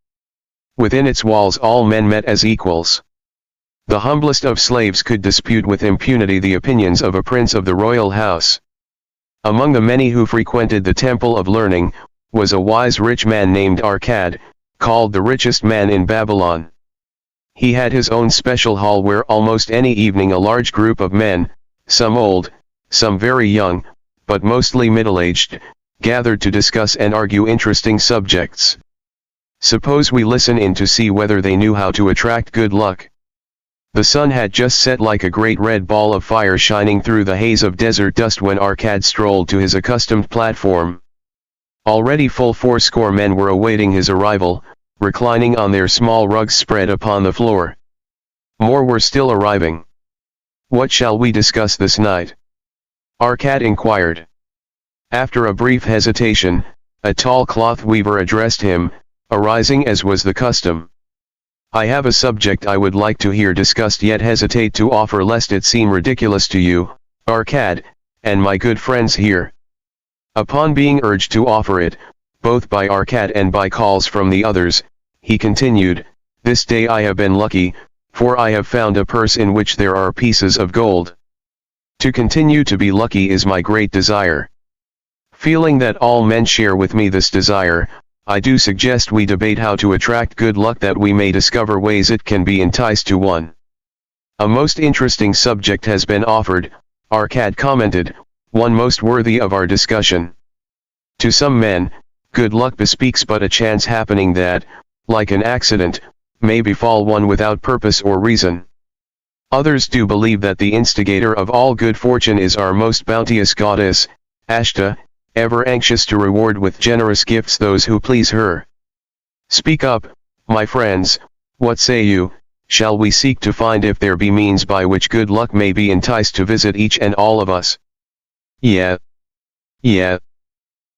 Within its walls all men met as equals. The humblest of slaves could dispute with impunity the opinions of a prince of the royal house. Among the many who frequented the temple of learning, was a wise rich man named Arcad, called the richest man in Babylon. He had his own special hall where almost any evening a large group of men, some old, some very young, but mostly middle-aged, gathered to discuss and argue interesting subjects. Suppose we listen in to see whether they knew how to attract good luck. The sun had just set like a great red ball of fire shining through the haze of desert dust when Arcad strolled to his accustomed platform. Already full 80 men were awaiting his arrival, reclining on their small rugs spread upon the floor. More were still arriving. "What shall we discuss this night?" Arcad inquired. After a brief hesitation, a tall cloth weaver addressed him, arising as was the custom. "I have a subject I would like to hear discussed, yet hesitate to offer lest it seem ridiculous to you, Arcad, and my good friends here." Upon being urged to offer it, both by Arcad and by calls from the others, he continued, "This day I have been lucky, for I have found a purse in which there are pieces of gold. To continue to be lucky is my great desire. Feeling that all men share with me this desire, I do suggest we debate how to attract good luck, that we may discover ways it can be enticed to one." "A most interesting subject has been offered," Arcad commented, "one most worthy of our discussion. To some men, good luck bespeaks but a chance happening that, like an accident, may befall one without purpose or reason. Others do believe that the instigator of all good fortune is our most bounteous goddess, Ashta, ever anxious to reward with generous gifts those who please her. Speak up, my friends, what say you? Shall we seek to find if there be means by which good luck may be enticed to visit each and all of us?" "Yeah.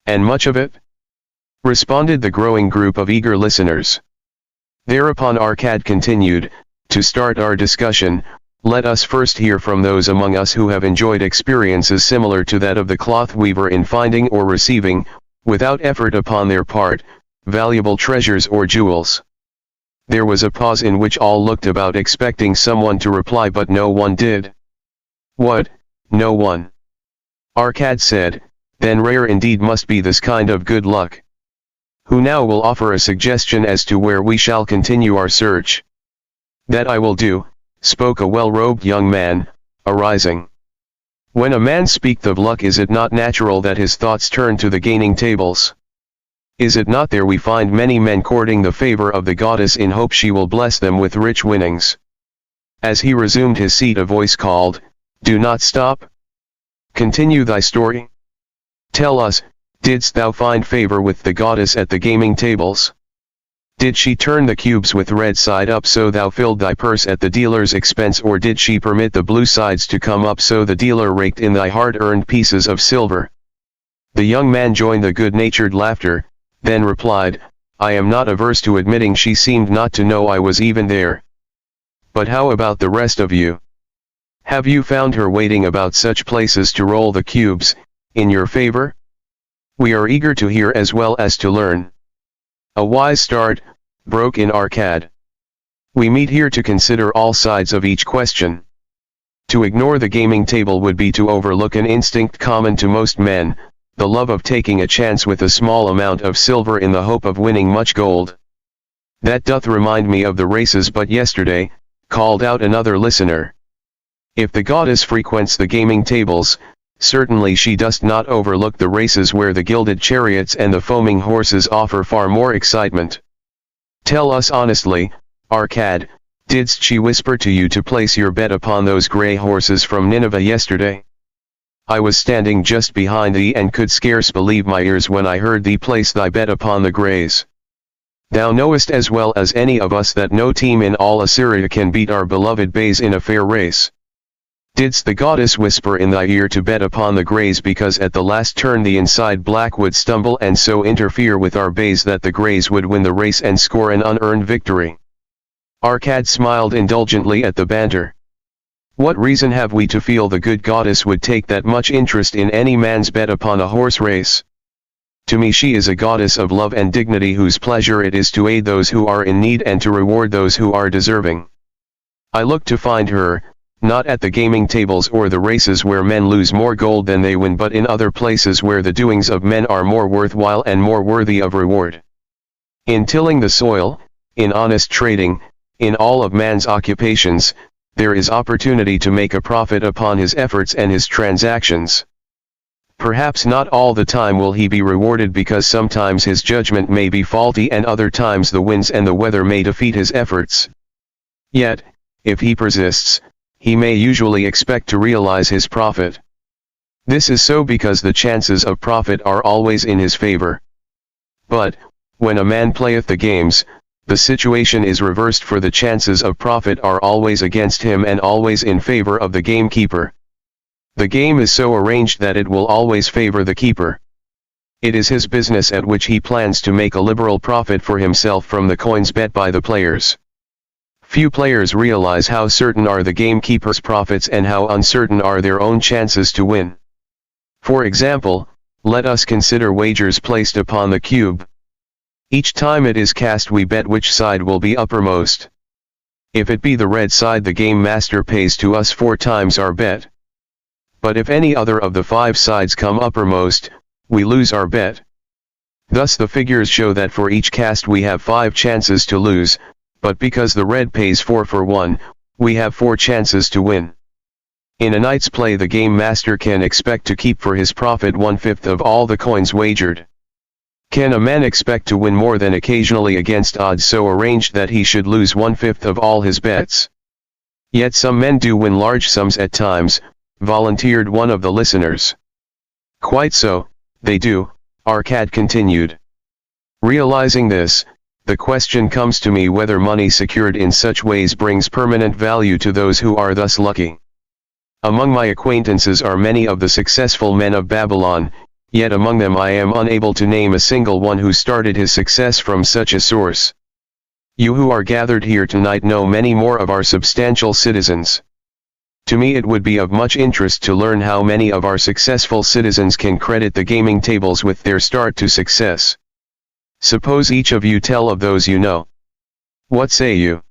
And much of it?" responded the growing group of eager listeners. Thereupon Arcad continued, "To start our discussion, let us first hear from those among us who have enjoyed experiences similar to that of the cloth weaver in finding or receiving, without effort upon their part, valuable treasures or jewels." There was a pause in which all looked about expecting someone to reply, but no one did. "What, no one?" Arcad said, "Then rare indeed must be this kind of good luck. Who now will offer a suggestion as to where we shall continue our search?" "That I will do," spoke a well-robed young man, arising. "When a man speaketh of luck, is it not natural that his thoughts turn to the gaining tables? Is it not there we find many men courting the favor of the goddess in hope she will bless them with rich winnings?" As he resumed his seat, a voice called, "Do not stop. Continue thy story. Tell us, didst thou find favor with the goddess at the gaming tables? Did she turn the cubes with red side up so thou filled thy purse at the dealer's expense, or did she permit the blue sides to come up so the dealer raked in thy hard-earned pieces of silver?" The young man joined the good-natured laughter, then replied, "I am not averse to admitting she seemed not to know I was even there. But how about the rest of you? Have you found her waiting about such places to roll the cubes, in your favor? We are eager to hear as well as to learn." "A wise start," broke in Arcad. "We meet here to consider all sides of each question. To ignore the gaming table would be to overlook an instinct common to most men, the love of taking a chance with a small amount of silver in the hope of winning much gold. That doth remind me of the races but yesterday, called out another listener. If the goddess frequents the gaming tables, certainly she does not overlook the races where the gilded chariots and the foaming horses offer far more excitement. Tell us honestly, Arcad, didst she whisper to you to place your bet upon those grey horses from Nineveh yesterday? I was standing just behind thee and could scarce believe my ears when I heard thee place thy bet upon the greys. Thou knowest as well as any of us that no team in all Assyria can beat our beloved bays in a fair race. Didst the goddess whisper in thy ear to bet upon the greys because at the last turn the inside black would stumble and so interfere with our bays that the greys would win the race and score an unearned victory? Arcad smiled indulgently at the banter. What reason have we to feel the good goddess would take that much interest in any man's bet upon a horse race? To me she is a goddess of love and dignity whose pleasure it is to aid those who are in need and to reward those who are deserving. I look to find her, not at the gaming tables or the races where men lose more gold than they win, but in other places where the doings of men are more worthwhile and more worthy of reward. In tilling the soil, in honest trading, in all of man's occupations, there is opportunity to make a profit upon his efforts and his transactions. Perhaps not all the time will he be rewarded because sometimes his judgment may be faulty and other times the winds and the weather may defeat his efforts. Yet, if he persists, he may usually expect to realize his profit. This is so because the chances of profit are always in his favor. But, when a man playeth the games, the situation is reversed, for the chances of profit are always against him and always in favor of the gamekeeper. The game is so arranged that it will always favor the keeper. It is his business at which he plans to make a liberal profit for himself from the coins bet by the players. Few players realize how certain are the gamekeeper's profits and how uncertain are their own chances to win. For example, let us consider wagers placed upon the cube. Each time it is cast we bet which side will be uppermost. If it be the red side, the game master pays to us 4 times our bet. But if any other of the 5 sides come uppermost, we lose our bet. Thus the figures show that for each cast we have 5 chances to lose, but because the red pays 4 for 1, we have 4 chances to win. In a night's play the game master can expect to keep for his profit 1/5 of all the coins wagered. Can a man expect to win more than occasionally against odds so arranged that he should lose 1/5 of all his bets? Yet some men do win large sums at times, volunteered one of the listeners. Quite so, they do, Arcad continued. Realizing this, the question comes to me whether money secured in such ways brings permanent value to those who are thus lucky. Among my acquaintances are many of the successful men of Babylon, yet among them I am unable to name a single one who started his success from such a source. You who are gathered here tonight know many more of our substantial citizens. To me it would be of much interest to learn how many of our successful citizens can credit the gaming tables with their start to success. Suppose each of you tell of those you know. What say you?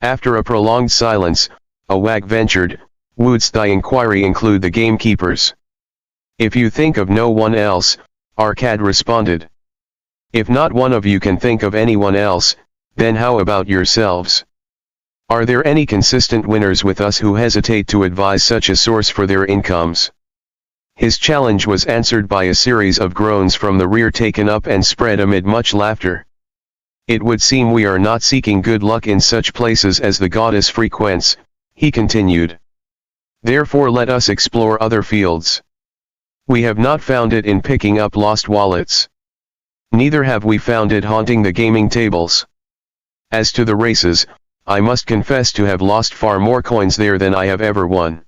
After a prolonged silence, a wag ventured, wouldst thy inquiry include the gamekeepers? If you think of no one else, Arcad responded. If not one of you can think of anyone else, then how about yourselves? Are there any consistent winners with us who hesitate to advise such a source for their incomes? His challenge was answered by a series of groans from the rear taken up and spread amid much laughter. It would seem we are not seeking good luck in such places as the goddess frequents, he continued. Therefore let us explore other fields. We have not found it in picking up lost wallets. Neither have we found it haunting the gaming tables. As to the races, I must confess to have lost far more coins there than I have ever won.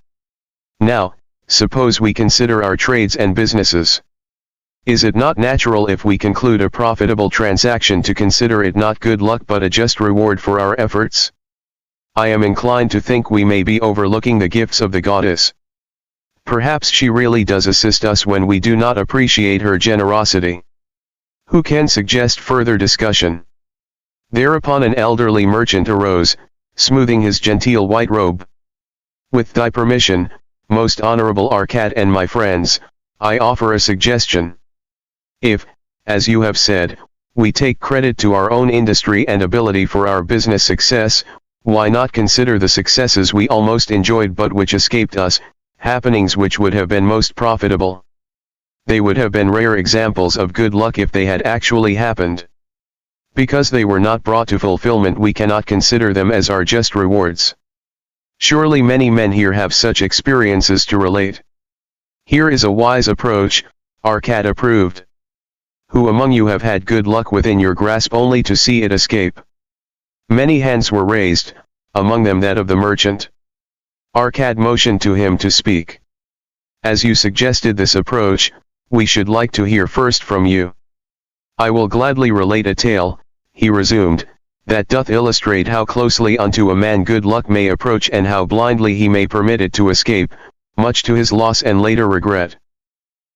Now, suppose we consider our trades and businesses. Is it not natural if we conclude a profitable transaction to consider it not good luck but a just reward for our efforts? I am inclined to think we may be overlooking the gifts of the goddess. Perhaps she really does assist us when we do not appreciate her generosity. Who can suggest further discussion? Thereupon an elderly merchant arose, smoothing his genteel white robe. With thy permission, most honorable Arcad and my friends, I offer a suggestion. If, as you have said, we take credit to our own industry and ability for our business success, why not consider the successes we almost enjoyed but which escaped us, happenings which would have been most profitable? They would have been rare examples of good luck if they had actually happened. Because they were not brought to fulfillment, we cannot consider them as our just rewards. Surely many men here have such experiences to relate. Here is a wise approach, Arcad approved. Who among you have had good luck within your grasp only to see it escape? Many hands were raised, among them that of the merchant. Arcad motioned to him to speak. As you suggested this approach, we should like to hear first from you. I will gladly relate a tale, he resumed, that doth illustrate how closely unto a man good luck may approach and how blindly he may permit it to escape, much to his loss and later regret.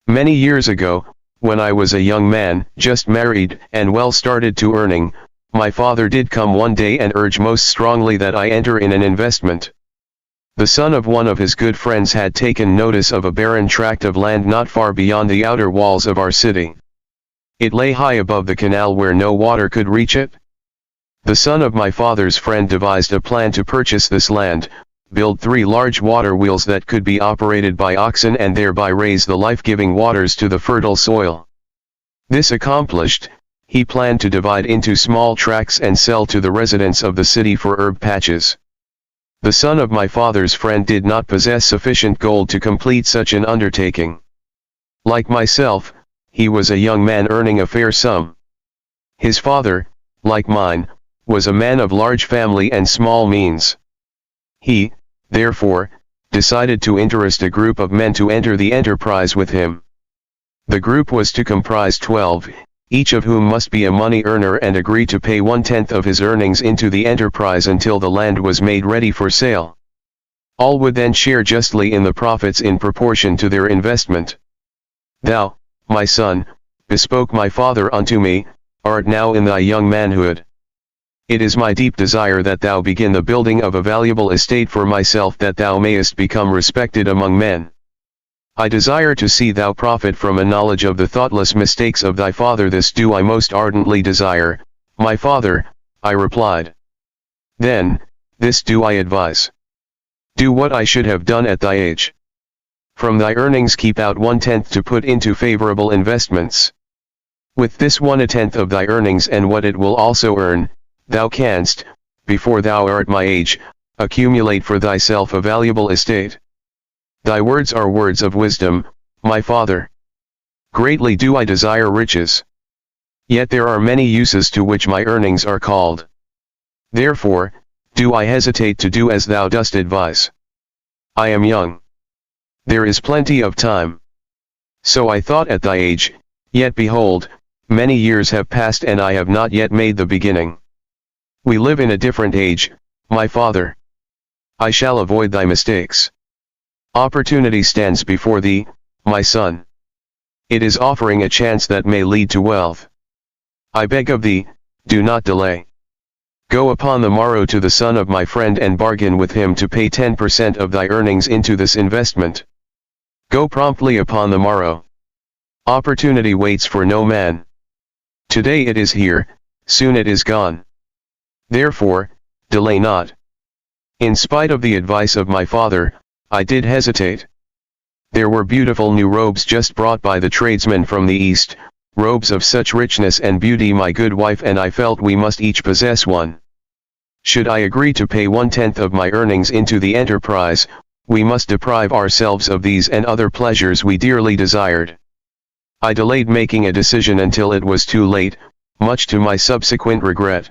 Many years ago, when I was a young man, just married, and well started to earning, my father did come one day and urge most strongly that I enter in an investment. The son of one of his good friends had taken notice of a barren tract of land not far beyond the outer walls of our city. It lay high above the canal where no water could reach it. The son of my father's friend devised a plan to purchase this land, build 3 large water wheels that could be operated by oxen and thereby raise the life-giving waters to the fertile soil. This accomplished, he planned to divide into small tracts and sell to the residents of the city for herb patches. The son of my father's friend did not possess sufficient gold to complete such an undertaking. Like myself, he was a young man earning a fair sum. His father, like mine, was a man of large family and small means. He, therefore, decided to interest a group of men to enter the enterprise with him. The group was to comprise 12, each of whom must be a money earner and agree to pay 1/10 of his earnings into the enterprise until the land was made ready for sale. All would then share justly in the profits in proportion to their investment. Thou, my son, bespoke my father unto me, art now in thy young manhood. It is my deep desire that thou begin the building of a valuable estate for myself, that thou mayest become respected among men. I desire to see thou profit from a knowledge of the thoughtless mistakes of thy father. This do I most ardently desire, my father, I replied. Then, this do I advise. Do what I should have done at thy age. From thy earnings keep out 1/10 to put into favorable investments. With this 1/10 of thy earnings and what it will also earn, thou canst, before thou art my age, accumulate for thyself a valuable estate. Thy words are words of wisdom, my father. Greatly do I desire riches. Yet there are many uses to which my earnings are called. Therefore, do I hesitate to do as thou dost advise. I am young. There is plenty of time. So I thought at thy age, yet behold, many years have passed and I have not yet made the beginning. We live in a different age, my father. I shall avoid thy mistakes. Opportunity stands before thee, my son. It is offering a chance that may lead to wealth. I beg of thee, do not delay. Go upon the morrow to the son of my friend and bargain with him to pay 10% of thy earnings into this investment. Go promptly upon the morrow. Opportunity waits for no man. Today it is here, soon it is gone. Therefore, delay not. In spite of the advice of my father, I did hesitate. There were beautiful new robes just brought by the tradesmen from the east, robes of such richness and beauty, my good wife and I felt we must each possess one. Should I agree to pay 1/10 of my earnings into the enterprise, we must deprive ourselves of these and other pleasures we dearly desired. I delayed making a decision until it was too late, much to my subsequent regret.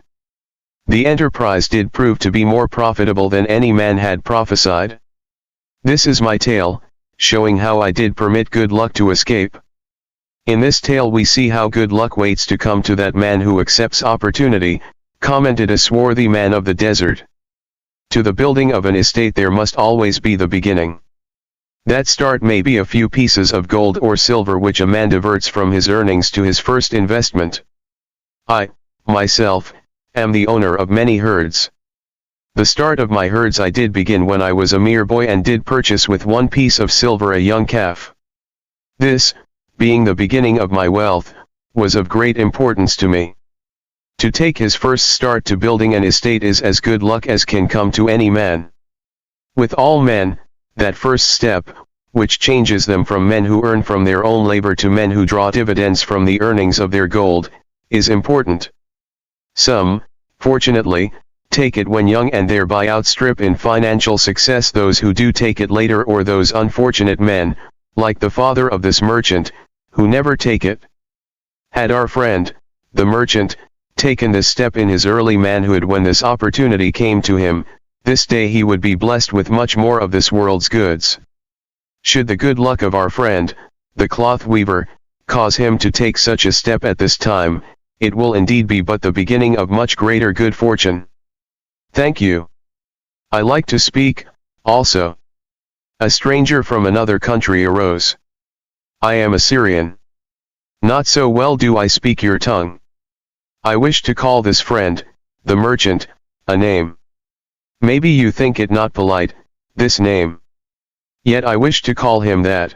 The enterprise did prove to be more profitable than any man had prophesied. This is my tale, showing how I did permit good luck to escape. In this tale we see how good luck waits to come to that man who accepts opportunity, commented a swarthy man of the desert. To the building of an estate there must always be the beginning. That start may be a few pieces of gold or silver which a man diverts from his earnings to his first investment. I, myself, am the owner of many herds. The start of my herds I did begin when I was a mere boy and did purchase with 1 piece of silver a young calf. This, being the beginning of my wealth, was of great importance to me. To take his first start to building an estate is as good luck as can come to any man. With all men, that first step, which changes them from men who earn from their own labor to men who draw dividends from the earnings of their gold, is important. Some, fortunately, take it when young and thereby outstrip in financial success those who do take it later, or those unfortunate men, like the father of this merchant, who never take it. Had our friend, the merchant, taken this step in his early manhood when this opportunity came to him, this day he would be blessed with much more of this world's goods. Should the good luck of our friend, the cloth weaver, cause him to take such a step at this time, it will indeed be but the beginning of much greater good fortune. Thank you. I like to speak, also. A stranger from another country arose. I am a Syrian. Not so well do I speak your tongue. I wish to call this friend, the merchant, a name. Maybe you think it not polite, this name. Yet I wish to call him that.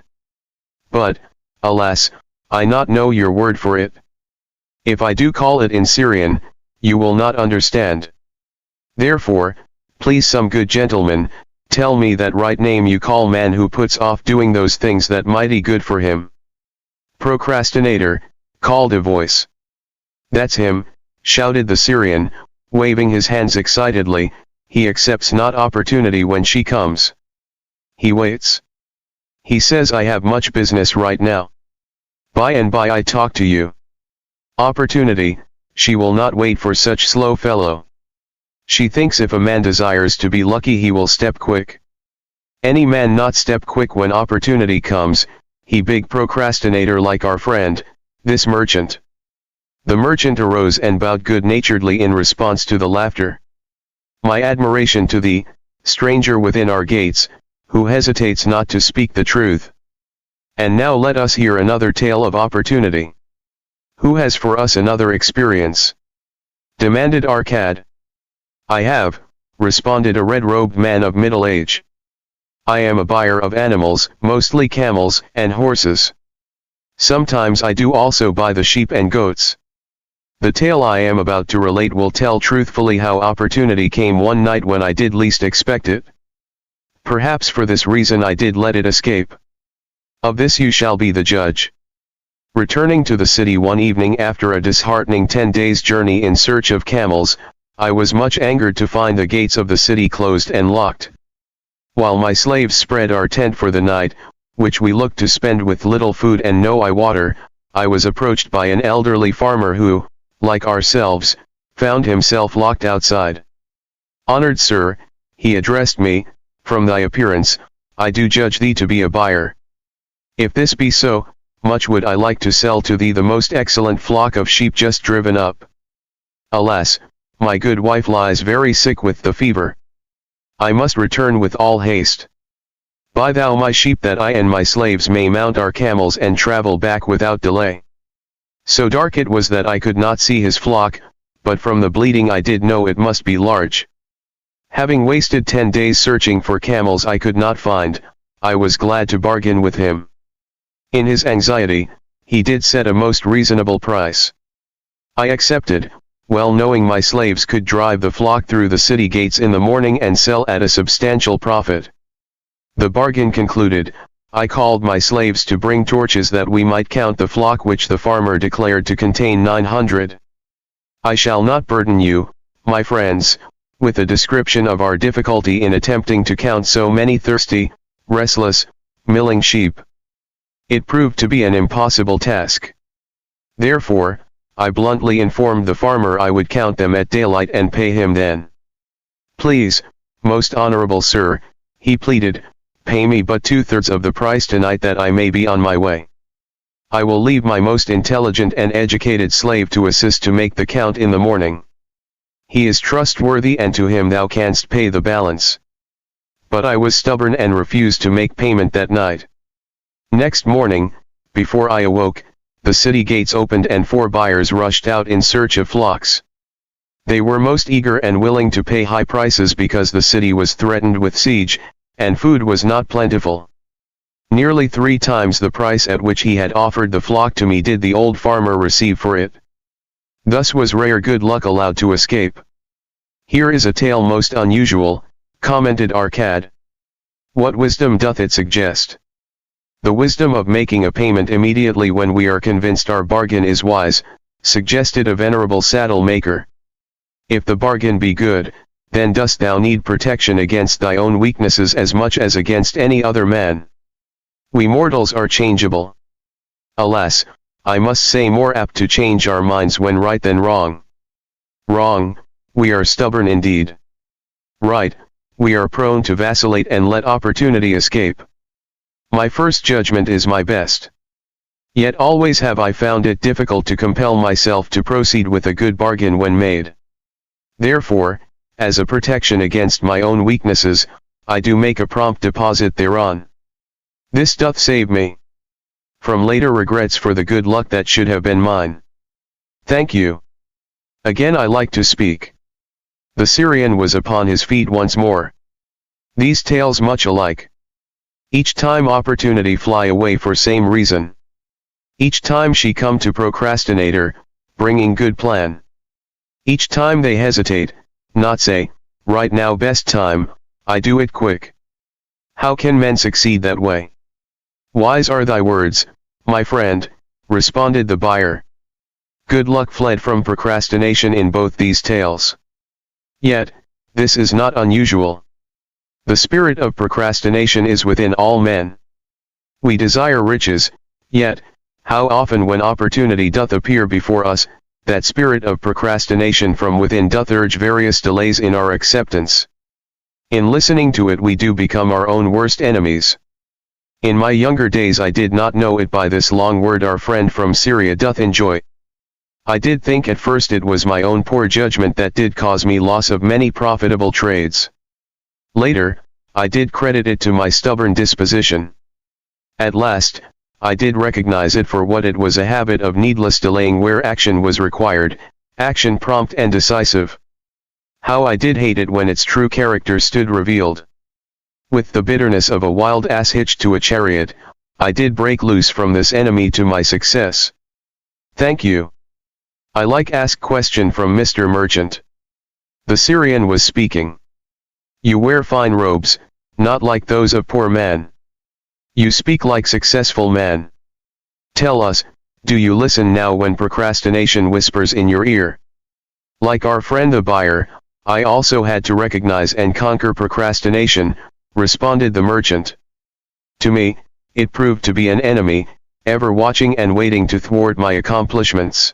But, alas, I not know your word for it. If I do call it in Syrian, you will not understand. Therefore, please some good gentleman, tell me that right name you call man who puts off doing those things that mighty good for him. Procrastinator, called a voice. That's him, shouted the Syrian, waving his hands excitedly. He accepts not opportunity when she comes. He waits. He says I have much business right now. By and by I talk to you. Opportunity, she will not wait for such slow fellow. She thinks if a man desires to be lucky he will step quick. Any man not step quick when opportunity comes, he big procrastinator like our friend, this merchant. The merchant arose and bowed good-naturedly in response to the laughter. My admiration to thee, stranger within our gates, who hesitates not to speak the truth. And now let us hear another tale of opportunity. Who has for us another experience? Demanded Arcad. I have, responded a red-robed man of middle age. I am a buyer of animals, mostly camels and horses. Sometimes I do also buy the sheep and goats. The tale I am about to relate will tell truthfully how opportunity came one night when I did least expect it. Perhaps for this reason I did let it escape. Of this you shall be the judge. Returning to the city one evening after a disheartening 10 days' journey in search of camels, I was much angered to find the gates of the city closed and locked. While my slaves spread our tent for the night, which we looked to spend with little food and no water, I was approached by an elderly farmer who, like ourselves, found himself locked outside. Honored sir, he addressed me, from thy appearance, I do judge thee to be a buyer. If this be so, much would I like to sell to thee the most excellent flock of sheep just driven up. Alas, my good wife lies very sick with the fever. I must return with all haste. Buy thou my sheep that I and my slaves may mount our camels and travel back without delay. So dark it was that I could not see his flock, but from the bleating I did know it must be large. Having wasted 10 days searching for camels I could not find, I was glad to bargain with him. In his anxiety, he did set a most reasonable price. I accepted, well knowing my slaves could drive the flock through the city gates in the morning and sell at a substantial profit. The bargain concluded, I called my slaves to bring torches that we might count the flock, which the farmer declared to contain 900. I shall not burden you, my friends, with a description of our difficulty in attempting to count so many thirsty, restless, milling sheep. It proved to be an impossible task. Therefore, I bluntly informed the farmer I would count them at daylight and pay him then. Please, most honorable sir, he pleaded, pay me but 2/3 of the price tonight that I may be on my way. I will leave my most intelligent and educated slave to assist to make the count in the morning. He is trustworthy and to him thou canst pay the balance. But I was stubborn and refused to make payment that night. Next morning, before I awoke, the city gates opened and 4 buyers rushed out in search of flocks. They were most eager and willing to pay high prices because the city was threatened with siege, and food was not plentiful. Nearly 3 times the price at which he had offered the flock to me did the old farmer receive for it. Thus was rare good luck allowed to escape. Here is a tale most unusual, commented Arcad. What wisdom doth it suggest? The wisdom of making a payment immediately when we are convinced our bargain is wise, suggested a venerable saddle maker. If the bargain be good, then dost thou need protection against thy own weaknesses as much as against any other man. We mortals are changeable. Alas, I must say more apt to change our minds when right than wrong. Wrong, we are stubborn indeed. Right, we are prone to vacillate and let opportunity escape. My first judgment is my best. Yet always have I found it difficult to compel myself to proceed with a good bargain when made. Therefore, as a protection against my own weaknesses, I do make a prompt deposit thereon. This doth save me from later regrets for the good luck that should have been mine. Thank you. Again I like to speak. The Syrian was upon his feet once more. These tales much alike. Each time opportunity fly away for same reason. Each time she come to procrastinator, bringing good plan. Each time they hesitate, not say, right now best time, I do it quick. How can men succeed that way? Wise are thy words, my friend, responded the buyer. Good luck fled from procrastination in both these tales. Yet, this is not unusual. The spirit of procrastination is within all men. We desire riches, yet, how often when opportunity doth appear before us, that spirit of procrastination from within doth urge various delays in our acceptance. In listening to it we do become our own worst enemies. In my younger days I did not know it by this long word our friend from Syria doth enjoy. I did think at first it was my own poor judgment that did cause me loss of many profitable trades. Later, I did credit it to my stubborn disposition. At last, I did recognize it for what it was, a habit of needless delaying where action was required, action prompt and decisive. How I did hate it when its true character stood revealed. With the bitterness of a wild ass hitched to a chariot, I did break loose from this enemy to my success. Thank you. I like ask question from Mr. Merchant. The Syrian was speaking. You wear fine robes, not like those of poor man. You speak like successful man. Tell us, do you listen now when procrastination whispers in your ear? Like our friend the buyer, I also had to recognize and conquer procrastination, responded the merchant. To me, it proved to be an enemy, ever watching and waiting to thwart my accomplishments.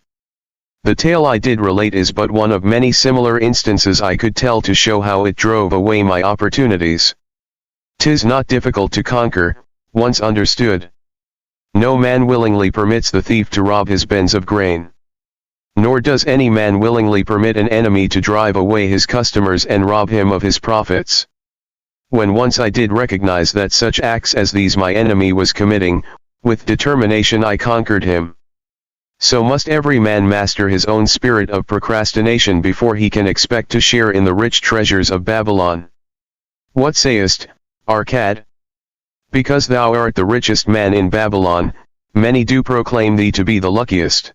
The tale I did relate is but one of many similar instances I could tell to show how it drove away my opportunities. 'Tis not difficult to conquer, once understood. No man willingly permits the thief to rob his bins of grain. Nor does any man willingly permit an enemy to drive away his customers and rob him of his profits. When once I did recognize that such acts as these my enemy was committing, with determination I conquered him. So must every man master his own spirit of procrastination before he can expect to share in the rich treasures of Babylon. What sayest, Arcad? Because thou art the richest man in Babylon, many do proclaim thee to be the luckiest.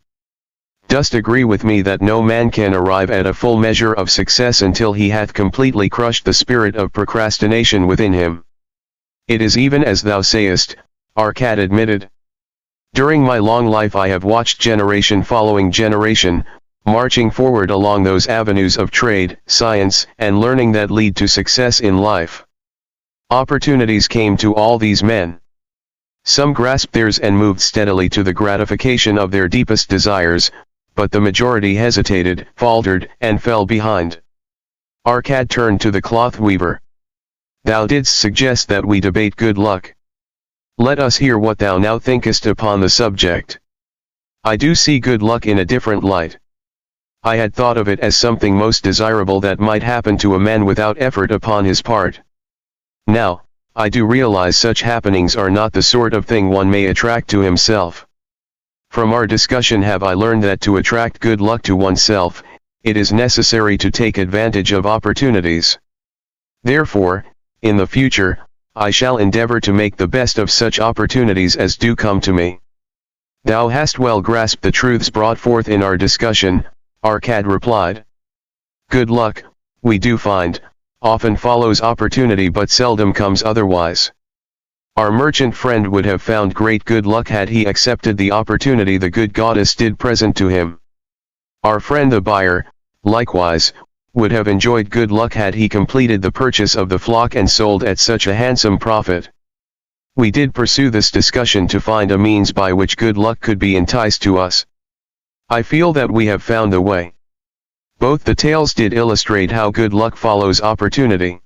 Dost agree with me that no man can arrive at a full measure of success until he hath completely crushed the spirit of procrastination within him? It is even as thou sayest, Arcad admitted. During my long life I have watched generation following generation, marching forward along those avenues of trade, science, and learning that lead to success in life. Opportunities came to all these men. Some grasped theirs and moved steadily to the gratification of their deepest desires, but the majority hesitated, faltered, and fell behind. Arcad turned to the cloth weaver. Thou didst suggest that we debate good luck. Let us hear what thou now thinkest upon the subject. I do see good luck in a different light. I had thought of it as something most desirable that might happen to a man without effort upon his part. Now, I do realize such happenings are not the sort of thing one may attract to himself. From our discussion have I learned that to attract good luck to oneself, it is necessary to take advantage of opportunities. Therefore, in the future, I shall endeavor to make the best of such opportunities as do come to me. Thou hast well grasped the truths brought forth in our discussion, Arcad replied. Good luck, we do find, often follows opportunity but seldom comes otherwise. Our merchant friend would have found great good luck had he accepted the opportunity the good goddess did present to him. Our friend the buyer, likewise, would have enjoyed good luck had he completed the purchase of the flock and sold at such a handsome profit. We did pursue this discussion to find a means by which good luck could be enticed to us. I feel that we have found the way. Both the tales did illustrate how good luck follows opportunity.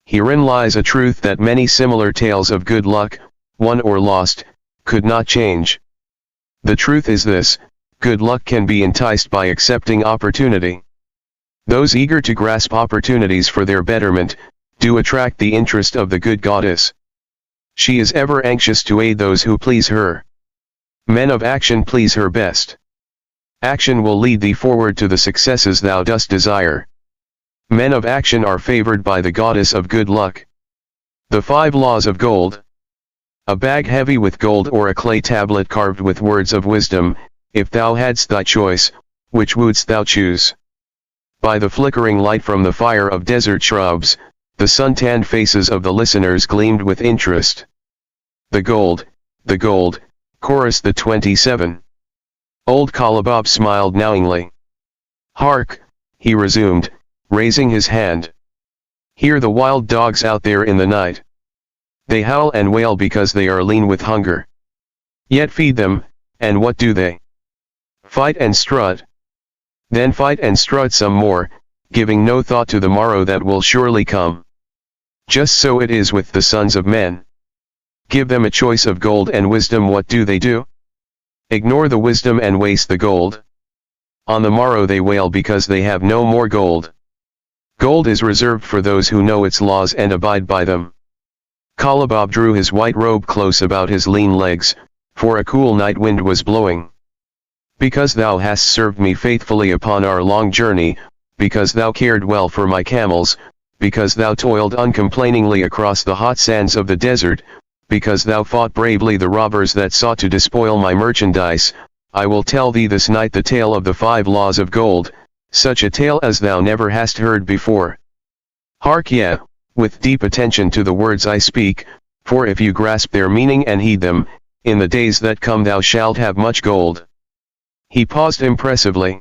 Herein lies a truth that many similar tales of good luck, won or lost, could not change. The truth is this: good luck can be enticed by accepting opportunity. Those eager to grasp opportunities for their betterment, do attract the interest of the good goddess. She is ever anxious to aid those who please her. Men of action please her best. Action will lead thee forward to the successes thou dost desire. Men of action are favored by the goddess of good luck. The 5 laws of gold. A bag heavy with gold or a clay tablet carved with words of wisdom, if thou hadst thy choice, which wouldst thou choose? By the flickering light from the fire of desert shrubs, the sun-tanned faces of the listeners gleamed with interest. The gold, chorused the 27. Old Kalabob smiled knowingly. Hark, he resumed, raising his hand. Hear the wild dogs out there in the night. They howl and wail because they are lean with hunger. Yet feed them, and what do they? Fight and strut. Then fight and strut some more, giving no thought to the morrow that will surely come. Just so it is with the sons of men. Give them a choice of gold and wisdom, what do they do? Ignore the wisdom and waste the gold. On the morrow they wail because they have no more gold. Gold is reserved for those who know its laws and abide by them. Kalabob drew his white robe close about his lean legs, for a cool night wind was blowing. Because thou hast served me faithfully upon our long journey, because thou cared well for my camels, because thou toiled uncomplainingly across the hot sands of the desert, because thou fought bravely the robbers that sought to despoil my merchandise, I will tell thee this night the tale of the 5 laws of gold, such a tale as thou never hast heard before. Hark ye, with deep attention to the words I speak, for if you grasp their meaning and heed them, in the days that come thou shalt have much gold. He paused impressively.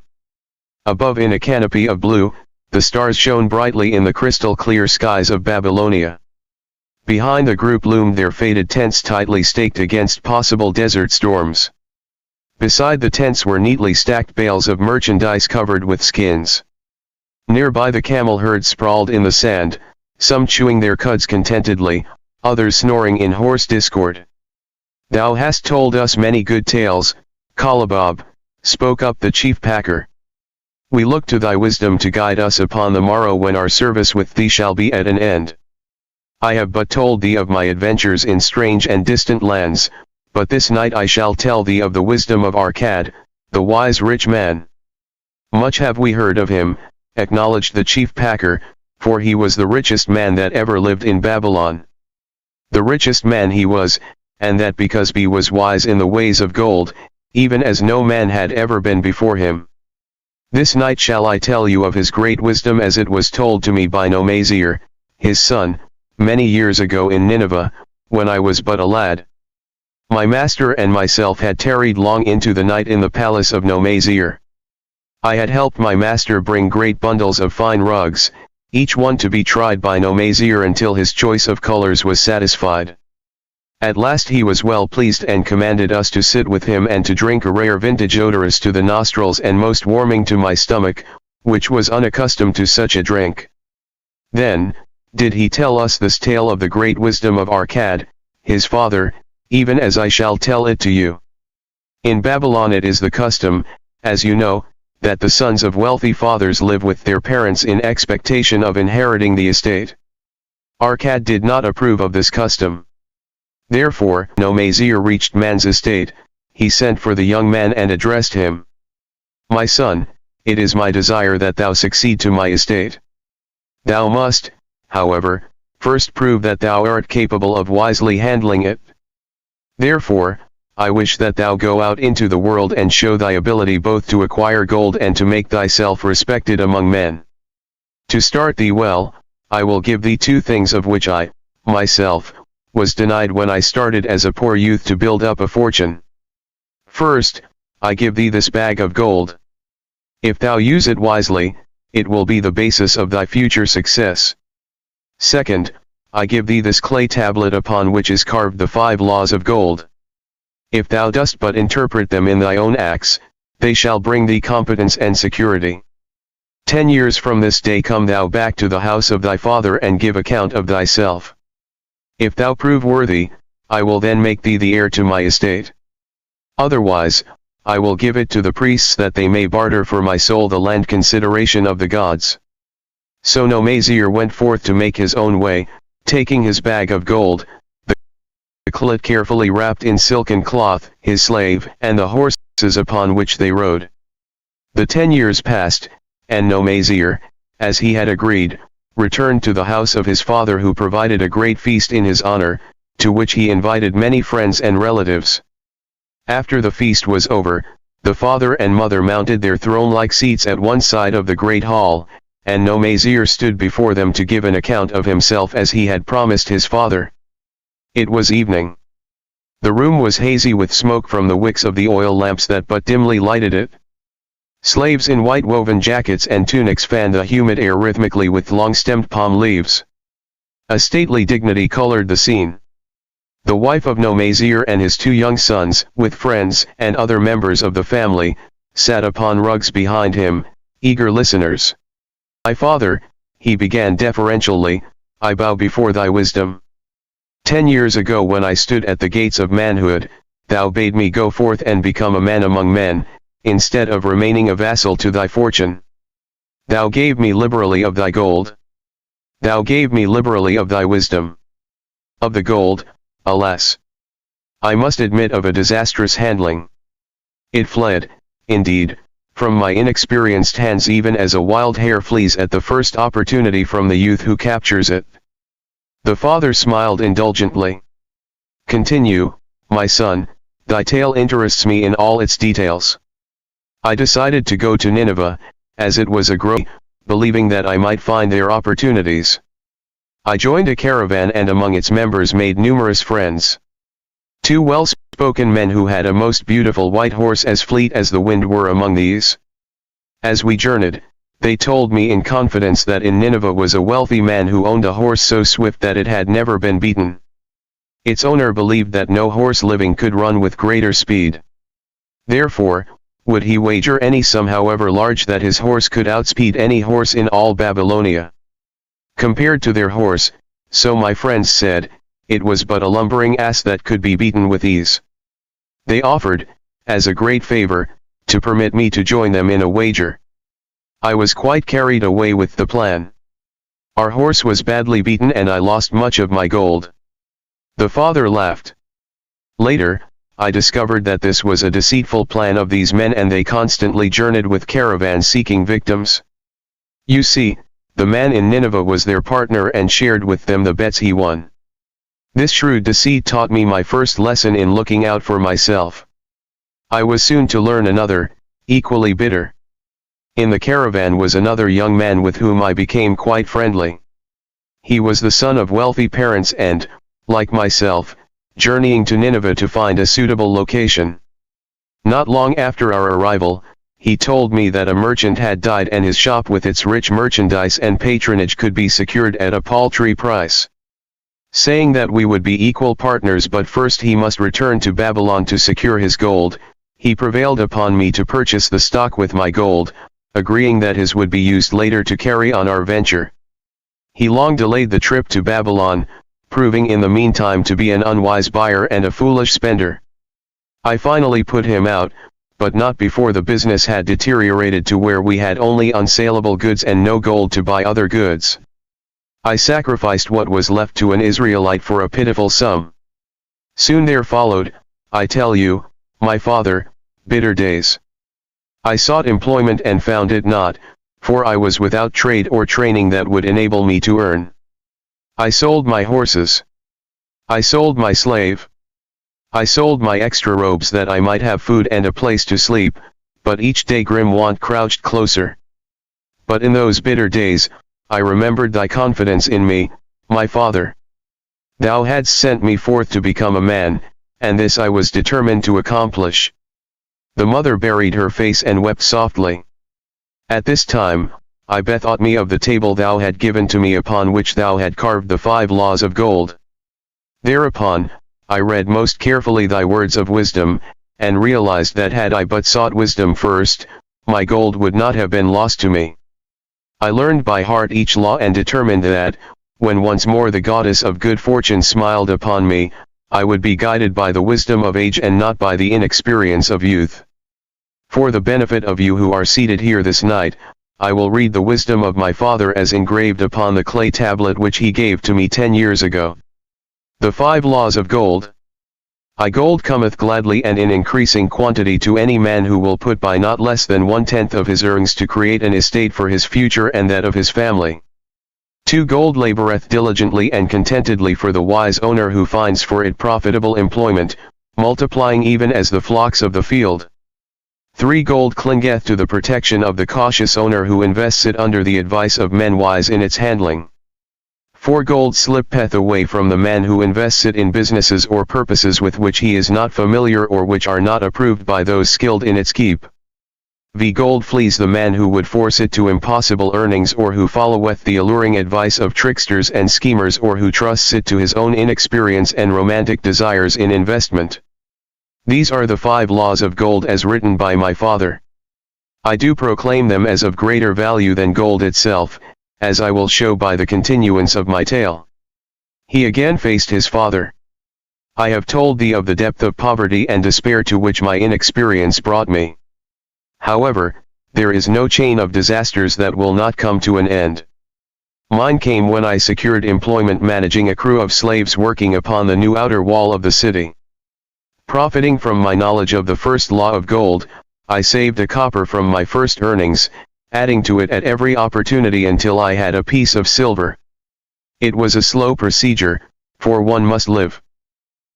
Above, in a canopy of blue, the stars shone brightly in the crystal-clear skies of Babylonia. Behind the group loomed their faded tents tightly staked against possible desert storms. Beside the tents were neatly stacked bales of merchandise covered with skins. Nearby the camel herd sprawled in the sand, some chewing their cuds contentedly, others snoring in hoarse discord. Thou hast told us many good tales, Kalabob, spoke up the chief packer. We look to thy wisdom to guide us upon the morrow when our service with thee shall be at an end. I have but told thee of my adventures in strange and distant lands, but this night I shall tell thee of the wisdom of Arcad, the wise rich man. Much have we heard of him, acknowledged the chief packer, for he was the richest man that ever lived in Babylon. The richest man he was, and that because he was wise in the ways of gold, even as no man had ever been before him. This night shall I tell you of his great wisdom as it was told to me by Nomazir, his son, many years ago in Nineveh, when I was but a lad. My master and myself had tarried long into the night in the palace of Nomazir. I had helped my master bring great bundles of fine rugs, each one to be tried by Nomazir until his choice of colors was satisfied. At last he was well pleased and commanded us to sit with him and to drink a rare vintage odorous to the nostrils and most warming to my stomach, which was unaccustomed to such a drink. Then, did he tell us this tale of the great wisdom of Arcad, his father, even as I shall tell it to you. In Babylon it is the custom, as you know, that the sons of wealthy fathers live with their parents in expectation of inheriting the estate. Arcad did not approve of this custom. Therefore, Nomazir reached man's estate, he sent for the young man and addressed him. My son, it is my desire that thou succeed to my estate. Thou must, however, first prove that thou art capable of wisely handling it. Therefore, I wish that thou go out into the world and show thy ability both to acquire gold and to make thyself respected among men. To start thee well, I will give thee 2 things of which I, myself, was denied when I started as a poor youth to build up a fortune. First, I give thee this bag of gold. If thou use it wisely, it will be the basis of thy future success. Second, I give thee this clay tablet upon which is carved the 5 laws of gold. If thou dost but interpret them in thy own acts, they shall bring thee competence and security. 10 years from this day come thou back to the house of thy father and give account of thyself. If thou prove worthy, I will then make thee the heir to my estate. Otherwise, I will give it to the priests that they may barter for my soul the land consideration of the gods. So Nomazir went forth to make his own way, taking his bag of gold, the cloth carefully wrapped in silken cloth, his slave, and the horses upon which they rode. The 10 years passed, and Nomazir, as he had agreed, returned to the house of his father, who provided a great feast in his honor, to which he invited many friends and relatives. After the feast was over, the father and mother mounted their throne-like seats at one side of the great hall, and Nomazir stood before them to give an account of himself as he had promised his father. It was evening. The room was hazy with smoke from the wicks of the oil lamps that but dimly lighted it. Slaves in white woven jackets and tunics fanned the humid air rhythmically with long-stemmed palm leaves. A stately dignity colored the scene. The wife of Nomazir and his 2 young sons, with friends and other members of the family, sat upon rugs behind him, eager listeners. "My father," he began deferentially, "I bow before thy wisdom. 10 years ago, when I stood at the gates of manhood, thou bade me go forth and become a man among men, instead of remaining a vassal to thy fortune. Thou gave me liberally of thy gold. Thou gave me liberally of thy wisdom. Of the gold, alas, I must admit of a disastrous handling. It fled, indeed, from my inexperienced hands even as a wild hare flees at the first opportunity from the youth who captures it." The father smiled indulgently. "Continue, my son, thy tale interests me in all its details. I decided to go to Nineveh, as it was a growing, believing that I might find there opportunities. I joined a caravan and among its members made numerous friends. 2 well-spoken men who had a most beautiful white horse as fleet as the wind were among these. As we journeyed, they told me in confidence that in Nineveh was a wealthy man who owned a horse so swift that it had never been beaten. Its owner believed that no horse living could run with greater speed. Therefore, would he wager any sum however large that his horse could outspeed any horse in all Babylonia. Compared to their horse, so my friends said, it was but a lumbering ass that could be beaten with ease. They offered, as a great favor, to permit me to join them in a wager. I was quite carried away with the plan. Our horse was badly beaten and I lost much of my gold." The father laughed. Later, I discovered that this was a deceitful plan of these men, and they constantly journeyed with caravans seeking victims. You see, the man in Nineveh was their partner and shared with them the bets he won. This shrewd deceit taught me my first lesson in looking out for myself. I was soon to learn another, equally bitter. In the caravan was another young man with whom I became quite friendly. He was the son of wealthy parents and, like myself, journeying to Nineveh to find a suitable location. Not long after our arrival, he told me that a merchant had died and his shop with its rich merchandise and patronage could be secured at a paltry price. Saying that we would be equal partners, but first he must return to Babylon to secure his gold, he prevailed upon me to purchase the stock with my gold, agreeing that his would be used later to carry on our venture. He long delayed the trip to Babylon, proving in the meantime to be an unwise buyer and a foolish spender. I finally put him out, but not before the business had deteriorated to where we had only unsaleable goods and no gold to buy other goods. I sacrificed what was left to an Israelite for a pitiful sum. Soon there followed, I tell you, my father, bitter days. I sought employment and found it not, for I was without trade or training that would enable me to earn. I sold my horses. I sold my slave. I sold my extra robes that I might have food and a place to sleep, but each day grim want crouched closer. But in those bitter days, I remembered thy confidence in me, my father. Thou hadst sent me forth to become a man, and this I was determined to accomplish. The mother buried her face and wept softly. At this time, I bethought me of the table thou had given to me upon which thou had carved the 5 laws of gold. Thereupon, I read most carefully thy words of wisdom, and realized that had I but sought wisdom first, my gold would not have been lost to me. I learned by heart each law and determined that, when once more the goddess of good fortune smiled upon me, I would be guided by the wisdom of age and not by the inexperience of youth. For the benefit of you who are seated here this night, I will read the wisdom of my father as engraved upon the clay tablet which he gave to me 10 years ago. The 5 laws of gold. Gold cometh gladly and in increasing quantity to any man who will put by not less than 1/10 of his earnings to create an estate for his future and that of his family. 2. Gold laboureth diligently and contentedly for the wise owner who finds for it profitable employment, multiplying even as the flocks of the field. 3. Gold clingeth to the protection of the cautious owner who invests it under the advice of men wise in its handling. 4. Gold slippeth away from the man who invests it in businesses or purposes with which he is not familiar or which are not approved by those skilled in its keep. Gold flees the man who would force it to impossible earnings or who followeth the alluring advice of tricksters and schemers or who trusts it to his own inexperience and romantic desires in investment. These are the 5 laws of gold as written by my father. I do proclaim them as of greater value than gold itself, as I will show by the continuance of my tale. He again faced his father. I have told thee of the depth of poverty and despair to which my inexperience brought me. However, there is no chain of disasters that will not come to an end. Mine came when I secured employment managing a crew of slaves working upon the new outer wall of the city. Profiting from my knowledge of the first law of gold, I saved a copper from my first earnings, adding to it at every opportunity until I had a piece of silver. It was a slow procedure, for one must live.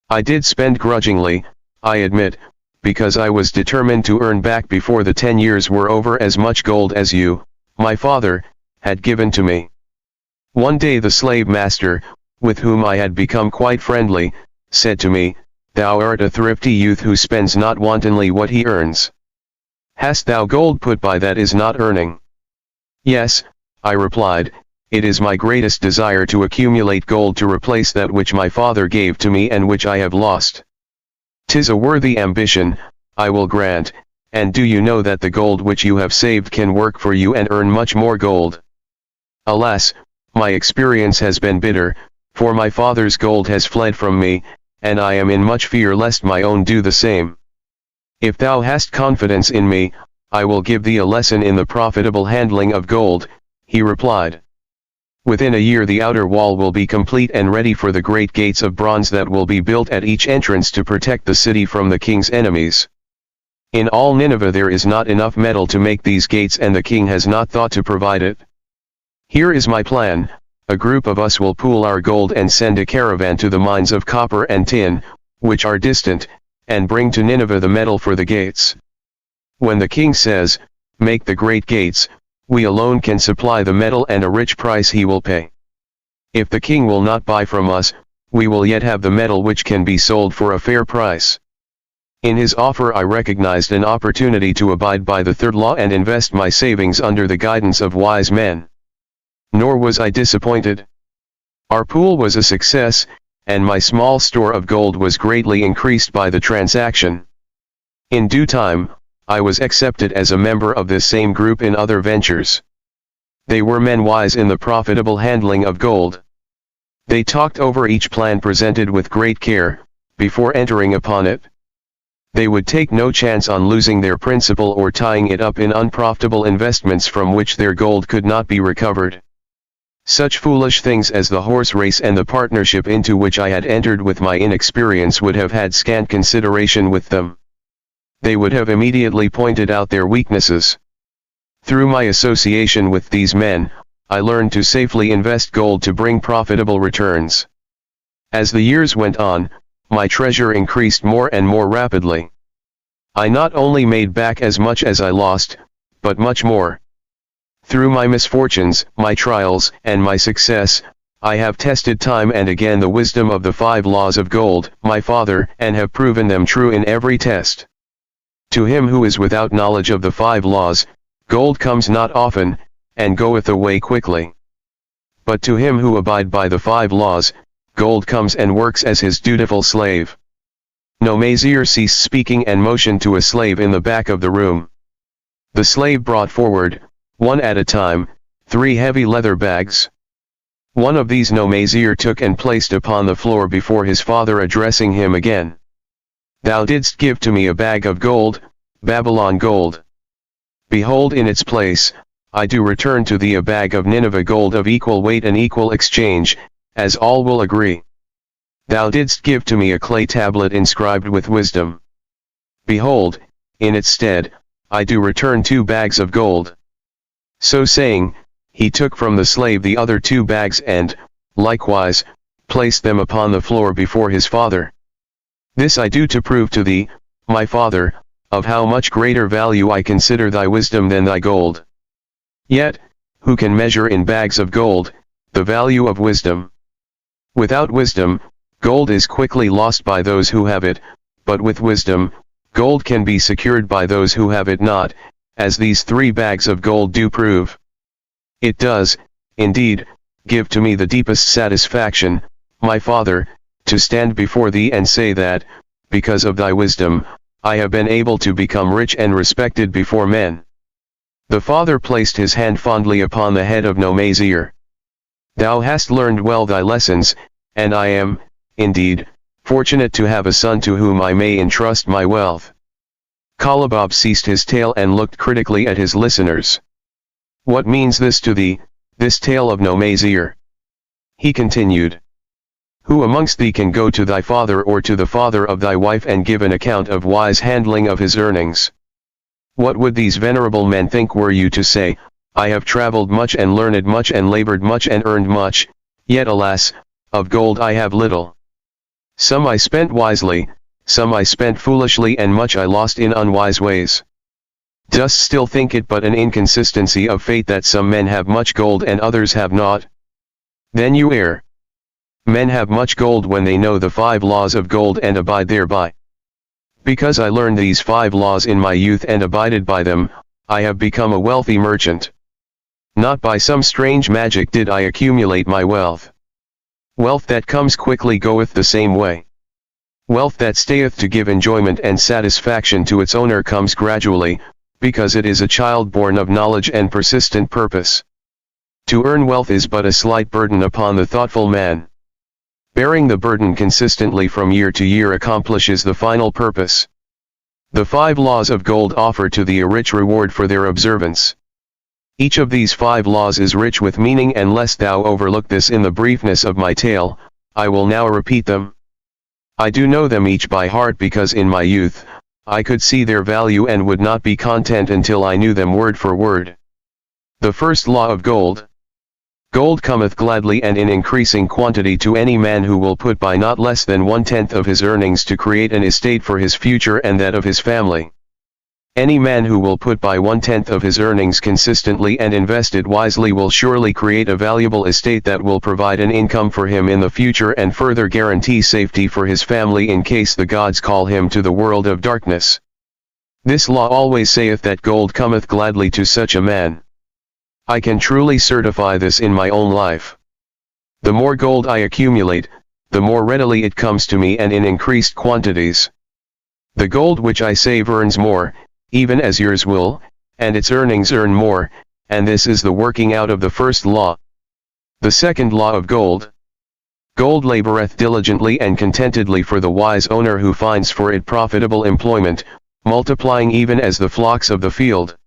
I did spend grudgingly, I admit, because I was determined to earn back before the 10 years were over as much gold as you, my father, had given to me. One day the slave master, with whom I had become quite friendly, said to me, "Thou art a thrifty youth who spends not wantonly what he earns. Hast thou gold put by that is not earning?" "Yes," I replied, "it is my greatest desire to accumulate gold to replace that which my father gave to me and which I have lost. 'Tis a worthy ambition, I will grant, and do you know that the gold which you have saved can work for you and earn much more gold? Alas, my experience has been bitter, for my father's gold has fled from me, and I am in much fear lest my own do the same. If thou hast confidence in me, I will give thee a lesson in the profitable handling of gold," he replied. "Within a year the outer wall will be complete and ready for the great gates of bronze that will be built at each entrance to protect the city from the king's enemies. In all Nineveh there is not enough metal to make these gates and the king has not thought to provide it. Here is my plan. A group of us will pool our gold and send a caravan to the mines of copper and tin, which are distant, and bring to Nineveh the metal for the gates. When the king says, 'Make the great gates,' we alone can supply the metal and a rich price he will pay. If the king will not buy from us, we will yet have the metal which can be sold for a fair price." In his offer I recognized an opportunity to abide by the 3rd law and invest my savings under the guidance of wise men. Nor was I disappointed. Our pool was a success, and my small store of gold was greatly increased by the transaction. In due time, I was accepted as a member of this same group in other ventures. They were men wise in the profitable handling of gold. They talked over each plan presented with great care, before entering upon it. They would take no chance on losing their principal or tying it up in unprofitable investments from which their gold could not be recovered. Such foolish things as the horse race and the partnership into which I had entered with my inexperience would have had scant consideration with them. They would have immediately pointed out their weaknesses. Through my association with these men, I learned to safely invest gold to bring profitable returns. As the years went on, my treasure increased more and more rapidly. I not only made back as much as I lost, but much more. Through my misfortunes, my trials, and my success, I have tested time and again the wisdom of the 5 laws of gold, my father, and have proven them true in every test. To him who is without knowledge of the 5 laws, gold comes not often, and goeth away quickly. But to him who abide by the 5 laws, gold comes and works as his dutiful slave. Nomazir ceased speaking and motioned to a slave in the back of the room. The slave brought forward, one at a time, 3 heavy leather bags. One of these Nomazir took and placed upon the floor before his father, addressing him again. Thou didst give to me a bag of gold, Babylon gold. Behold, in its place, I do return to thee a bag of Nineveh gold of equal weight and equal exchange, as all will agree. Thou didst give to me a clay tablet inscribed with wisdom. Behold, in its stead, I do return 2 bags of gold. So saying, he took from the slave the other 2 bags and, likewise, placed them upon the floor before his father. This I do to prove to thee, my father, of how much greater value I consider thy wisdom than thy gold. Yet, who can measure in bags of gold, the value of wisdom? Without wisdom, gold is quickly lost by those who have it, but with wisdom, gold can be secured by those who have it not, as these 3 bags of gold do prove. It does, indeed, give to me the deepest satisfaction, my father, to stand before thee and say that, because of thy wisdom, I have been able to become rich and respected before men. The father placed his hand fondly upon the head of Nomazir. Thou hast learned well thy lessons, and I am, indeed, fortunate to have a son to whom I may entrust my wealth. Kalabab ceased his tale and looked critically at his listeners. What means this to thee, this tale of Nomazir? He continued. Who amongst thee can go to thy father or to the father of thy wife and give an account of wise handling of his earnings? What would these venerable men think were you to say, I have traveled much and learned much and labored much and earned much, yet alas, of gold I have little. Some I spent wisely, some I spent foolishly, and much I lost in unwise ways. Dost still think it but an inconsistency of fate that some men have much gold and others have not? Then you err. Men have much gold when they know the 5 laws of gold and abide thereby. Because I learned these 5 laws in my youth and abided by them, I have become a wealthy merchant. Not by some strange magic did I accumulate my wealth. Wealth that comes quickly goeth the same way. Wealth that stayeth to give enjoyment and satisfaction to its owner comes gradually, because it is a child born of knowledge and persistent purpose. To earn wealth is but a slight burden upon the thoughtful man. Bearing the burden consistently from year to year accomplishes the final purpose. The 5 laws of gold offer to thee a rich reward for their observance. Each of these 5 laws is rich with meaning, and lest thou overlook this in the briefness of my tale, I will now repeat them. I do know them each by heart because in my youth, I could see their value and would not be content until I knew them word for word. The first law of gold. Gold cometh gladly and in increasing quantity to any man who will put by not less than 1/10 of his earnings to create an estate for his future and that of his family. Any man who will put by 1/10 of his earnings consistently and invest it wisely will surely create a valuable estate that will provide an income for him in the future and further guarantee safety for his family in case the gods call him to the world of darkness. This law always saith that gold cometh gladly to such a man. I can truly certify this in my own life. The more gold I accumulate, the more readily it comes to me and in increased quantities. The gold which I save earns more, even as yours will, and its earnings earn more, and this is the working out of the first law. The second law of gold. Gold laboreth diligently and contentedly for the wise owner who finds for it profitable employment, multiplying even as the flocks of the field.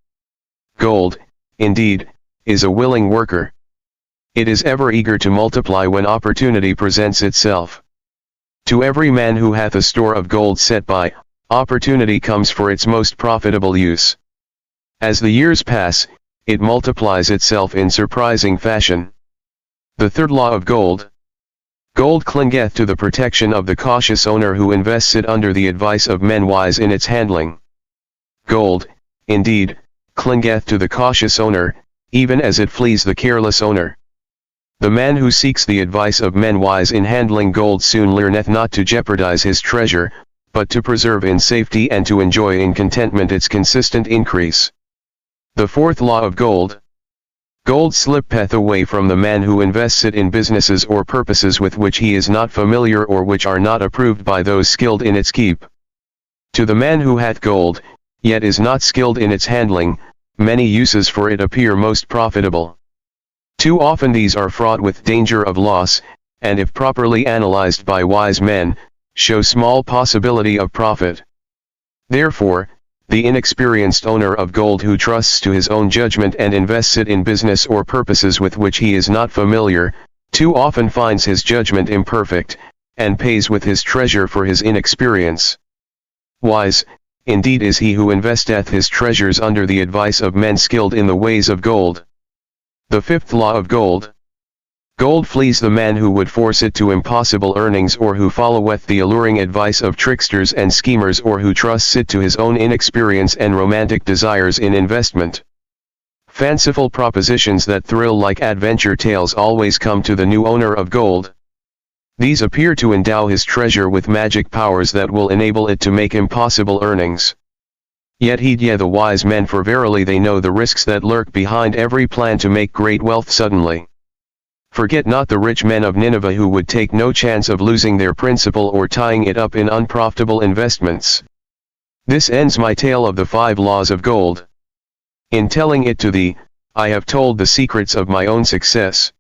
Gold, indeed, is a willing worker. It is ever eager to multiply when opportunity presents itself. To every man who hath a store of gold set by, opportunity comes for its most profitable use. As the years pass, it multiplies itself in surprising fashion. The third law of gold. Gold clingeth to the protection of the cautious owner who invests it under the advice of men wise in its handling. Gold, indeed, clingeth to the cautious owner, even as it flees the careless owner. The man who seeks the advice of men wise in handling gold soon learneth not to jeopardize his treasure, but to preserve in safety and to enjoy in contentment its consistent increase. The fourth law of gold. Gold slippeth away from the man who invests it in businesses or purposes with which he is not familiar or which are not approved by those skilled in its keep. To the man who hath gold, yet is not skilled in its handling, many uses for it appear most profitable. Too often these are fraught with danger of loss, and if properly analyzed by wise men, show small possibility of profit. Therefore, the inexperienced owner of gold who trusts to his own judgment and invests it in business or purposes with which he is not familiar, too often finds his judgment imperfect, and pays with his treasure for his inexperience. Wise, indeed, is he who investeth his treasures under the advice of men skilled in the ways of gold. The fifth law of gold. Gold flees the man who would force it to impossible earnings or who followeth the alluring advice of tricksters and schemers or who trusts it to his own inexperience and romantic desires in investment. Fanciful propositions that thrill like adventure tales always come to the new owner of gold. These appear to endow his treasure with magic powers that will enable it to make impossible earnings. Yet heed ye the wise men, for verily they know the risks that lurk behind every plan to make great wealth suddenly. Forget not the rich men of Nineveh who would take no chance of losing their principal or tying it up in unprofitable investments. This ends my tale of the 5 laws of gold. In telling it to thee, I have told the secrets of my own success.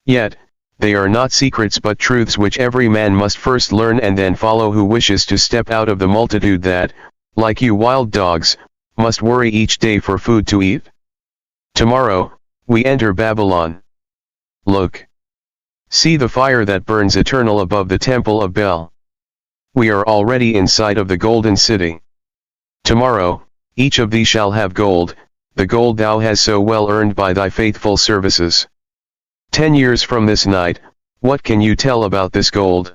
Yet, they are not secrets but truths which every man must first learn and then follow who wishes to step out of the multitude that, like you wild dogs, must worry each day for food to eat. Tomorrow, we enter Babylon. Look. See the fire that burns eternal above the temple of Bel. We are already in sight of the golden city. Tomorrow, each of thee shall have gold, the gold thou hast so well earned by thy faithful services. 10 years from this night, what can you tell about this gold?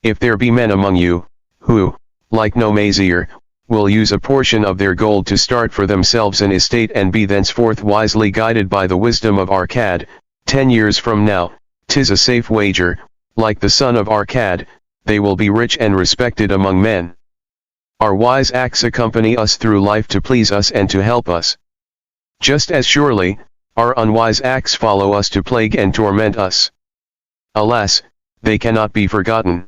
If there be men among you, who, like Nomazier, will use a portion of their gold to start for themselves an estate and be thenceforth wisely guided by the wisdom of Arcad, 10 years from now, 'tis a safe wager, like the son of Arcad, they will be rich and respected among men. Our wise acts accompany us through life to please us and to help us. Just as surely, our unwise acts follow us to plague and torment us. Alas, they cannot be forgotten.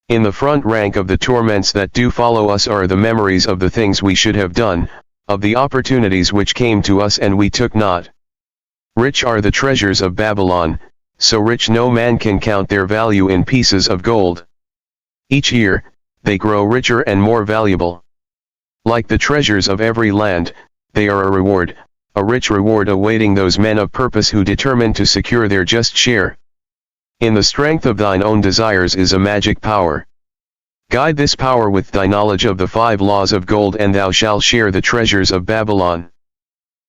In the front rank of the torments that do follow us are the memories of the things we should have done, of the opportunities which came to us and we took not. Rich are the treasures of Babylon, so rich no man can count their value in pieces of gold. Each year, they grow richer and more valuable. Like the treasures of every land, they are a rich reward awaiting those men of purpose who determine to secure their just share. In the strength of thine own desires is a magic power. Guide this power with thy knowledge of the 5 laws of gold and thou shalt share the treasures of Babylon.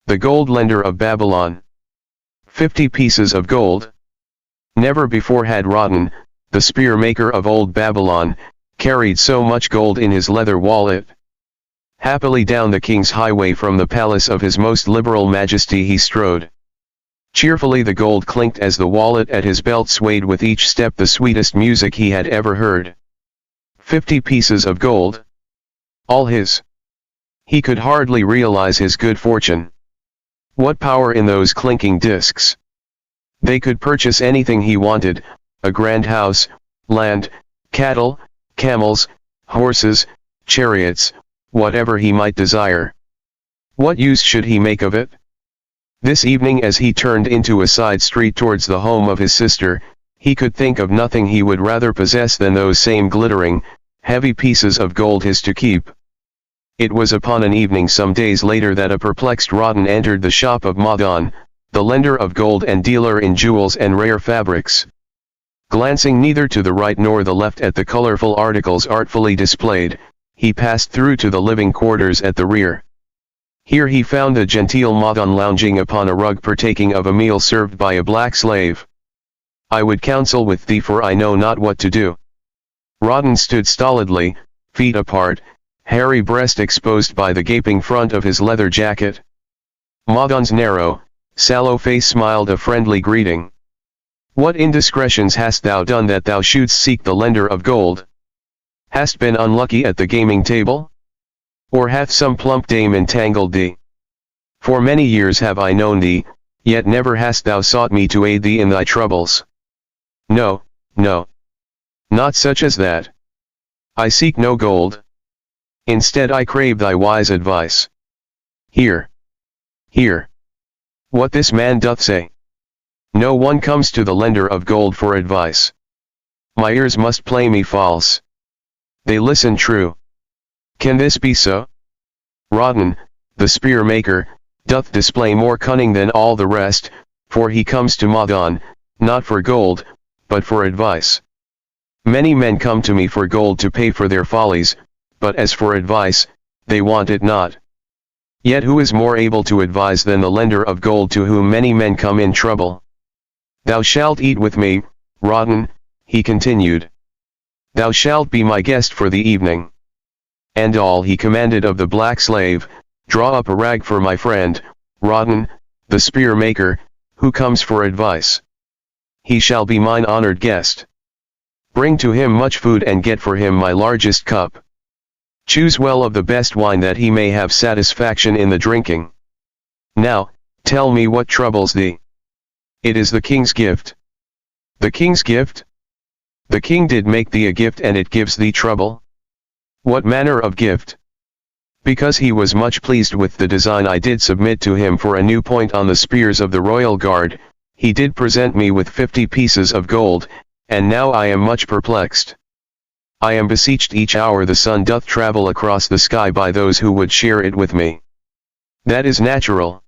The gold lender of Babylon. 50 pieces of gold. Never before had Rodan, the spear maker of old Babylon, carried so much gold in his leather wallet. Happily down the king's highway from the palace of his most liberal majesty he strode. Cheerfully the gold clinked as the wallet at his belt swayed with each step the sweetest music he had ever heard. 50 pieces of gold. All his. He could hardly realize his good fortune. What power in those clinking discs! They could purchase anything he wanted, a grand house, land, cattle, camels, horses, chariots, whatever he might desire. What use should he make of it? This evening as he turned into a side street towards the home of his sister, he could think of nothing he would rather possess than those same glittering, heavy pieces of gold his to keep. It was upon an evening some days later that a perplexed Rodan entered the shop of Madan, the lender of gold and dealer in jewels and rare fabrics. Glancing neither to the right nor the left at the colorful articles artfully displayed, he passed through to the living quarters at the rear. Here he found the genteel Madan lounging upon a rug partaking of a meal served by a black slave. I would counsel with thee, for I know not what to do. Madan stood stolidly, feet apart, hairy breast exposed by the gaping front of his leather jacket. Madan's narrow, sallow face smiled a friendly greeting. What indiscretions hast thou done that thou shouldst seek the lender of gold? Hast been unlucky at the gaming table? Or hath some plump dame entangled thee? For many years have I known thee, yet never hast thou sought me to aid thee in thy troubles. No, no. Not such as that. I seek no gold. Instead I crave thy wise advice. Hear. Hear. What this man doth say. No one comes to the lender of gold for advice. My ears must play me false. They listen true. Can this be so? Madan, the spear maker, doth display more cunning than all the rest, for he comes to Madan, not for gold, but for advice. Many men come to me for gold to pay for their follies, but as for advice, they want it not. Yet who is more able to advise than the lender of gold to whom many men come in trouble? Thou shalt eat with me, Madan, he continued. Thou shalt be my guest for the evening. And all he commanded of the black slave, draw up a rag for my friend, Madan, the spear maker, who comes for advice. He shall be mine honored guest. Bring to him much food and get for him my largest cup. Choose well of the best wine that he may have satisfaction in the drinking. Now, tell me what troubles thee. It is the king's gift. The king's gift? The king did make thee a gift and it gives thee trouble? What manner of gift? Because he was much pleased with the design I did submit to him for a new point on the spears of the royal guard, he did present me with 50 pieces of gold, and now I am much perplexed. I am beseeched each hour the sun doth travel across the sky by those who would share it with me. That is natural.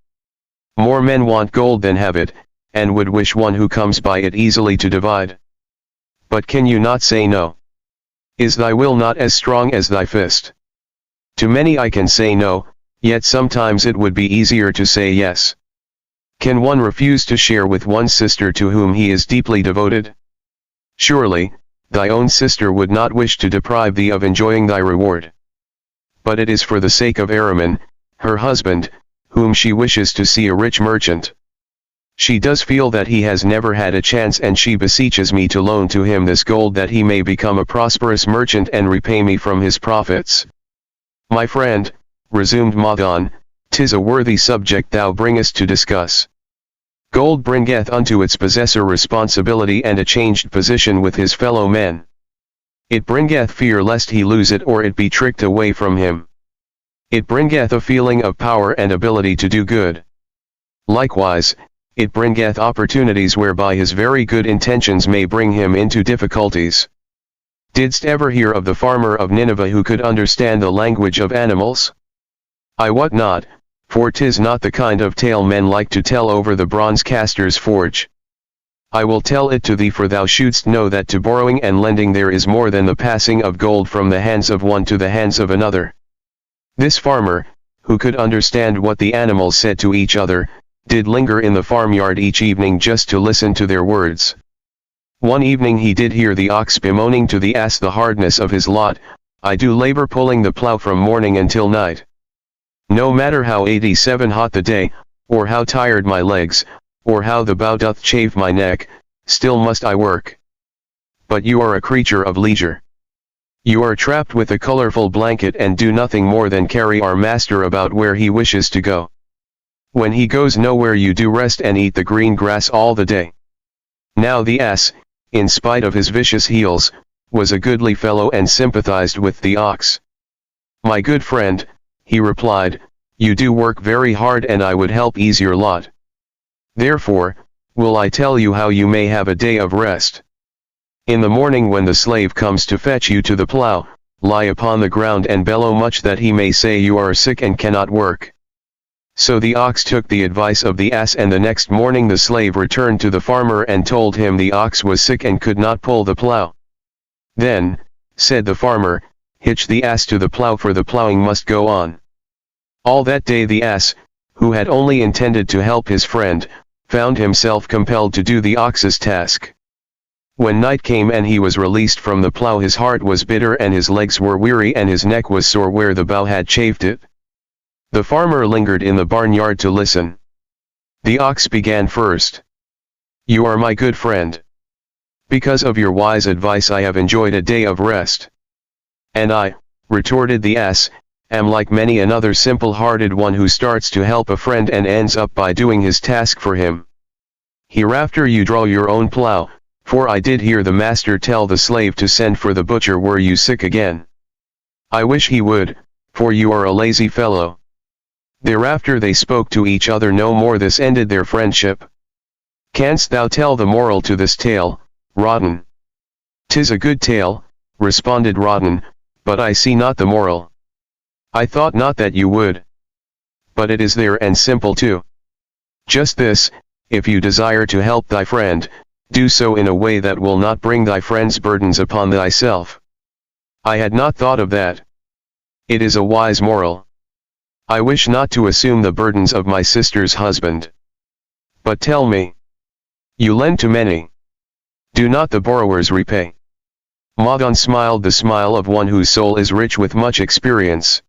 More men want gold than have it, and would wish one who comes by it easily to divide. But can you not say no? Is thy will not as strong as thy fist? To many I can say no, yet sometimes it would be easier to say yes. Can one refuse to share with one's sister to whom he is deeply devoted? Surely, thy own sister would not wish to deprive thee of enjoying thy reward. But it is for the sake of Araman, her husband, whom she wishes to see a rich merchant. She does feel that he has never had a chance, and she beseeches me to loan to him this gold that he may become a prosperous merchant and repay me from his profits. My friend, resumed Madan, 'tis a worthy subject thou bringest to discuss. Gold bringeth unto its possessor responsibility and a changed position with his fellow men. It bringeth fear lest he lose it or it be tricked away from him. It bringeth a feeling of power and ability to do good. Likewise, it bringeth opportunities whereby his very good intentions may bring him into difficulties. Didst ever hear of the farmer of Nineveh who could understand the language of animals? I wot not, for 'tis not the kind of tale men like to tell over the bronze caster's forge. I will tell it to thee, for thou shouldst know that to borrowing and lending there is more than the passing of gold from the hands of one to the hands of another. This farmer, who could understand what the animals said to each other, did linger in the farmyard each evening just to listen to their words. One evening he did hear the ox bemoaning to the ass the hardness of his lot, I do labor pulling the plough from morning until night. No matter how 87 hot the day, or how tired my legs, or how the bow doth chafe my neck, still must I work. But you are a creature of leisure. You are trapped with a colorful blanket and do nothing more than carry our master about where he wishes to go. When he goes nowhere you do rest and eat the green grass all the day. Now the ass, in spite of his vicious heels, was a goodly fellow and sympathized with the ox. My good friend, he replied, you do work very hard and I would help ease your lot. Therefore, will I tell you how you may have a day of rest. In the morning when the slave comes to fetch you to the plough, lie upon the ground and bellow much that he may say you are sick and cannot work. So the ox took the advice of the ass, and the next morning the slave returned to the farmer and told him the ox was sick and could not pull the plough. Then, said the farmer, hitch the ass to the plough, for the ploughing must go on. All that day the ass, who had only intended to help his friend, found himself compelled to do the ox's task. When night came and he was released from the plough, his heart was bitter and his legs were weary and his neck was sore where the bough had chafed it. The farmer lingered in the barnyard to listen. The ox began first. "You are my good friend. Because of your wise advice I have enjoyed a day of rest." "And I," retorted the ass, "am like many another simple-hearted one who starts to help a friend and ends up by doing his task for him. Hereafter you draw your own plough, for I did hear the master tell the slave to send for the butcher were you sick again. I wish he would, for you are a lazy fellow." Thereafter they spoke to each other no more. This ended their friendship. "Canst thou tell the moral to this tale, Rawdon?" "'Tis a good tale," responded Rawdon, "but I see not the moral." "I thought not that you would. But it is there and simple too. Just this, if you desire to help thy friend, do so in a way that will not bring thy friend's burdens upon thyself." "I had not thought of that. It is a wise moral. I wish not to assume the burdens of my sister's husband. But tell me. You lend to many. Do not the borrowers repay?" Madan smiled the smile of one whose soul is rich with much experience.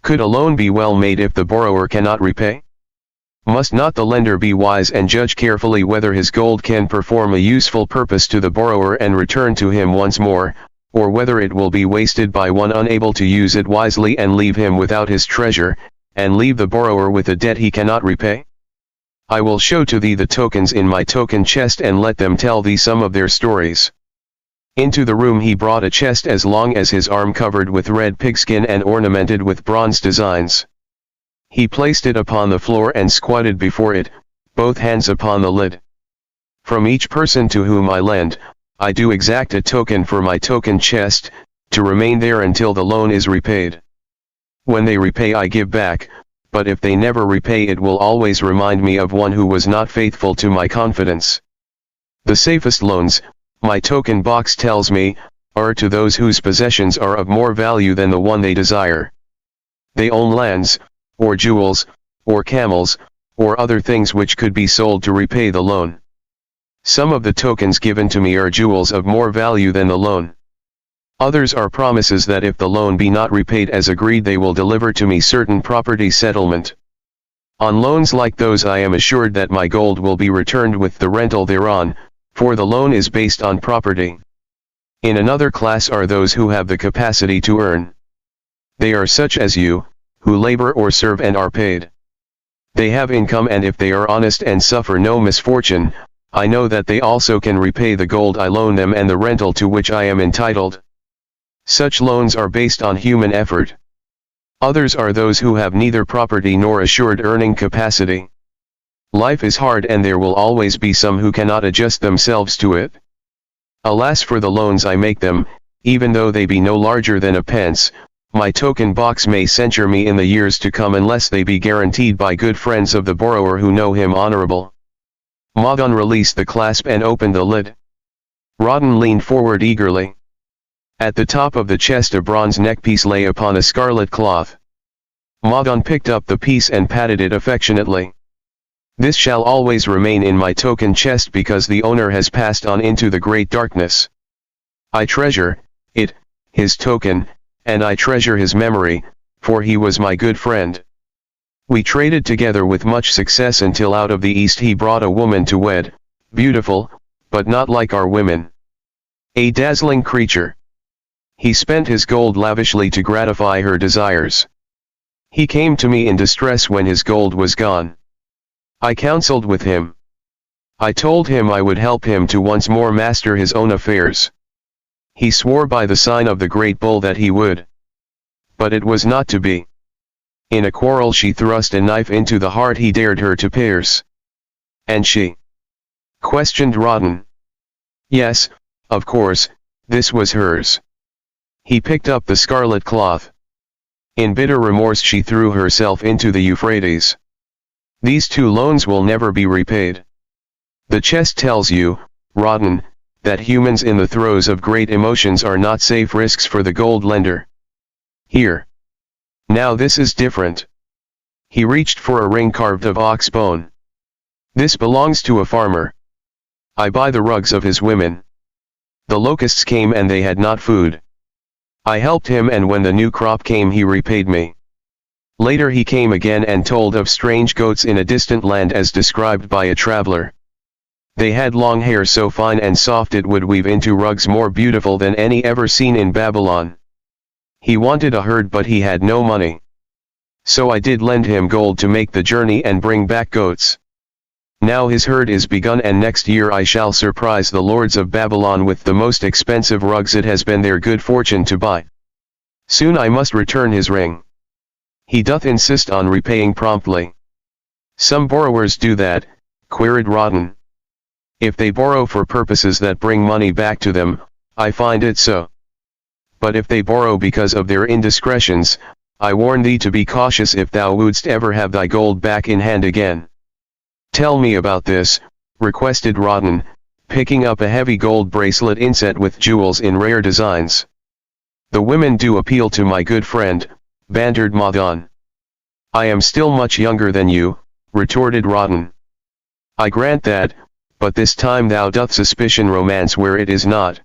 "Could a loan be well made if the borrower cannot repay? Must not the lender be wise and judge carefully whether his gold can perform a useful purpose to the borrower and return to him once more, or whether it will be wasted by one unable to use it wisely and leave him without his treasure, and leave the borrower with a debt he cannot repay? I will show to thee the tokens in my token chest and let them tell thee some of their stories." Into the room he brought a chest as long as his arm, covered with red pigskin and ornamented with bronze designs. He placed it upon the floor and squatted before it, both hands upon the lid. "From each person to whom I lend, I do exact a token for my token chest, to remain there until the loan is repaid. When they repay I give back, but if they never repay it will always remind me of one who was not faithful to my confidence. The safest loans, my token box tells me, are to those whose possessions are of more value than the one they desire. They own lands, or jewels, or camels, or other things which could be sold to repay the loan. Some of the tokens given to me are jewels of more value than the loan. Others are promises that if the loan be not repaid as agreed they will deliver to me certain property settlement. On loans like those I am assured that my gold will be returned with the rental thereon, for the loan is based on property. In another class are those who have the capacity to earn. They are such as you, who labor or serve and are paid. They have income, and if they are honest and suffer no misfortune, I know that they also can repay the gold I loan them and the rental to which I am entitled. Such loans are based on human effort. Others are those who have neither property nor assured earning capacity. Life is hard and there will always be some who cannot adjust themselves to it. Alas for the loans I make them, even though they be no larger than a pence. My token box may censure me in the years to come unless they be guaranteed by good friends of the borrower who know him honorable." Madan released the clasp and opened the lid. Rawdon leaned forward eagerly. At the top of the chest a bronze neckpiece lay upon a scarlet cloth. Madan picked up the piece and patted it affectionately. "This shall always remain in my token chest because the owner has passed on into the great darkness. I treasure it, his token, and I treasure his memory, for he was my good friend. We traded together with much success until out of the East he brought a woman to wed, beautiful, but not like our women. A dazzling creature. He spent his gold lavishly to gratify her desires. He came to me in distress when his gold was gone. I counseled with him. I told him I would help him to once more master his own affairs. He swore by the sign of the great bull that he would. But it was not to be. In a quarrel she thrust a knife into the heart he dared her to pierce." "And she?" questioned Rawdon. "Yes, of course, this was hers." He picked up the scarlet cloth. In bitter remorse she threw herself into the Euphrates. These two loans will never be repaid. The chest tells you, Rawdon, that humans in the throes of great emotions are not safe risks for the gold lender. Here. Now this is different. He reached for a ring carved of ox bone. This belongs to a farmer. I buy the rugs of his women. The locusts came and they had not food. I helped him, and when the new crop came he repaid me. Later he came again and told of strange goats in a distant land as described by a traveler. They had long hair so fine and soft it would weave into rugs more beautiful than any ever seen in Babylon. He wanted a herd but he had no money. So I did lend him gold to make the journey and bring back goats. Now his herd is begun, and next year I shall surprise the lords of Babylon with the most expensive rugs it has been their good fortune to buy. Soon I must return his ring. He doth insist on repaying promptly. Some borrowers do that, queried Rotten. If they borrow for purposes that bring money back to them, I find it so. But if they borrow because of their indiscretions, I warn thee to be cautious if thou wouldst ever have thy gold back in hand again. Tell me about this, requested Rotten, picking up a heavy gold bracelet inset with jewels in rare designs. The women do appeal to my good friend, bantered Madan. I am still much younger than you, retorted Rotten. I grant that, but this time thou doth suspicion romance where it is not.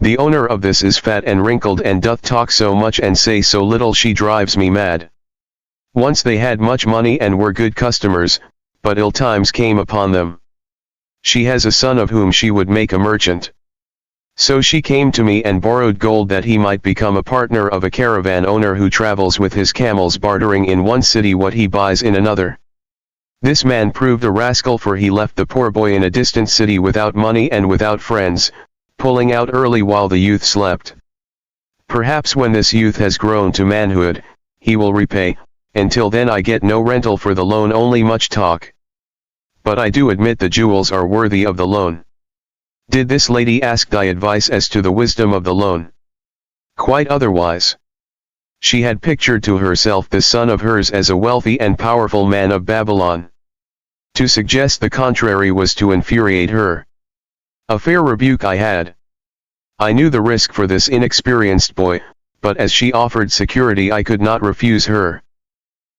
The owner of this is fat and wrinkled and doth talk so much and say so little she drives me mad. Once they had much money and were good customers, but ill times came upon them. She has a son of whom she would make a merchant. So she came to me and borrowed gold that he might become a partner of a caravan owner who travels with his camels, bartering in one city what he buys in another. This man proved a rascal, for he left the poor boy in a distant city without money and without friends, pulling out early while the youth slept. Perhaps when this youth has grown to manhood, he will repay. Until then I get no rental for the loan, only much talk. But I do admit the jewels are worthy of the loan. Did this lady ask thy advice as to the wisdom of the loan? Quite otherwise. She had pictured to herself this son of hers as a wealthy and powerful man of Babylon. To suggest the contrary was to infuriate her. A fair rebuke I had. I knew the risk for this inexperienced boy, but as she offered security I could not refuse her.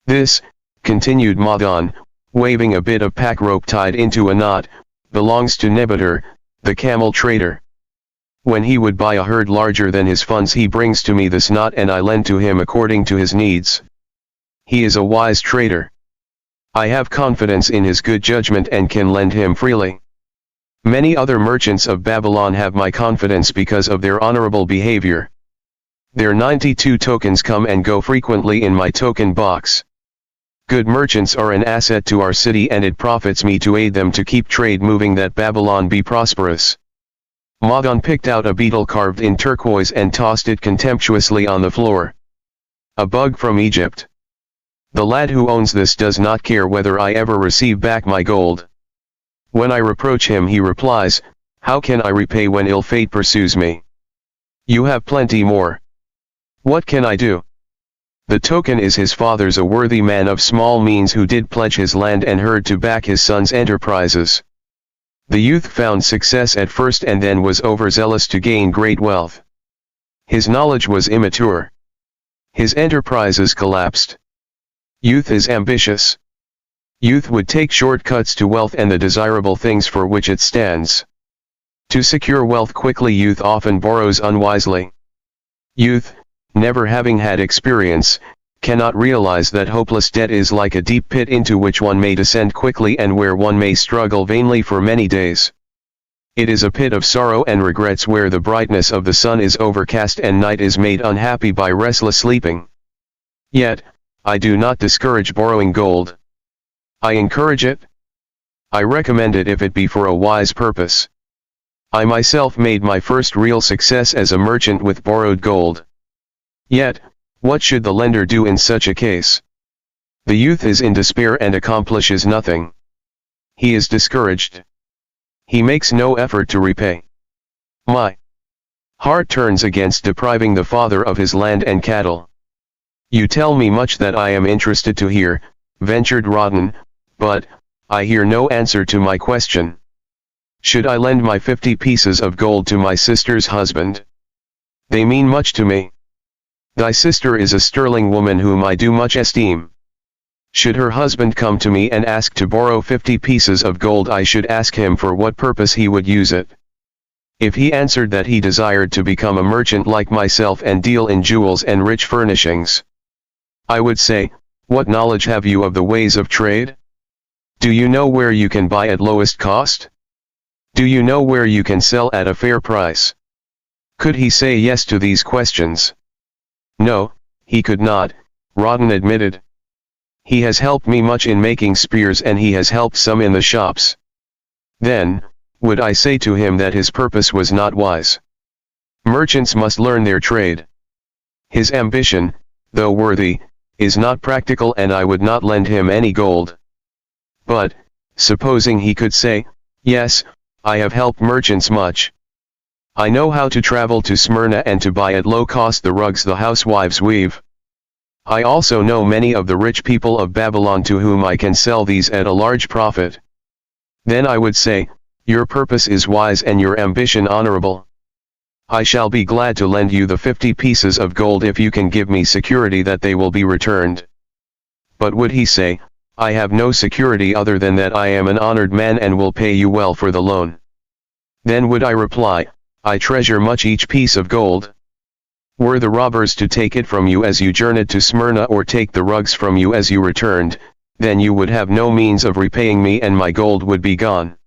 This, continued Madan, waving a bit of pack rope tied into a knot, belongs to Nebuchadnezzar, the camel trader. When he would buy a herd larger than his funds he brings to me this knot and I lend to him according to his needs. He is a wise trader. I have confidence in his good judgment and can lend him freely. Many other merchants of Babylon have my confidence because of their honorable behavior. Their 92 tokens come and go frequently in my token box. Good merchants are an asset to our city and it profits me to aid them to keep trade moving, that Babylon be prosperous. Madan picked out a beetle carved in turquoise and tossed it contemptuously on the floor. A bug from Egypt. The lad who owns this does not care whether I ever receive back my gold. When I reproach him he replies, how can I repay when ill fate pursues me? You have plenty more. What can I do? The token is his father's, a worthy man of small means who did pledge his land and herd to back his son's enterprises. The youth found success at first and then was overzealous to gain great wealth. His knowledge was immature. His enterprises collapsed. Youth is ambitious. Youth would take shortcuts to wealth and the desirable things for which it stands. To secure wealth quickly youth often borrows unwisely. Youth, never having had experience, cannot realize that hopeless debt is like a deep pit into which one may descend quickly and where one may struggle vainly for many days. It is a pit of sorrow and regrets where the brightness of the sun is overcast and night is made unhappy by restless sleeping. Yet, I do not discourage borrowing gold. I encourage it. I recommend it if it be for a wise purpose. I myself made my first real success as a merchant with borrowed gold. Yet, what should the lender do in such a case? The youth is in despair and accomplishes nothing. He is discouraged. He makes no effort to repay. My heart turns against depriving the father of his land and cattle. You tell me much that I am interested to hear, ventured Rotten, but I hear no answer to my question. Should I lend my 50 pieces of gold to my sister's husband? They mean much to me. Thy sister is a sterling woman whom I do much esteem. Should her husband come to me and ask to borrow 50 pieces of gold, I should ask him for what purpose he would use it. If he answered that he desired to become a merchant like myself and deal in jewels and rich furnishings, I would say, what knowledge have you of the ways of trade? Do you know where you can buy at lowest cost? Do you know where you can sell at a fair price? Could he say yes to these questions? No, he could not, Rawdon admitted. He has helped me much in making spears and he has helped some in the shops. Then, would I say to him that his purpose was not wise? Merchants must learn their trade. His ambition, though worthy, is not practical and I would not lend him any gold. But, supposing he could say, yes, I have helped merchants much. I know how to travel to Smyrna and to buy at low cost the rugs the housewives weave. I also know many of the rich people of Babylon to whom I can sell these at a large profit. Then I would say, your purpose is wise and your ambition honorable. I shall be glad to lend you the 50 pieces of gold if you can give me security that they will be returned. But would he say, I have no security other than that I am an honored man and will pay you well for the loan? Then would I reply, I treasure much each piece of gold. Were the robbers to take it from you as you journeyed to Smyrna or take the rugs from you as you returned, then you would have no means of repaying me and my gold would be gone.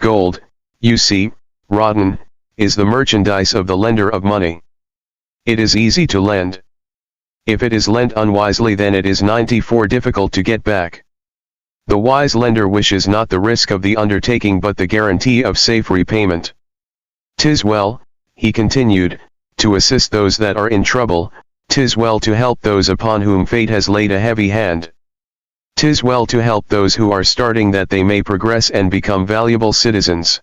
Gold, you see, Rawdon, is the merchandise of the lender of money. It is easy to lend. If it is lent unwisely, then it is 94 difficult to get back. The wise lender wishes not the risk of the undertaking but the guarantee of safe repayment. 'Tis well, he continued, to assist those that are in trouble, 'tis well to help those upon whom fate has laid a heavy hand. 'Tis well to help those who are starting that they may progress and become valuable citizens.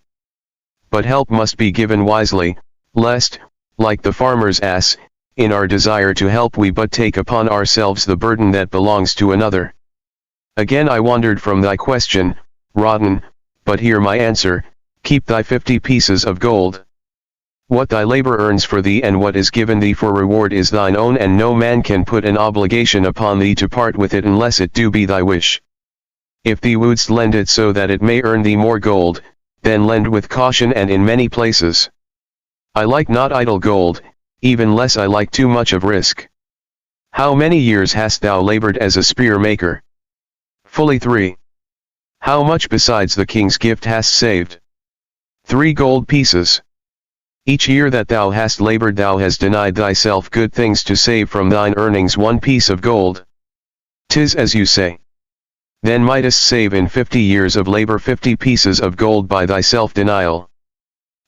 But help must be given wisely, lest, like the farmer's ass, in our desire to help we but take upon ourselves the burden that belongs to another. Again I wandered from thy question, Rawdon, but hear my answer, keep thy 50 pieces of gold. What thy labor earns for thee and what is given thee for reward is thine own and no man can put an obligation upon thee to part with it unless it do be thy wish. If thee wouldst lend it so that it may earn thee more gold, then lend with caution and in many places. I like not idle gold, even less I like too much of risk. How many years hast thou labored as a spear maker? Fully 3. How much besides the king's gift hast saved? 3 gold pieces. Each year that thou hast labored thou hast denied thyself good things to save from thine earnings 1 piece of gold. 'Tis as you say. Then mightest save in 50 years of labor 50 pieces of gold by thy self-denial.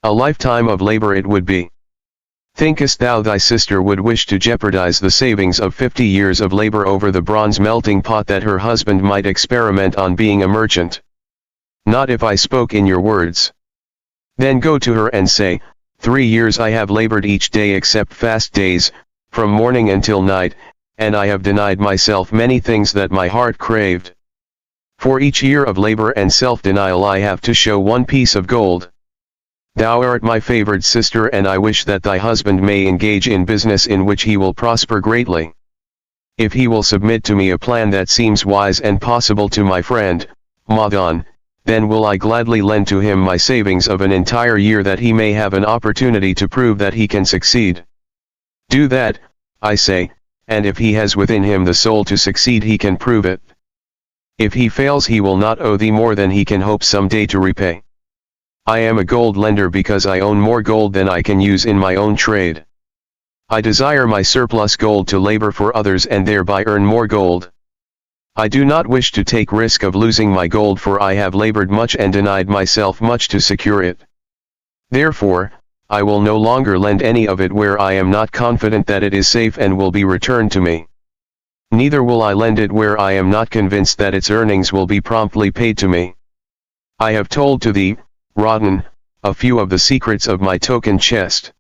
A lifetime of labor it would be. Thinkest thou thy sister would wish to jeopardize the savings of 50 years of labor over the bronze melting pot that her husband might experiment on being a merchant? Not if I spoke in your words. Then go to her and say, 3 years I have labored each day except fast days, from morning until night, and I have denied myself many things that my heart craved. For each year of labor and self-denial I have to show 1 piece of gold. Thou art my favored sister and I wish that thy husband may engage in business in which he will prosper greatly. If he will submit to me a plan that seems wise and possible to my friend, Madan, then will I gladly lend to him my savings of an entire year that he may have an opportunity to prove that he can succeed. Do that, I say, and if he has within him the soul to succeed he can prove it. If he fails he will not owe thee more than he can hope some day to repay. I am a gold lender because I own more gold than I can use in my own trade. I desire my surplus gold to labor for others and thereby earn more gold. I do not wish to take risk of losing my gold for I have labored much and denied myself much to secure it. Therefore, I will no longer lend any of it where I am not confident that it is safe and will be returned to me. Neither will I lend it where I am not convinced that its earnings will be promptly paid to me. I have told to thee, Rawdon, a few of the secrets of my token chest.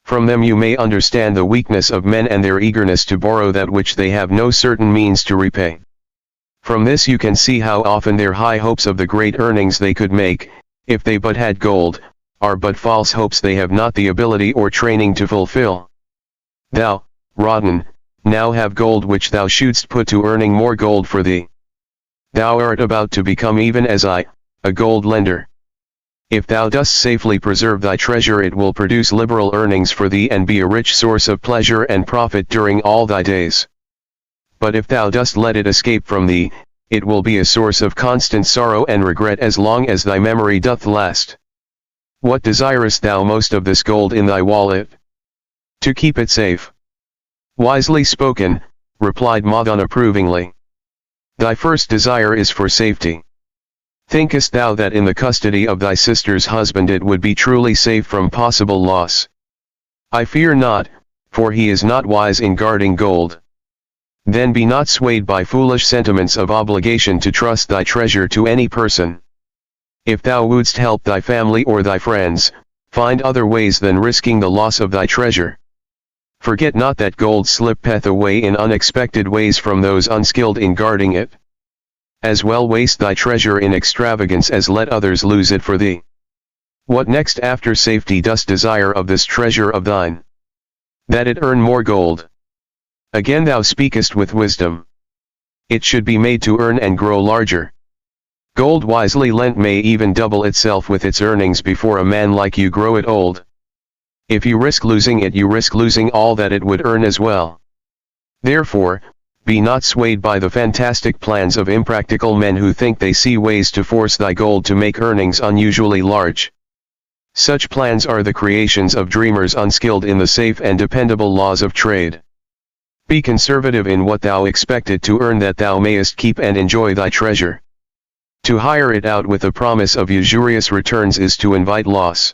From them you may understand the weakness of men and their eagerness to borrow that which they have no certain means to repay. From this you can see how often their high hopes of the great earnings they could make, if they but had gold, are but false hopes they have not the ability or training to fulfill. Thou, Rawdon, now have gold which thou shouldst put to earning more gold for thee. Thou art about to become even as I, a gold lender. If thou dost safely preserve thy treasure, it will produce liberal earnings for thee and be a rich source of pleasure and profit during all thy days. But if thou dost let it escape from thee, it will be a source of constant sorrow and regret as long as thy memory doth last. What desirest thou most of this gold in thy wallet? To keep it safe. Wisely spoken, replied Madan approvingly. Thy first desire is for safety. Thinkest thou that in the custody of thy sister's husband it would be truly safe from possible loss? I fear not, for he is not wise in guarding gold. Then be not swayed by foolish sentiments of obligation to trust thy treasure to any person. If thou wouldst help thy family or thy friends, find other ways than risking the loss of thy treasure. Forget not that gold slippeth away in unexpected ways from those unskilled in guarding it. As well waste thy treasure in extravagance as let others lose it for thee. What next after safety dost desire of this treasure of thine? That it earn more gold. Again thou speakest with wisdom. It should be made to earn and grow larger. Gold wisely lent may even double itself with its earnings before a man like you grow it old. If you risk losing it, you risk losing all that it would earn as well. Therefore, be not swayed by the fantastic plans of impractical men who think they see ways to force thy gold to make earnings unusually large. Such plans are the creations of dreamers unskilled in the safe and dependable laws of trade. Be conservative in what thou expected to earn, that thou mayest keep and enjoy thy treasure. To hire it out with the promise of usurious returns is to invite loss.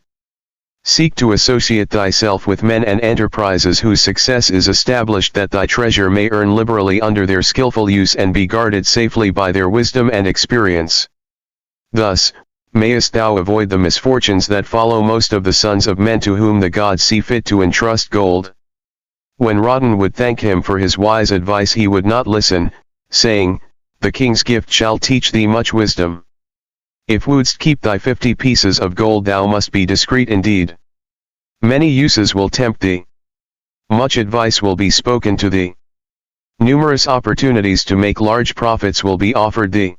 Seek to associate thyself with men and enterprises whose success is established, that thy treasure may earn liberally under their skillful use and be guarded safely by their wisdom and experience. Thus, mayest thou avoid the misfortunes that follow most of the sons of men to whom the gods see fit to entrust gold. When Rodin would thank him for his wise advice, he would not listen, saying, "The king's gift shall teach thee much wisdom." If wouldst keep thy 50 pieces of gold, thou must be discreet indeed. Many uses will tempt thee. Much advice will be spoken to thee. Numerous opportunities to make large profits will be offered thee.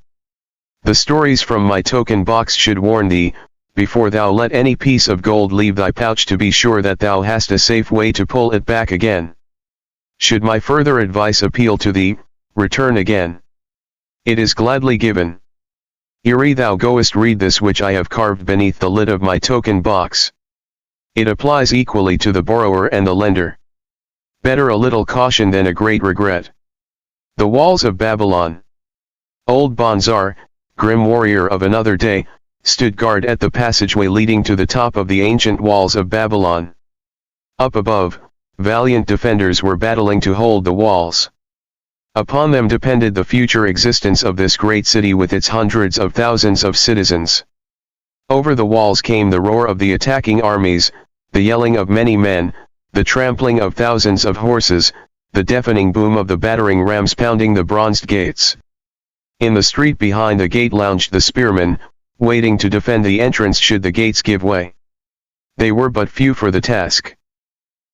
The stories from my token box should warn thee, before thou let any piece of gold leave thy pouch, to be sure that thou hast a safe way to pull it back again. Should my further advice appeal to thee, return again. It is gladly given. Ere thou goest, read this which I have carved beneath the lid of my token box. It applies equally to the borrower and the lender. Better a little caution than a great regret. The walls of Babylon. Old Banzar, grim warrior of another day, stood guard at the passageway leading to the top of the ancient walls of Babylon. Up above, valiant defenders were battling to hold the walls. Upon them depended the future existence of this great city with its hundreds of thousands of citizens. Over the walls came the roar of the attacking armies, the yelling of many men, the trampling of thousands of horses, the deafening boom of the battering rams pounding the bronzed gates. In the street behind the gate lounged the spearmen, waiting to defend the entrance should the gates give way. They were but few for the task.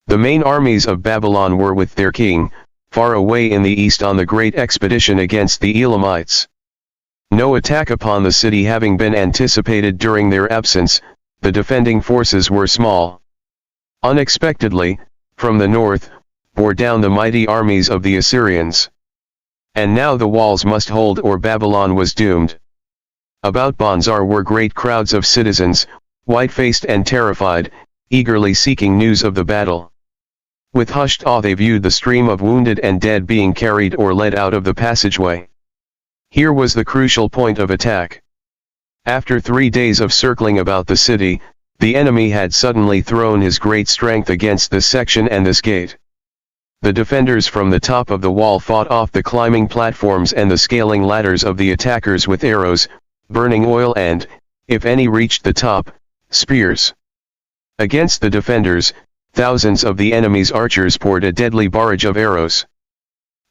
The main armies of Babylon were with their king, far away in the east on the great expedition against the Elamites. No attack upon the city having been anticipated during their absence, the defending forces were small. Unexpectedly, from the north, bore down the mighty armies of the Assyrians. And now the walls must hold or Babylon was doomed. About Banzar were great crowds of citizens, white-faced and terrified, eagerly seeking news of the battle. With hushed awe they viewed the stream of wounded and dead being carried or led out of the passageway. Here was the crucial point of attack. After 3 days of circling about the city, the enemy had suddenly thrown his great strength against this section and this gate. The defenders from the top of the wall fought off the climbing platforms and the scaling ladders of the attackers with arrows, burning oil and, if any reached the top, spears. Against the defenders, thousands of the enemy's archers poured a deadly barrage of arrows.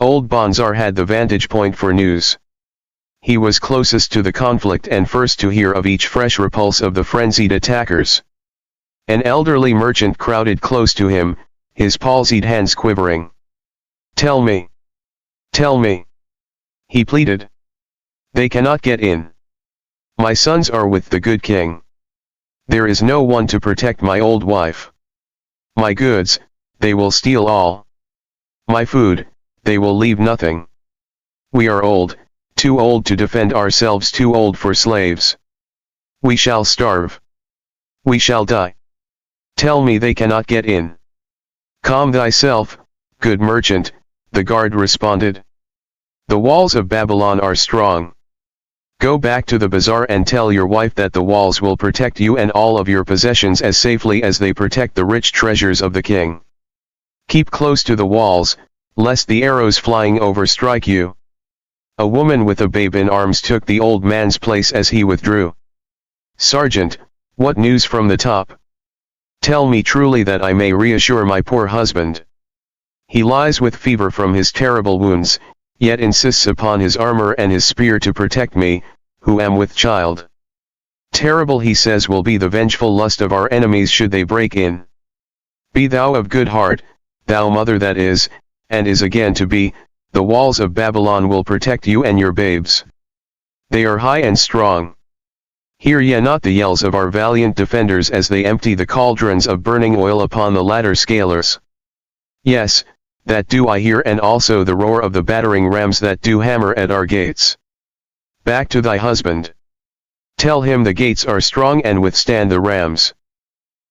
Old Banzar had the vantage point for news. He was closest to the conflict and first to hear of each fresh repulse of the frenzied attackers. An elderly merchant crowded close to him, his palsied hands quivering. Tell me. Tell me. He pleaded. They cannot get in. My sons are with the good king. There is no one to protect my old wife. My goods, they will steal all. My food, they will leave nothing. We are old, too old to defend ourselves, too old for slaves. We shall starve. We shall die. Tell me they cannot get in. Calm thyself, good merchant, the guard responded. The walls of Babylon are strong. Go back to the bazaar and tell your wife that the walls will protect you and all of your possessions as safely as they protect the rich treasures of the king. Keep close to the walls, lest the arrows flying over strike you. A woman with a babe in arms took the old man's place as he withdrew. Sergeant, what news from the top? Tell me truly that I may reassure my poor husband. He lies with fever from his terrible wounds, yet insists upon his armor and his spear to protect me, who am with child. Terrible, he says, will be the vengeful lust of our enemies should they break in. Be thou of good heart, thou mother that is, and is again to be, the walls of Babylon will protect you and your babes. They are high and strong. Hear ye not the yells of our valiant defenders as they empty the cauldrons of burning oil upon the ladder scalers? Yes, that do I hear, and also the roar of the battering rams that do hammer at our gates. Back to thy husband. Tell him the gates are strong and withstand the rams.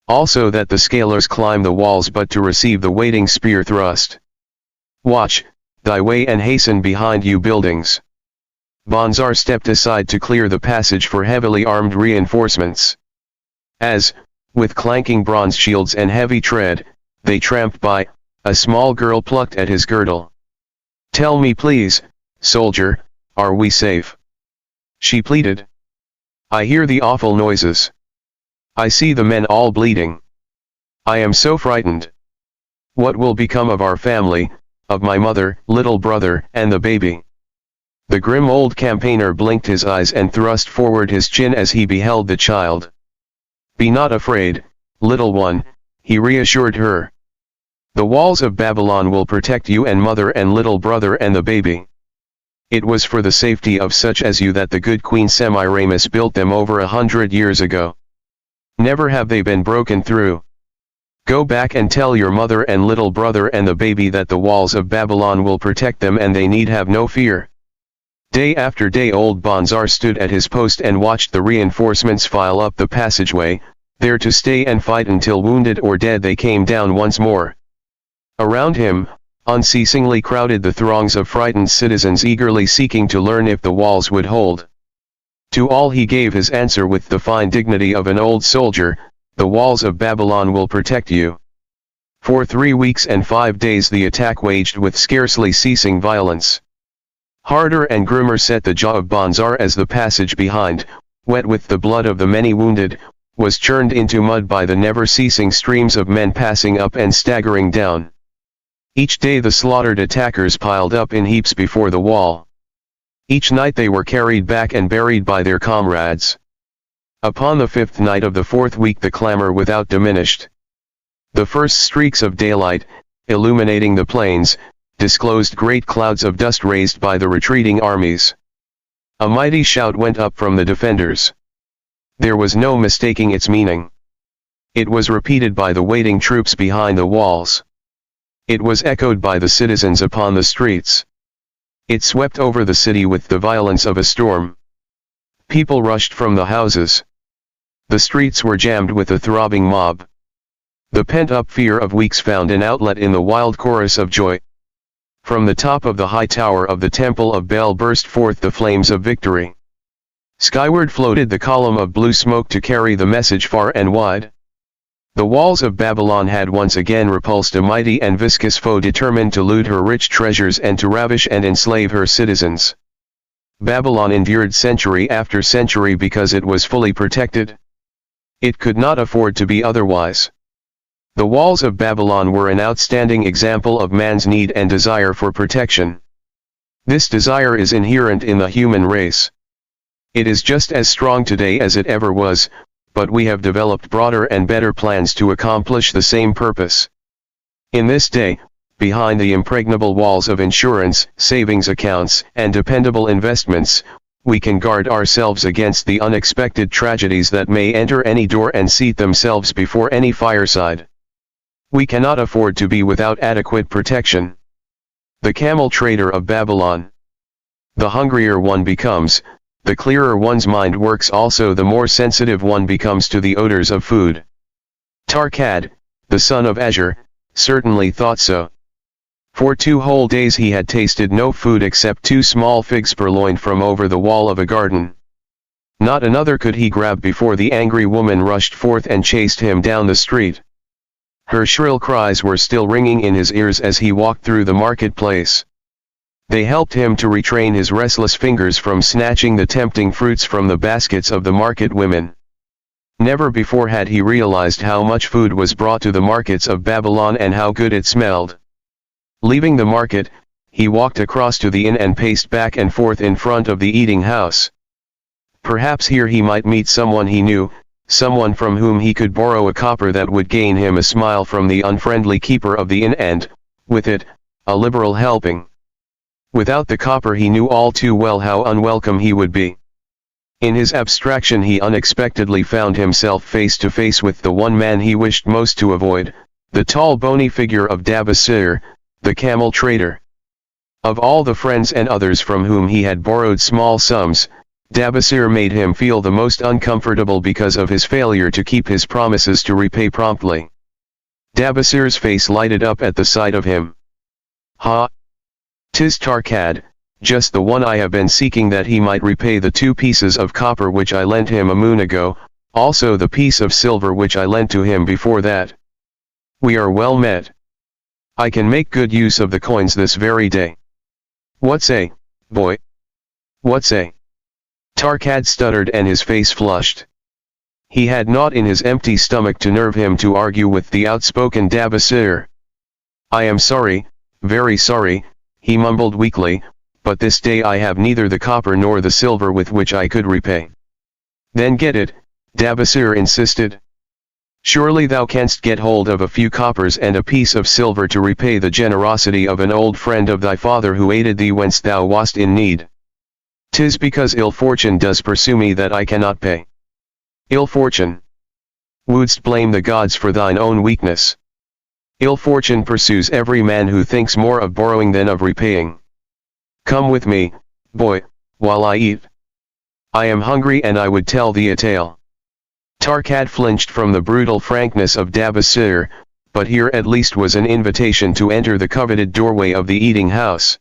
Also that the scalers climb the walls but to receive the waiting spear thrust. Watch thy way and hasten behind you buildings. Bonzar stepped aside to clear the passage for heavily armed reinforcements. As, with clanking bronze shields and heavy tread, they tramped by, a small girl plucked at his girdle. Tell me please, soldier, are we safe? She pleaded. I hear the awful noises. I see the men all bleeding. I am so frightened. What will become of our family, of my mother, little brother, and the baby? The grim old campaigner blinked his eyes and thrust forward his chin as he beheld the child. Be not afraid, little one, he reassured her. The walls of Babylon will protect you and mother and little brother and the baby. It was for the safety of such as you that the good Queen Semiramis built them over 100 years ago. Never have they been broken through. Go back and tell your mother and little brother and the baby that the walls of Babylon will protect them and they need have no fear. Day after day old Bonzar stood at his post and watched the reinforcements file up the passageway, there to stay and fight until wounded or dead they came down once more. Around him, unceasingly crowded the throngs of frightened citizens eagerly seeking to learn if the walls would hold. To all he gave his answer with the fine dignity of an old soldier, the walls of Babylon will protect you. For 3 weeks and 5 days the attack waged with scarcely ceasing violence. Harder and grimmer set the jaw of Bonzar as the passage behind, wet with the blood of the many wounded, was churned into mud by the never-ceasing streams of men passing up and staggering down. Each day the slaughtered attackers piled up in heaps before the wall. Each night they were carried back and buried by their comrades. Upon the 5th night of the 4th week the clamor without diminished. The first streaks of daylight, illuminating the plains, disclosed great clouds of dust raised by the retreating armies. A mighty shout went up from the defenders. There was no mistaking its meaning. It was repeated by the waiting troops behind the walls. It was echoed by the citizens upon the streets. It swept over the city with the violence of a storm. People rushed from the houses. The streets were jammed with a throbbing mob. The pent-up fear of weeks found an outlet in the wild chorus of joy. From the top of the high tower of the Temple of Bel burst forth the flames of victory. Skyward floated the column of blue smoke to carry the message far and wide. The walls of Babylon had once again repulsed a mighty and viscous foe determined to loot her rich treasures and to ravish and enslave her citizens. Babylon endured century after century because it was fully protected. It could not afford to be otherwise. The walls of Babylon were an outstanding example of man's need and desire for protection. This desire is inherent in the human race. It is just as strong today as it ever was, but we have developed broader and better plans to accomplish the same purpose. In this day, behind the impregnable walls of insurance, savings accounts, and dependable investments, we can guard ourselves against the unexpected tragedies that may enter any door and seat themselves before any fireside. We cannot afford to be without adequate protection. The camel trader of Babylon. The hungrier one becomes, the clearer one's mind works, also the more sensitive one becomes to the odors of food. Tarkad, the son of Azure, certainly thought so. For 2 whole days he had tasted no food except 2 small figs purloined from over the wall of a garden. Not another could he grab before the angry woman rushed forth and chased him down the street. Her shrill cries were still ringing in his ears as he walked through the marketplace. They helped him to retrain his restless fingers from snatching the tempting fruits from the baskets of the market women. Never before had he realized how much food was brought to the markets of Babylon and how good it smelled. Leaving the market, he walked across to the inn and paced back and forth in front of the eating house. Perhaps here he might meet someone he knew, someone from whom he could borrow a copper that would gain him a smile from the unfriendly keeper of the inn and, with it, a liberal helping. Without the copper he knew all too well how unwelcome he would be. In his abstraction he unexpectedly found himself face to face with the one man he wished most to avoid, the tall bony figure of Dabasir, the camel trader. Of all the friends and others from whom he had borrowed small sums, Dabasir made him feel the most uncomfortable because of his failure to keep his promises to repay promptly. Dabasir's face lighted up at the sight of him. "Ha! 'Tis Tarkad, just the one I have been seeking, that he might repay the 2 pieces of copper which I lent him a moon ago, also the piece of silver which I lent to him before that. We are well met. I can make good use of the coins this very day. What say, boy? What say?" Tarkad stuttered and his face flushed. He had naught in his empty stomach to nerve him to argue with the outspoken Dabasir. "I am sorry, very sorry," he mumbled weakly, "but this day I have neither the copper nor the silver with which I could repay." "Then get it," Dabasir insisted. "Surely thou canst get hold of a few coppers and a piece of silver to repay the generosity of an old friend of thy father who aided thee whence thou wast in need." "'Tis because ill fortune does pursue me that I cannot pay." "Ill fortune? Wouldst blame the gods for thine own weakness? Ill fortune pursues every man who thinks more of borrowing than of repaying. Come with me, boy, while I eat. I am hungry and I would tell thee a tale." Tarkad flinched from the brutal frankness of Dabasir, but here at least was an invitation to enter the coveted doorway of the eating house.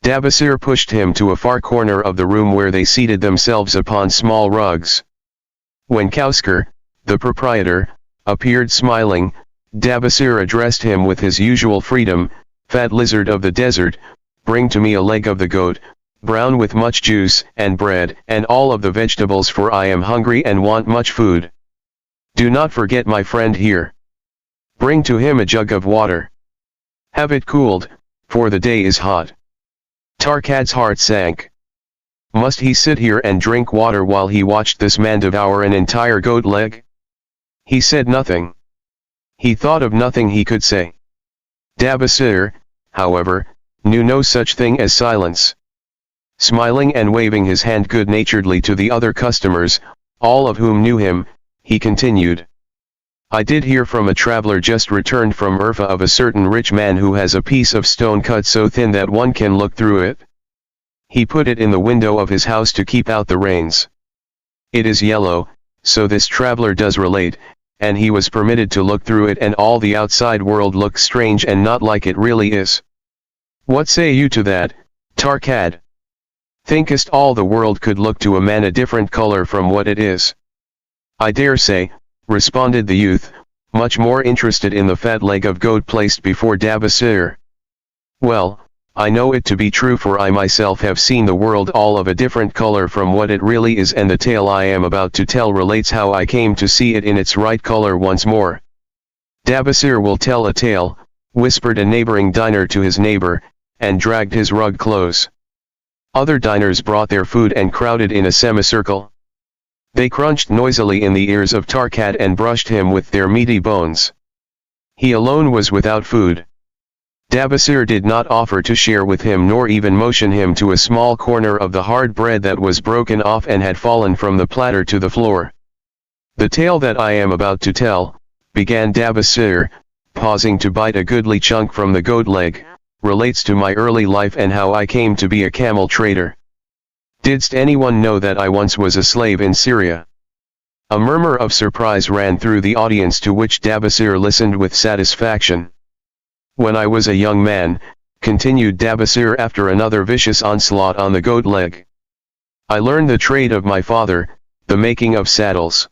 Dabasir pushed him to a far corner of the room where they seated themselves upon small rugs. When Kausker, the proprietor, appeared smiling, Dabasir addressed him with his usual freedom, "Fat lizard of the desert, bring to me a leg of the goat, brown with much juice and bread and all of the vegetables, for I am hungry and want much food. Do not forget my friend here. Bring to him a jug of water. Have it cooled, for the day is hot." Tarkad's heart sank. Must he sit here and drink water while he watched this man devour an entire goat leg? He said nothing. He thought of nothing he could say. Dabasir, however, knew no such thing as silence. Smiling and waving his hand good-naturedly to the other customers, all of whom knew him, he continued. "I did hear from a traveler just returned from Urfa of a certain rich man who has a piece of stone cut so thin that one can look through it. He put it in the window of his house to keep out the rains. It is yellow, so this traveler does relate, and he was permitted to look through it, and all the outside world looked strange and not like it really is. What say you to that, Tarkad? Thinkest all the world could look to a man a different color from what it is?" "I dare say," responded the youth, much more interested in the fat leg of goat placed before Dabasir. "Well, I know it to be true, for I myself have seen the world all of a different color from what it really is, and the tale I am about to tell relates how I came to see it in its right color once more." "Dabasir will tell a tale," whispered a neighboring diner to his neighbor, and dragged his rug close. Other diners brought their food and crowded in a semicircle. They crunched noisily in the ears of Tarkad and brushed him with their meaty bones. He alone was without food. Dabasir did not offer to share with him nor even motion him to a small corner of the hard bread that was broken off and had fallen from the platter to the floor. "The tale that I am about to tell," began Dabasir, pausing to bite a goodly chunk from the goat leg, "relates to my early life and how I came to be a camel trader. Didst anyone know that I once was a slave in Syria?" A murmur of surprise ran through the audience, to which Dabasir listened with satisfaction. "When I was a young man," continued Dabasir after another vicious onslaught on the goat leg, "I learned the trade of my father, the making of saddles.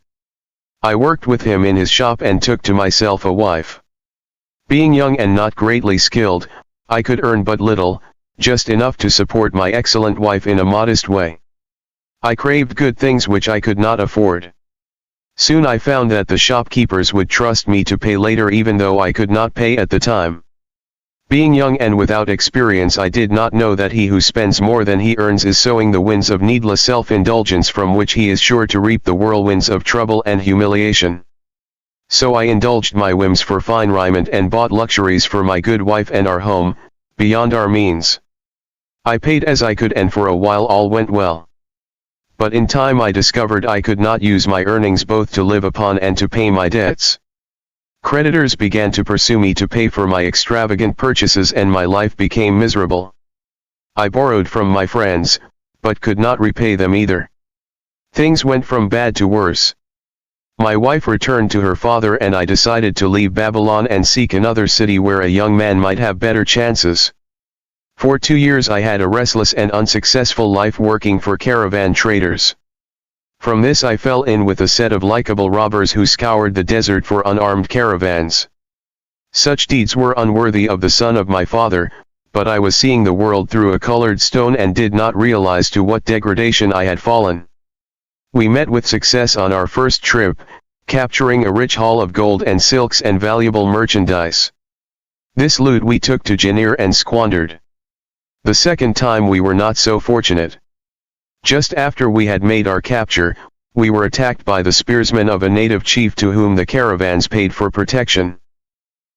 I worked with him in his shop and took to myself a wife. Being young and not greatly skilled, I could earn but little, just enough to support my excellent wife in a modest way. I craved good things which I could not afford. Soon I found that the shopkeepers would trust me to pay later even though I could not pay at the time. Being young and without experience, I did not know that he who spends more than he earns is sowing the winds of needless self-indulgence, from which he is sure to reap the whirlwinds of trouble and humiliation. So I indulged my whims for fine raiment and bought luxuries for my good wife and our home, beyond our means. I paid as I could, and for a while all went well. But in time I discovered I could not use my earnings both to live upon and to pay my debts. Creditors began to pursue me to pay for my extravagant purchases, and my life became miserable. I borrowed from my friends, but could not repay them either. Things went from bad to worse. My wife returned to her father, and I decided to leave Babylon and seek another city where a young man might have better chances. For 2 years I had a restless and unsuccessful life working for caravan traders. From this I fell in with a set of likable robbers who scoured the desert for unarmed caravans. Such deeds were unworthy of the son of my father, but I was seeing the world through a colored stone and did not realize to what degradation I had fallen. We met with success on our first trip, capturing a rich haul of gold and silks and valuable merchandise. This loot we took to Janir and squandered. The second time we were not so fortunate. Just after we had made our capture, we were attacked by the spearsmen of a native chief to whom the caravans paid for protection.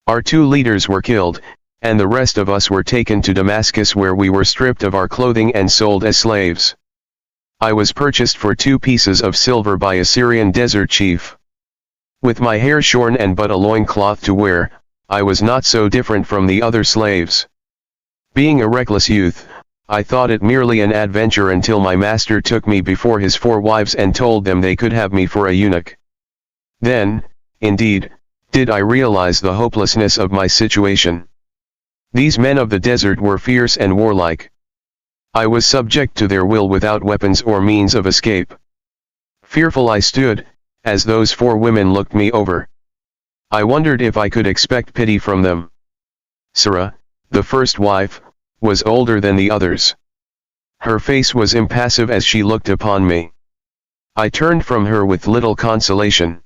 Our 2 leaders were killed, and the rest of us were taken to Damascus, where we were stripped of our clothing and sold as slaves. I was purchased for 2 pieces of silver by a Syrian desert chief. With my hair shorn and but a loincloth to wear, I was not so different from the other slaves. Being a reckless youth, I thought it merely an adventure until my master took me before his 4 wives and told them they could have me for a eunuch. Then, indeed, did I realize the hopelessness of my situation. These men of the desert were fierce and warlike. I was subject to their will without weapons or means of escape. Fearful I stood, as those 4 women looked me over. I wondered if I could expect pity from them. Sarah, the first wife, was older than the others. Her face was impassive as she looked upon me. I turned from her with little consolation.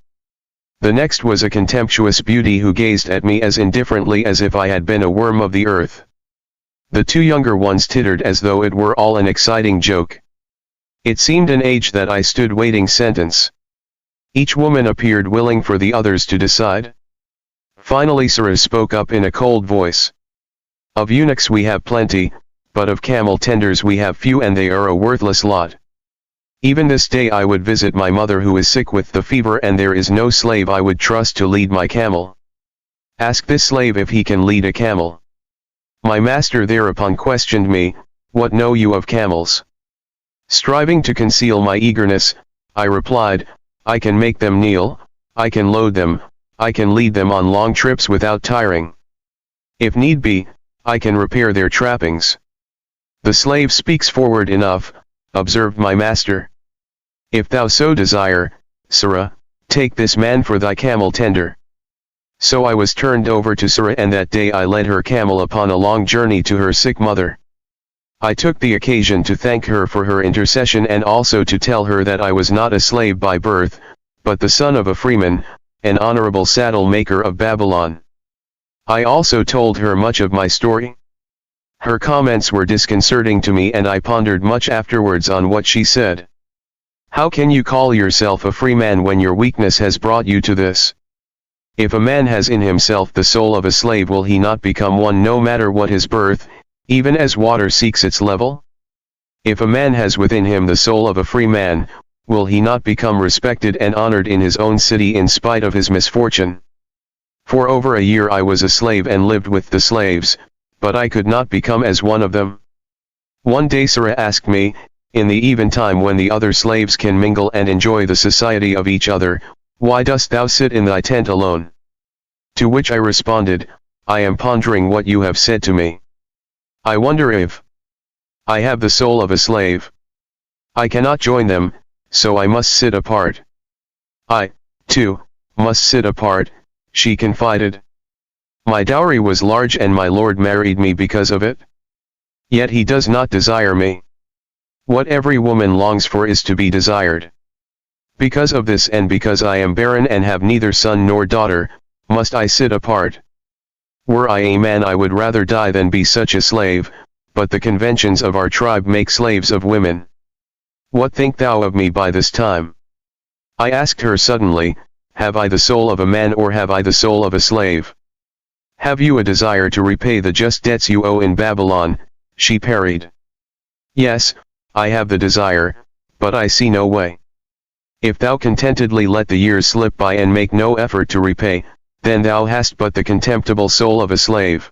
The next was a contemptuous beauty who gazed at me as indifferently as if I had been a worm of the earth. The 2 younger ones tittered as though it were all an exciting joke. It seemed an age that I stood waiting sentence. Each woman appeared willing for the others to decide. Finally Sarah spoke up in a cold voice. "Of eunuchs we have plenty, but of camel tenders we have few, and they are a worthless lot. Even this day I would visit my mother who is sick with the fever, and there is no slave I would trust to lead my camel. Ask this slave if he can lead a camel." My master thereupon questioned me, "What know you of camels?" Striving to conceal my eagerness, I replied, "I can make them kneel, I can load them, I can lead them on long trips without tiring. If need be, I can repair their trappings." "The slave speaks forward enough," observed my master. "If thou so desire, Sarah, take this man for thy camel tender." So I was turned over to Sarah, and that day I led her camel upon a long journey to her sick mother. I took the occasion to thank her for her intercession, and also to tell her that I was not a slave by birth, but the son of a freeman, an honorable saddle maker of Babylon. I also told her much of my story. Her comments were disconcerting to me, and I pondered much afterwards on what she said. "How can you call yourself a free man when your weakness has brought you to this? If a man has in himself the soul of a slave, will he not become one no matter what his birth, even as water seeks its level? If a man has within him the soul of a free man, will he not become respected and honored in his own city in spite of his misfortune? For over a year I was a slave and lived with the slaves, but I could not become as one of them. One day Sarah asked me, in the eventime when the other slaves can mingle and enjoy the society of each other, "Why dost thou sit in thy tent alone?" To which I responded, "I am pondering what you have said to me. I wonder if I have the soul of a slave. I cannot join them, so I must sit apart." "I, too, must sit apart," she confided. "My dowry was large and my lord married me because of it. Yet he does not desire me. What every woman longs for is to be desired. Because of this and because I am barren and have neither son nor daughter, must I sit apart. Were I a man I would rather die than be such a slave, but the conventions of our tribe make slaves of women. What think thou of me by this time?" I asked her suddenly, "Have I the soul of a man or have I the soul of a slave?" "Have you a desire to repay the just debts you owe in Babylon?" she parried. "Yes, I have the desire, but I see no way. If thou contentedly let the years slip by and make no effort to repay, then thou hast but the contemptible soul of a slave.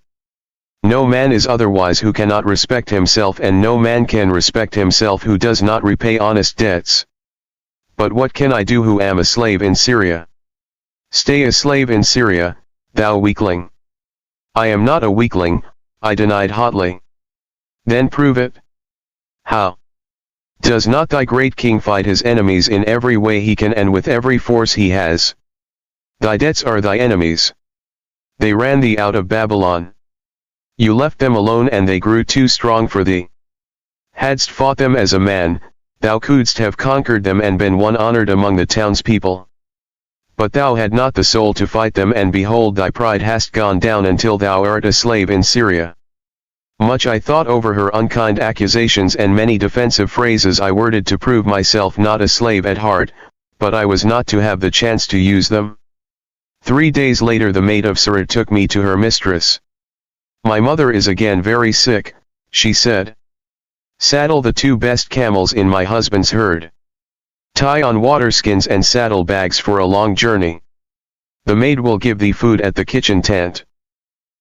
No man is otherwise who cannot respect himself, and no man can respect himself who does not repay honest debts. But what can I do who am a slave in Syria? Stay a slave in Syria, thou weakling." "I am not a weakling," I denied hotly. "Then prove it." "How? Does not thy great king fight his enemies in every way he can and with every force he has? Thy debts are thy enemies. They ran thee out of Babylon. You left them alone and they grew too strong for thee. Hadst fought them as a man, thou couldst have conquered them and been one honored among the townspeople. But thou had not the soul to fight them, and behold thy pride hast gone down until thou art a slave in Syria." Much I thought over her unkind accusations, and many defensive phrases I worded to prove myself not a slave at heart, but I was not to have the chance to use them. 3 days later the maid of Sarah took me to her mistress. "My mother is again very sick," she said. "Saddle the 2 best camels in my husband's herd. Tie on waterskins and saddle bags for a long journey. The maid will give thee food at the kitchen tent."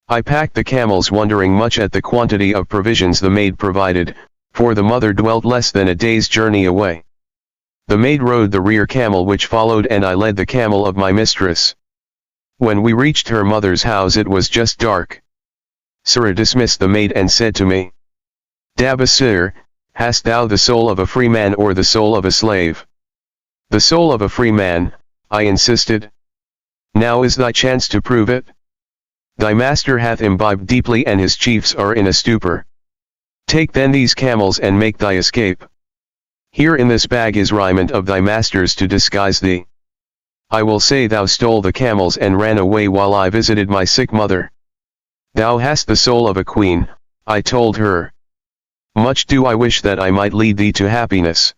I packed the camels, wondering much at the quantity of provisions the maid provided, for the mother dwelt less than a day's journey away. The maid rode the rear camel which followed, and I led the camel of my mistress. When we reached her mother's house it was just dark. Sarah dismissed the maid and said to me, "Dabasir, hast thou the soul of a free man or the soul of a slave?" "The soul of a free man," I insisted. "Now is thy chance to prove it. Thy master hath imbibed deeply and his chiefs are in a stupor. Take then these camels and make thy escape. Here in this bag is raiment of thy master's to disguise thee. I will say thou stole the camels and ran away while I visited my sick mother. Thou hast the soul of a queen," I told her. "Much do I wish that I might lead thee to happiness."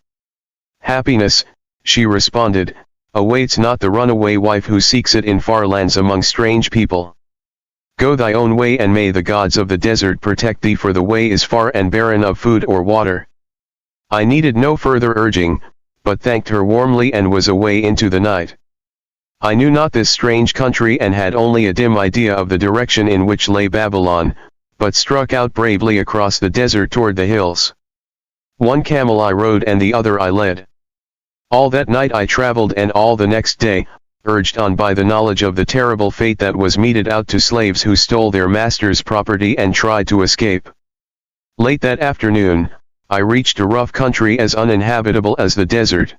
"Happiness," she responded, "awaits not the runaway wife who seeks it in far lands among strange people. Go thy own way, and may the gods of the desert protect thee, for the way is far and barren of food or water." I needed no further urging, but thanked her warmly and was away into the night. I knew not this strange country and had only a dim idea of the direction in which lay Babylon, but struck out bravely across the desert toward the hills. One camel I rode and the other I led. All that night I traveled, and all the next day, urged on by the knowledge of the terrible fate that was meted out to slaves who stole their master's property and tried to escape. Late that afternoon, I reached a rough country as uninhabitable as the desert.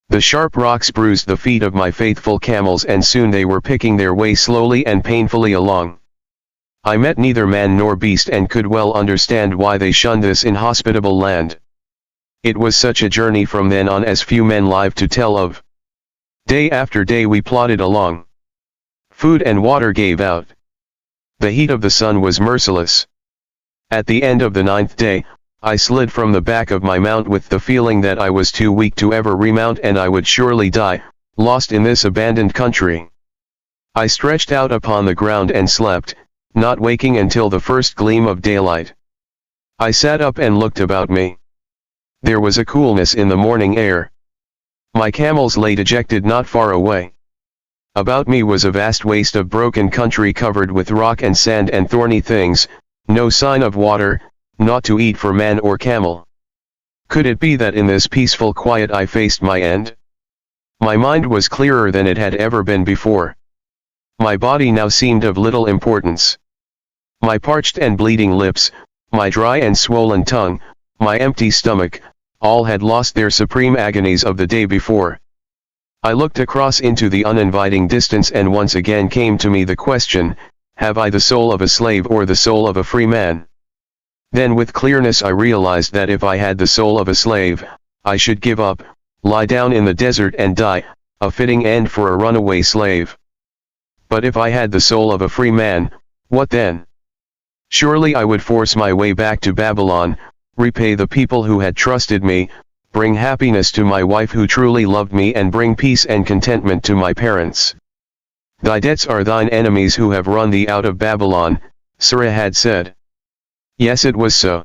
The sharp rocks bruised the feet of my faithful camels, and soon they were picking their way slowly and painfully along. I met neither man nor beast, and could well understand why they shunned this inhospitable land. It was such a journey from then on as few men live to tell of. Day after day we plodded along. Food and water gave out. The heat of the sun was merciless. At the end of the 9th day, I slid from the back of my mount with the feeling that I was too weak to ever remount, and I would surely die, lost in this abandoned country. I stretched out upon the ground and slept, not waking until the first gleam of daylight. I sat up and looked about me. There was a coolness in the morning air. My camels lay dejected not far away. About me was a vast waste of broken country covered with rock and sand and thorny things, no sign of water, naught to eat for man or camel. Could it be that in this peaceful quiet I faced my end? My mind was clearer than it had ever been before. My body now seemed of little importance. My parched and bleeding lips, my dry and swollen tongue, my empty stomach, all had lost their supreme agonies of the day before. I looked across into the uninviting distance and once again came to me the question, have I the soul of a slave or the soul of a free man? Then with clearness I realized that if I had the soul of a slave, I should give up, lie down in the desert and die, a fitting end for a runaway slave. But if I had the soul of a free man, what then? Surely I would force my way back to Babylon, repay the people who had trusted me, bring happiness to my wife who truly loved me and bring peace and contentment to my parents. Thy debts are thine enemies who have run thee out of Babylon, Sarah had said. Yes, it was so.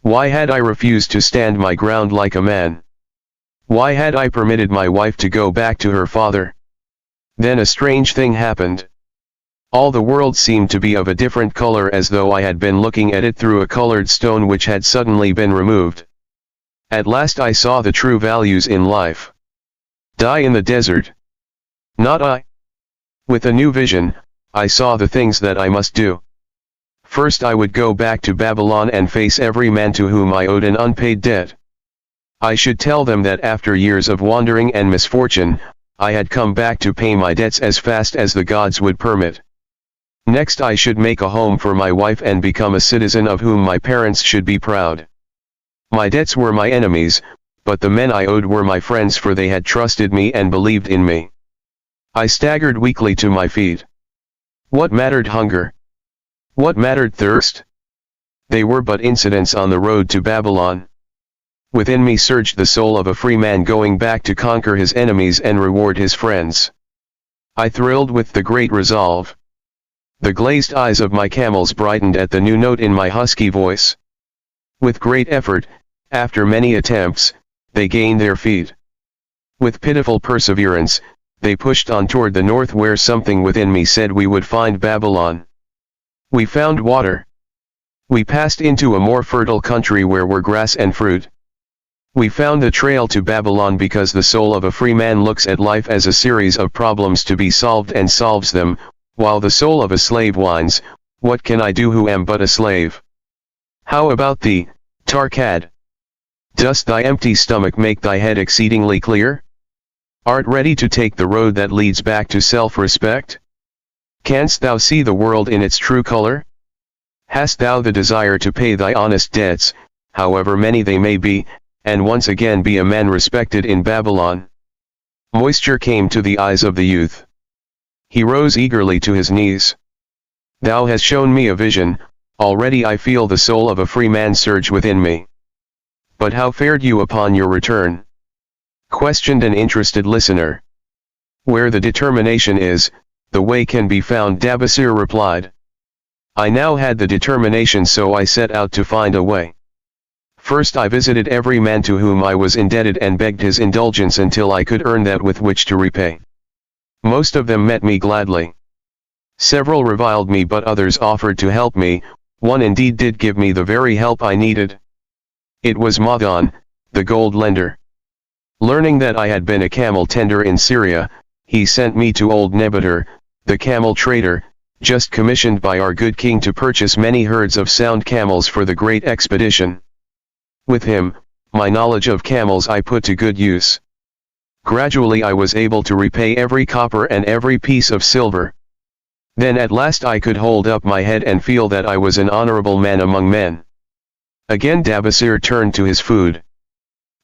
Why had I refused to stand my ground like a man? Why had I permitted my wife to go back to her father? Then a strange thing happened. All the world seemed to be of a different color as though I had been looking at it through a colored stone which had suddenly been removed. At last I saw the true values in life. Die in the desert. Not I. With a new vision, I saw the things that I must do. First I would go back to Babylon and face every man to whom I owed an unpaid debt. I should tell them that after years of wandering and misfortune, I had come back to pay my debts as fast as the gods would permit. Next I should make a home for my wife and become a citizen of whom my parents should be proud. My debts were my enemies, but the men I owed were my friends for they had trusted me and believed in me. I staggered weakly to my feet. What mattered hunger? What mattered thirst? They were but incidents on the road to Babylon. Within me surged the soul of a free man going back to conquer his enemies and reward his friends. I thrilled with the great resolve. The glazed eyes of my camels brightened at the new note in my husky voice. With great effort, after many attempts, they gained their feet. With pitiful perseverance, they pushed on toward the north where something within me said we would find Babylon. We found water. We passed into a more fertile country where were grass and fruit. We found the trail to Babylon because the soul of a free man looks at life as a series of problems to be solved and solves them, while the soul of a slave whines, what can I do who am but a slave? How about thee, Tarkad? Dost thy empty stomach make thy head exceedingly clear? Art ready to take the road that leads back to self-respect? Canst thou see the world in its true color? Hast thou the desire to pay thy honest debts, however many they may be, and once again be a man respected in Babylon? Moisture came to the eyes of the youth. He rose eagerly to his knees. Thou hast shown me a vision, already I feel the soul of a free man surge within me. But how fared you upon your return? Questioned an interested listener. Where the determination is, the way can be found, Dabasir replied. I now had the determination, so I set out to find a way. First I visited every man to whom I was indebted and begged his indulgence until I could earn that with which to repay. Most of them met me gladly. Several reviled me, but others offered to help me. One indeed did give me the very help I needed. It was Madan, the gold lender. Learning that I had been a camel tender in Syria, he sent me to old Nebuchadnezzar, the camel trader, just commissioned by our good king to purchase many herds of sound camels for the great expedition. With him, my knowledge of camels I put to good use. Gradually I was able to repay every copper and every piece of silver. Then at last I could hold up my head and feel that I was an honorable man among men. Again Dabasir turned to his food.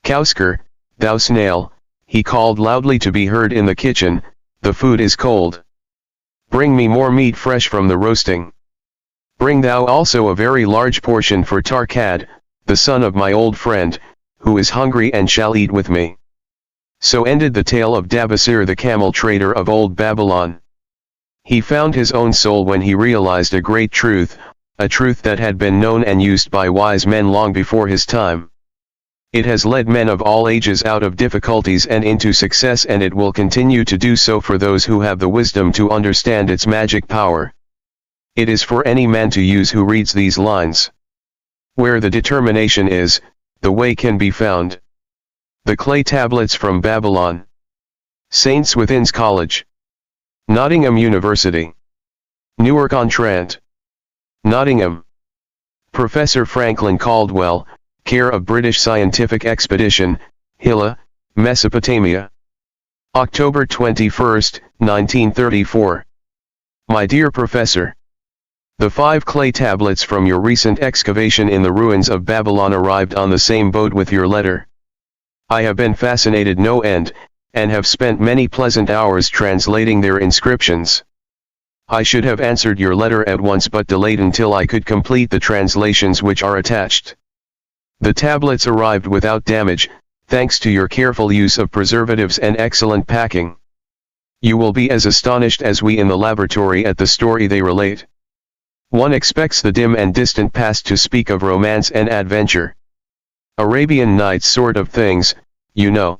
Kauskar, thou snail, he called loudly to be heard in the kitchen, the food is cold. Bring me more meat fresh from the roasting. Bring thou also a very large portion for Tarkad, the son of my old friend, who is hungry and shall eat with me. So ended the tale of Dabasir the camel trader of old Babylon. He found his own soul when he realized a great truth, a truth that had been known and used by wise men long before his time. It has led men of all ages out of difficulties and into success, and it will continue to do so for those who have the wisdom to understand its magic power. It is for any man to use who reads these lines. Where the determination is, the way can be found. The clay tablets from Babylon. St. Swithin's College. Nottingham University. Newark-on-Trent. Nottingham. Professor Franklin Caldwell, care of British Scientific Expedition, Hilla, Mesopotamia. October 21, 1934. My dear Professor, the 5 clay tablets from your recent excavation in the ruins of Babylon arrived on the same boat with your letter. I have been fascinated no end, and have spent many pleasant hours translating their inscriptions. I should have answered your letter at once, but delayed until I could complete the translations which are attached. The tablets arrived without damage, thanks to your careful use of preservatives and excellent packing. You will be as astonished as we in the laboratory at the story they relate. One expects the dim and distant past to speak of romance and adventure. Arabian Nights sort of things, you know.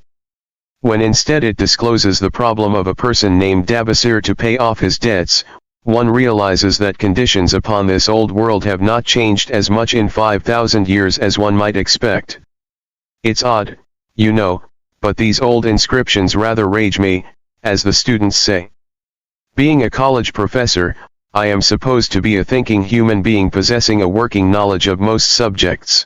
When instead it discloses the problem of a person named Dabasir to pay off his debts, one realizes that conditions upon this old world have not changed as much in 5,000 years as one might expect. It's odd, you know, but these old inscriptions rather rage me, as the students say. Being a college professor, I am supposed to be a thinking human being possessing a working knowledge of most subjects.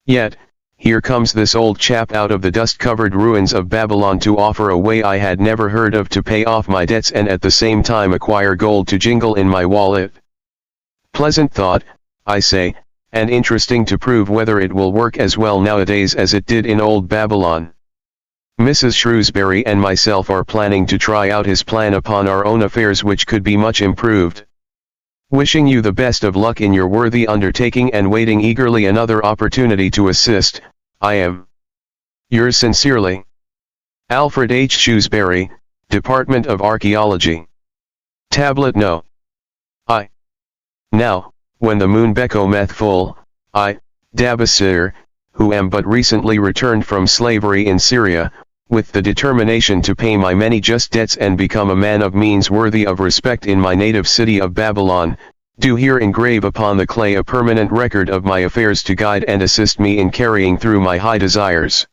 Yet, here comes this old chap out of the dust-covered ruins of Babylon to offer a way I had never heard of to pay off my debts and at the same time acquire gold to jingle in my wallet. Pleasant thought, I say, and interesting to prove whether it will work as well nowadays as it did in old Babylon. Mrs. Shrewsbury and myself are planning to try out his plan upon our own affairs, which could be much improved. Wishing you the best of luck in your worthy undertaking and waiting eagerly another opportunity to assist, I am yours sincerely, Alfred H. Shrewsbury, Department of Archaeology. Tablet No. I. Now, when the moon becometh full, I, Dabasir, who am but recently returned from slavery in Syria, with the determination to pay my many just debts and become a man of means worthy of respect in my native city of Babylon, do here engrave upon the clay a permanent record of my affairs to guide and assist me in carrying through my high desires.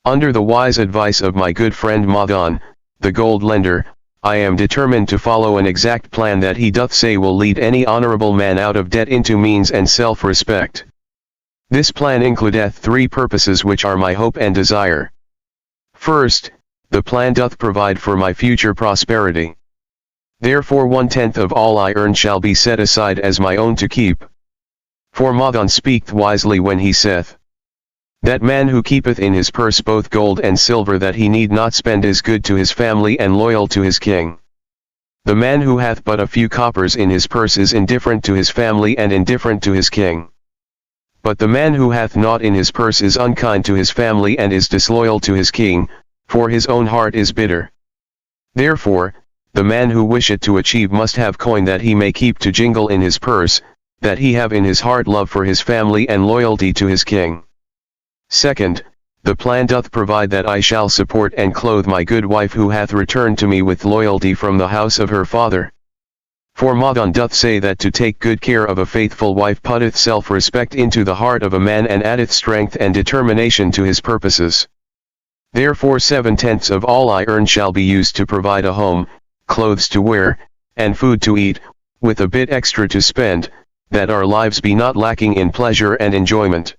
Under the wise advice of my good friend Madan, the gold lender, I am determined to follow an exact plan that he doth say will lead any honorable man out of debt into means and self-respect. This plan includeth 3 purposes which are my hope and desire. First, the plan doth provide for my future prosperity. Therefore 1/10 of all I earn shall be set aside as my own to keep. For Madan speaketh wisely when he saith, that man who keepeth in his purse both gold and silver that he need not spend is good to his family and loyal to his king. The man who hath but a few coppers in his purse is indifferent to his family and indifferent to his king. But the man who hath naught in his purse is unkind to his family and is disloyal to his king, for his own heart is bitter. Therefore, the man who wisheth to achieve must have coin that he may keep to jingle in his purse, that he have in his heart love for his family and loyalty to his king. Second, the plan doth provide that I shall support and clothe my good wife who hath returned to me with loyalty from the house of her father. For Madan doth say that to take good care of a faithful wife putteth self-respect into the heart of a man and addeth strength and determination to his purposes. Therefore 7/10 of all I earn shall be used to provide a home, clothes to wear, and food to eat, with a bit extra to spend, that our lives be not lacking in pleasure and enjoyment.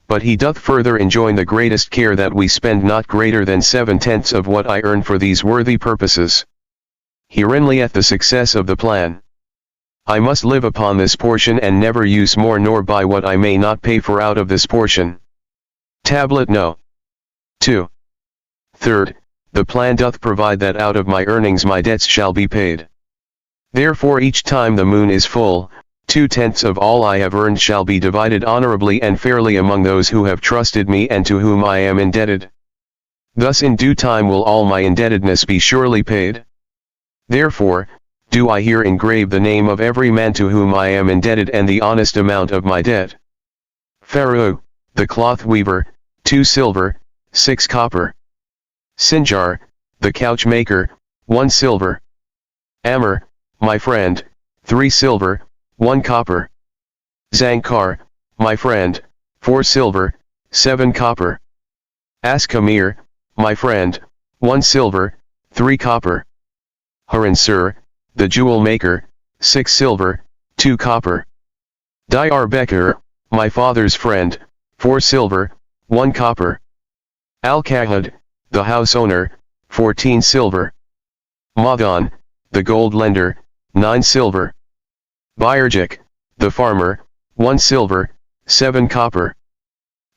But he doth further enjoin the greatest care that we spend not greater than 7/10 of what I earn for these worthy purposes. Herein lieth the success of the plan. I must live upon this portion and never use more nor buy what I may not pay for out of this portion. Tablet No. 2. Third, the plan doth provide that out of my earnings my debts shall be paid. Therefore each time the moon is full, 2/10 of all I have earned shall be divided honorably and fairly among those who have trusted me and to whom I am indebted. Thus in due time will all my indebtedness be surely paid. Therefore, do I here engrave the name of every man to whom I am indebted and the honest amount of my debt. Pharaoh, the cloth weaver, 2 silver, 6 copper. Sinjar, the couch maker, 1 silver. Amr, my friend, 3 silver, 1 copper. Zankar, my friend, 4 silver, 7 copper. Askamir, my friend, 1 silver, 3 copper. Haransur, the jewel maker, 6 silver, 2 copper. Diarbekir, my father's friend, 4 silver, 1 copper. Al-Kahad, the house owner, 14 silver. Madan, the gold lender, 9 silver. Bayarjik, the farmer, 1 silver, 7 copper.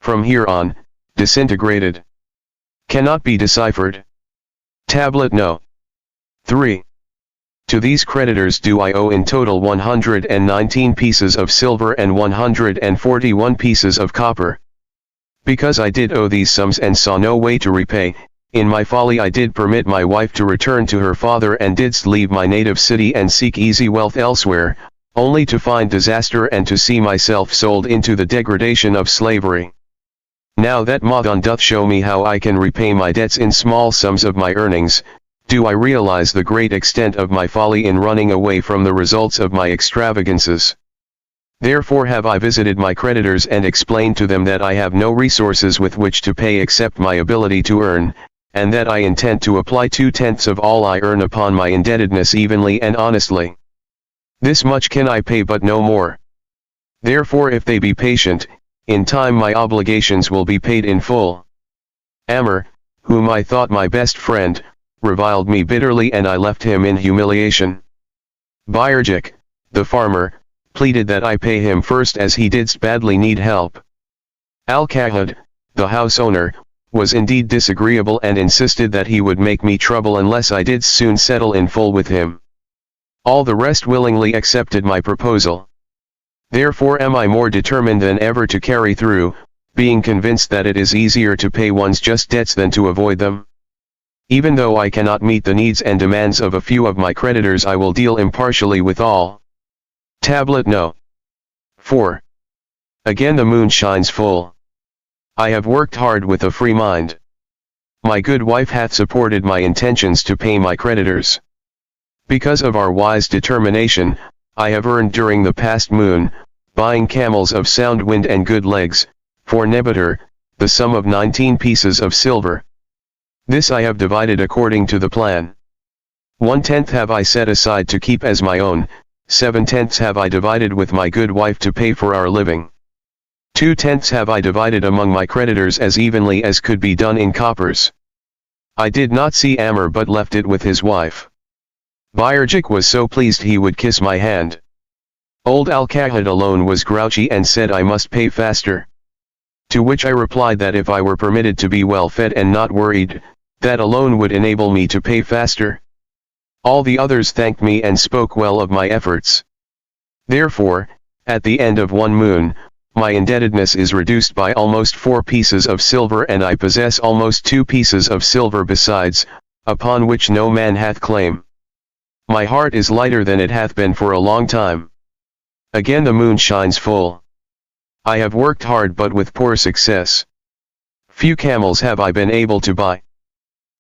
From here on, disintegrated. Cannot be deciphered. Tablet No. 3. To these creditors do I owe in total 119 pieces of silver and 141 pieces of copper. Because I did owe these sums and saw no way to repay, in my folly I did permit my wife to return to her father and didst leave my native city and seek easy wealth elsewhere, only to find disaster and to see myself sold into the degradation of slavery. Now that Madan doth show me how I can repay my debts in small sums of my earnings, do I realize the great extent of my folly in running away from the results of my extravagances. Therefore have I visited my creditors and explained to them that I have no resources with which to pay except my ability to earn, and that I intend to apply 2/10 of all I earn upon my indebtedness evenly and honestly. This much can I pay but no more. Therefore if they be patient, in time my obligations will be paid in full. Amr, whom I thought my best friend, reviled me bitterly and I left him in humiliation. Bayarjik, the farmer, pleaded that I pay him first as he didst badly need help. Al-Kahad, the house owner, was indeed disagreeable and insisted that he would make me trouble unless I did soon settle in full with him. All the rest willingly accepted my proposal. Therefore am I more determined than ever to carry through, being convinced that it is easier to pay one's just debts than to avoid them. Even though I cannot meet the needs and demands of a few of my creditors, I will deal impartially with all. Tablet No. 4. Again the moon shines full. I have worked hard with a free mind. My good wife hath supported my intentions to pay my creditors. Because of our wise determination, I have earned during the past moon, buying camels of sound wind and good legs, for Nebuchadnezzar, the sum of 19 pieces of silver. This I have divided according to the plan. 1/10 have I set aside to keep as my own, 7/10 have I divided with my good wife to pay for our living. 2/10 have I divided among my creditors as evenly as could be done in coppers. I did not see Amr but left it with his wife. Bayarjik was so pleased he would kiss my hand. Old Al-Kahad alone was grouchy and said I must pay faster. To which I replied that if I were permitted to be well fed and not worried, that alone would enable me to pay faster. All the others thanked me and spoke well of my efforts. Therefore, at the end of one moon, my indebtedness is reduced by almost 4 pieces of silver and I possess almost 2 pieces of silver besides, upon which no man hath claim. My heart is lighter than it hath been for a long time. Again the moon shines full. I have worked hard but with poor success. Few camels have I been able to buy.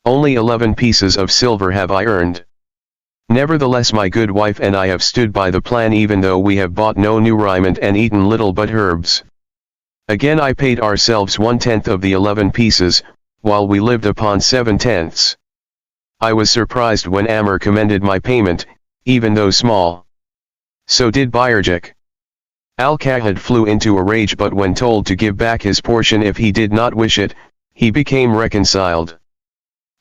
Only 11 pieces of silver have I earned. Nevertheless my good wife and I have stood by the plan even though we have bought no new raiment and eaten little but herbs. Again I paid ourselves 1/10 of the 11 pieces, while we lived upon 7/10. I was surprised when Amr commended my payment, even though small. So did Bayarjik. Al-Kahad flew into a rage but when told to give back his portion if he did not wish it, he became reconciled.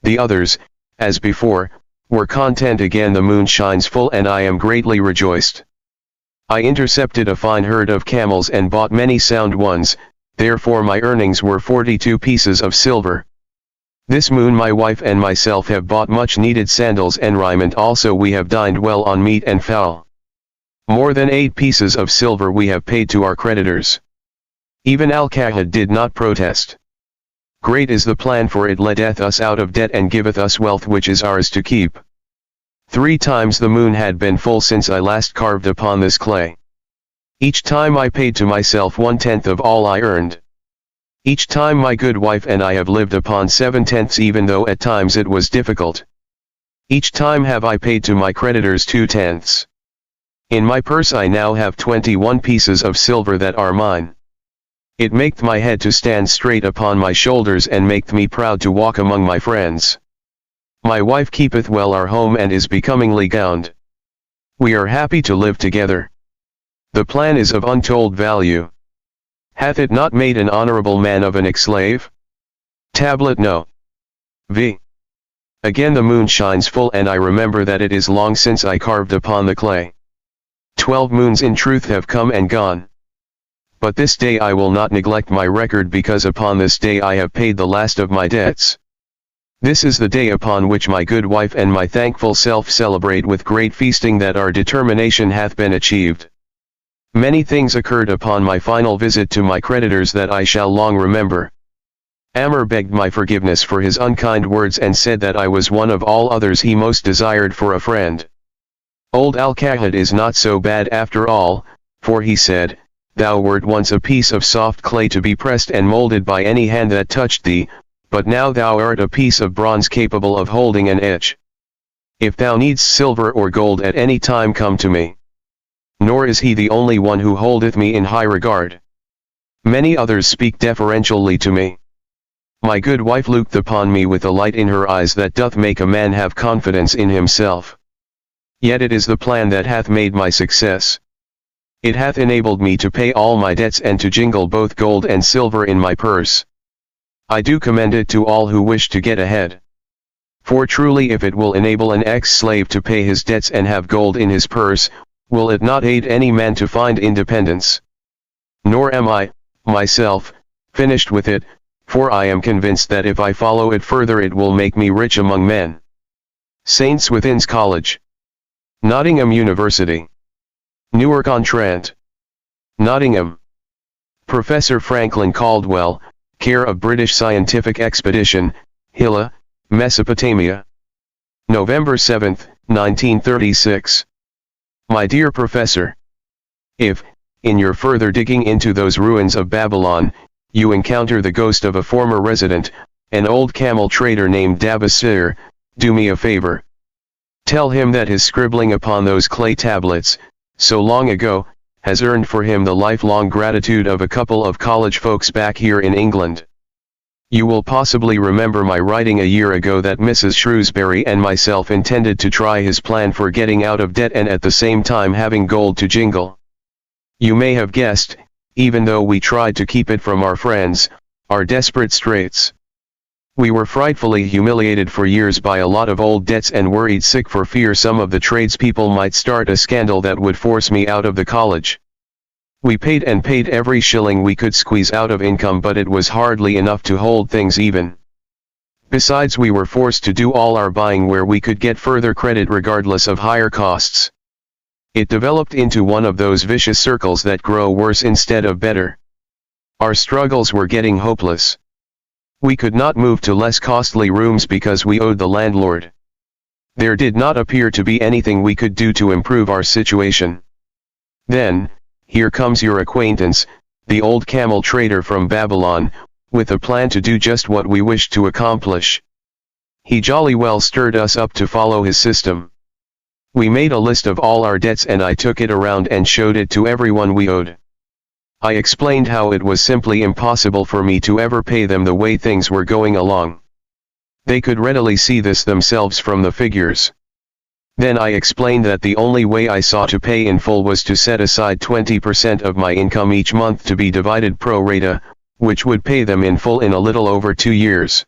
The others, as before, were content. Again the moon shines full and I am greatly rejoiced. I intercepted a fine herd of camels and bought many sound ones, therefore my earnings were 42 pieces of silver. This moon my wife and myself have bought much needed sandals and raiment, also we have dined well on meat and fowl. More than 8 pieces of silver we have paid to our creditors. Even Al-Kahad did not protest. Great is the plan, for it letteth us out of debt and giveth us wealth which is ours to keep. 3 times the moon had been full since I last carved upon this clay. Each time I paid to myself 1/10 of all I earned. Each time my good wife and I have lived upon 7/10, even though at times it was difficult. Each time have I paid to my creditors 2/10. In my purse I now have 21 pieces of silver that are mine. It maketh my head to stand straight upon my shoulders, and maketh me proud to walk among my friends. My wife keepeth well our home, and is becomingly gowned. We are happy to live together. The plan is of untold value. Hath it not made an honorable man of an ex-slave? Tablet no. V. Again the moon shines full, and I remember that it is long since I carved upon the clay. 12 moons in truth have come and gone. But this day I will not neglect my record, because upon this day I have paid the last of my debts. This is the day upon which my good wife and my thankful self celebrate with great feasting that our determination hath been achieved. Many things occurred upon my final visit to my creditors that I shall long remember. Amr begged my forgiveness for his unkind words, and said that I was one of all others he most desired for a friend. Old Al-Kahid is not so bad after all, for he said, "Thou wert once a piece of soft clay to be pressed and molded by any hand that touched thee, but now thou art a piece of bronze capable of holding an edge. If thou needst silver or gold at any time, come to me." Nor is he the only one who holdeth me in high regard. Many others speak deferentially to me. My good wife looketh upon me with a light in her eyes that doth make a man have confidence in himself. Yet it is the plan that hath made my success. It hath enabled me to pay all my debts, and to jingle both gold and silver in my purse. I do commend it to all who wish to get ahead. For truly, if it will enable an ex-slave to pay his debts and have gold in his purse, will it not aid any man to find independence? Nor am I, myself, finished with it, for I am convinced that if I follow it further it will make me rich among men. St. Swithin's College, Nottingham University, Newark-on-Trent, Nottingham. Professor Franklin Caldwell, care of British Scientific Expedition, Hilla, Mesopotamia. November 7, 1936. My dear Professor, if, in your further digging into those ruins of Babylon, you encounter the ghost of a former resident, an old camel trader named Dabasir, do me a favor. Tell him that his scribbling upon those clay tablets, so long ago, has earned for him the lifelong gratitude of a couple of college folks back here in England. You will possibly remember my writing a year ago that Mrs. Shrewsbury and myself intended to try his plan for getting out of debt and at the same time having gold to jingle. You may have guessed, even though we tried to keep it from our friends, our desperate straits. We were frightfully humiliated for years by a lot of old debts, and worried sick for fear some of the tradespeople might start a scandal that would force me out of the college. We paid and paid every shilling we could squeeze out of income, but it was hardly enough to hold things even. Besides, we were forced to do all our buying where we could get further credit regardless of higher costs. It developed into one of those vicious circles that grow worse instead of better. Our struggles were getting hopeless. We could not move to less costly rooms because we owed the landlord. There did not appear to be anything we could do to improve our situation. Then, here comes your acquaintance, the old camel trader from Babylon, with a plan to do just what we wished to accomplish. He jolly well stirred us up to follow his system. We made a list of all our debts, and I took it around and showed it to everyone we owed. I explained how it was simply impossible for me to ever pay them the way things were going along. They could readily see this themselves from the figures. Then I explained that the only way I saw to pay in full was to set aside 20% of my income each month to be divided pro rata, which would pay them in full in a little over 2 years.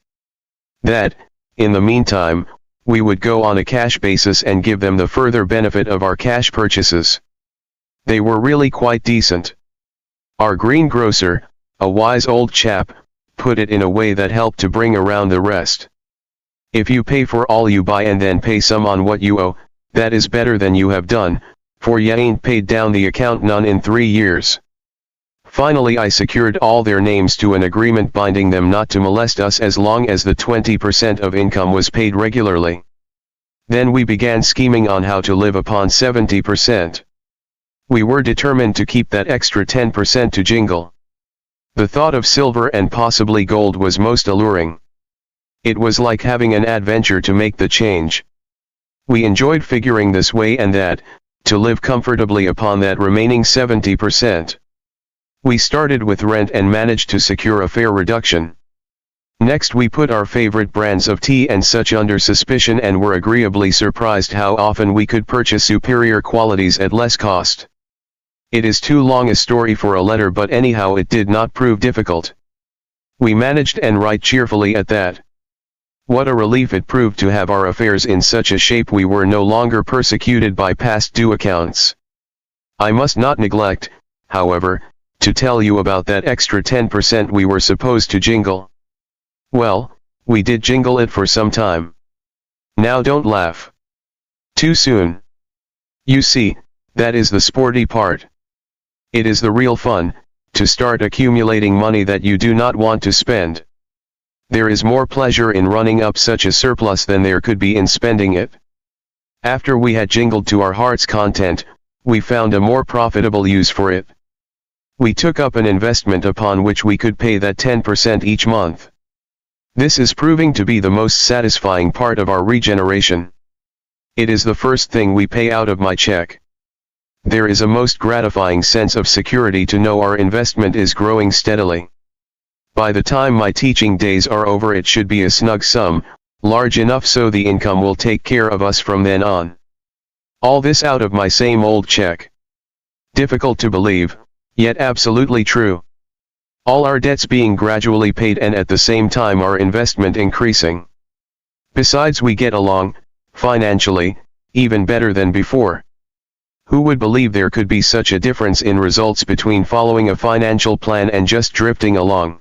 That, in the meantime, we would go on a cash basis and give them the further benefit of our cash purchases. They were really quite decent. Our greengrocer, a wise old chap, put it in a way that helped to bring around the rest. If you pay for all you buy and then pay some on what you owe, that is better than you have done, for you ain't paid down the account none in 3 years. Finally I secured all their names to an agreement binding them not to molest us as long as the 20% of income was paid regularly. Then we began scheming on how to live upon 70%. We were determined to keep that extra 10% to jingle. The thought of silver and possibly gold was most alluring. It was like having an adventure to make the change. We enjoyed figuring this way and that, to live comfortably upon that remaining 70%. We started with rent and managed to secure a fair reduction. Next we put our favorite brands of tea and such under suspicion and were agreeably surprised how often we could purchase superior qualities at less cost. It is too long a story for a letter, but anyhow it did not prove difficult. We managed and right cheerfully at that. What a relief it proved to have our affairs in such a shape we were no longer persecuted by past due accounts. I must not neglect, however, to tell you about that extra 10% we were supposed to jingle. Well, we did jingle it for some time. Now don't laugh. Too soon. You see, that is the sporty part. It is the real fun, to start accumulating money that you do not want to spend. There is more pleasure in running up such a surplus than there could be in spending it. After we had jingled to our heart's content, we found a more profitable use for it. We took up an investment upon which we could pay that 10% each month. This is proving to be the most satisfying part of our regeneration. It is the first thing we pay out of my check. There is a most gratifying sense of security to know our investment is growing steadily. By the time my teaching days are over it should be a snug sum, large enough so the income will take care of us from then on. All this out of my same old check. Difficult to believe, yet absolutely true. All our debts being gradually paid and at the same time our investment increasing. Besides we get along, financially, even better than before. Who would believe there could be such a difference in results between following a financial plan and just drifting along?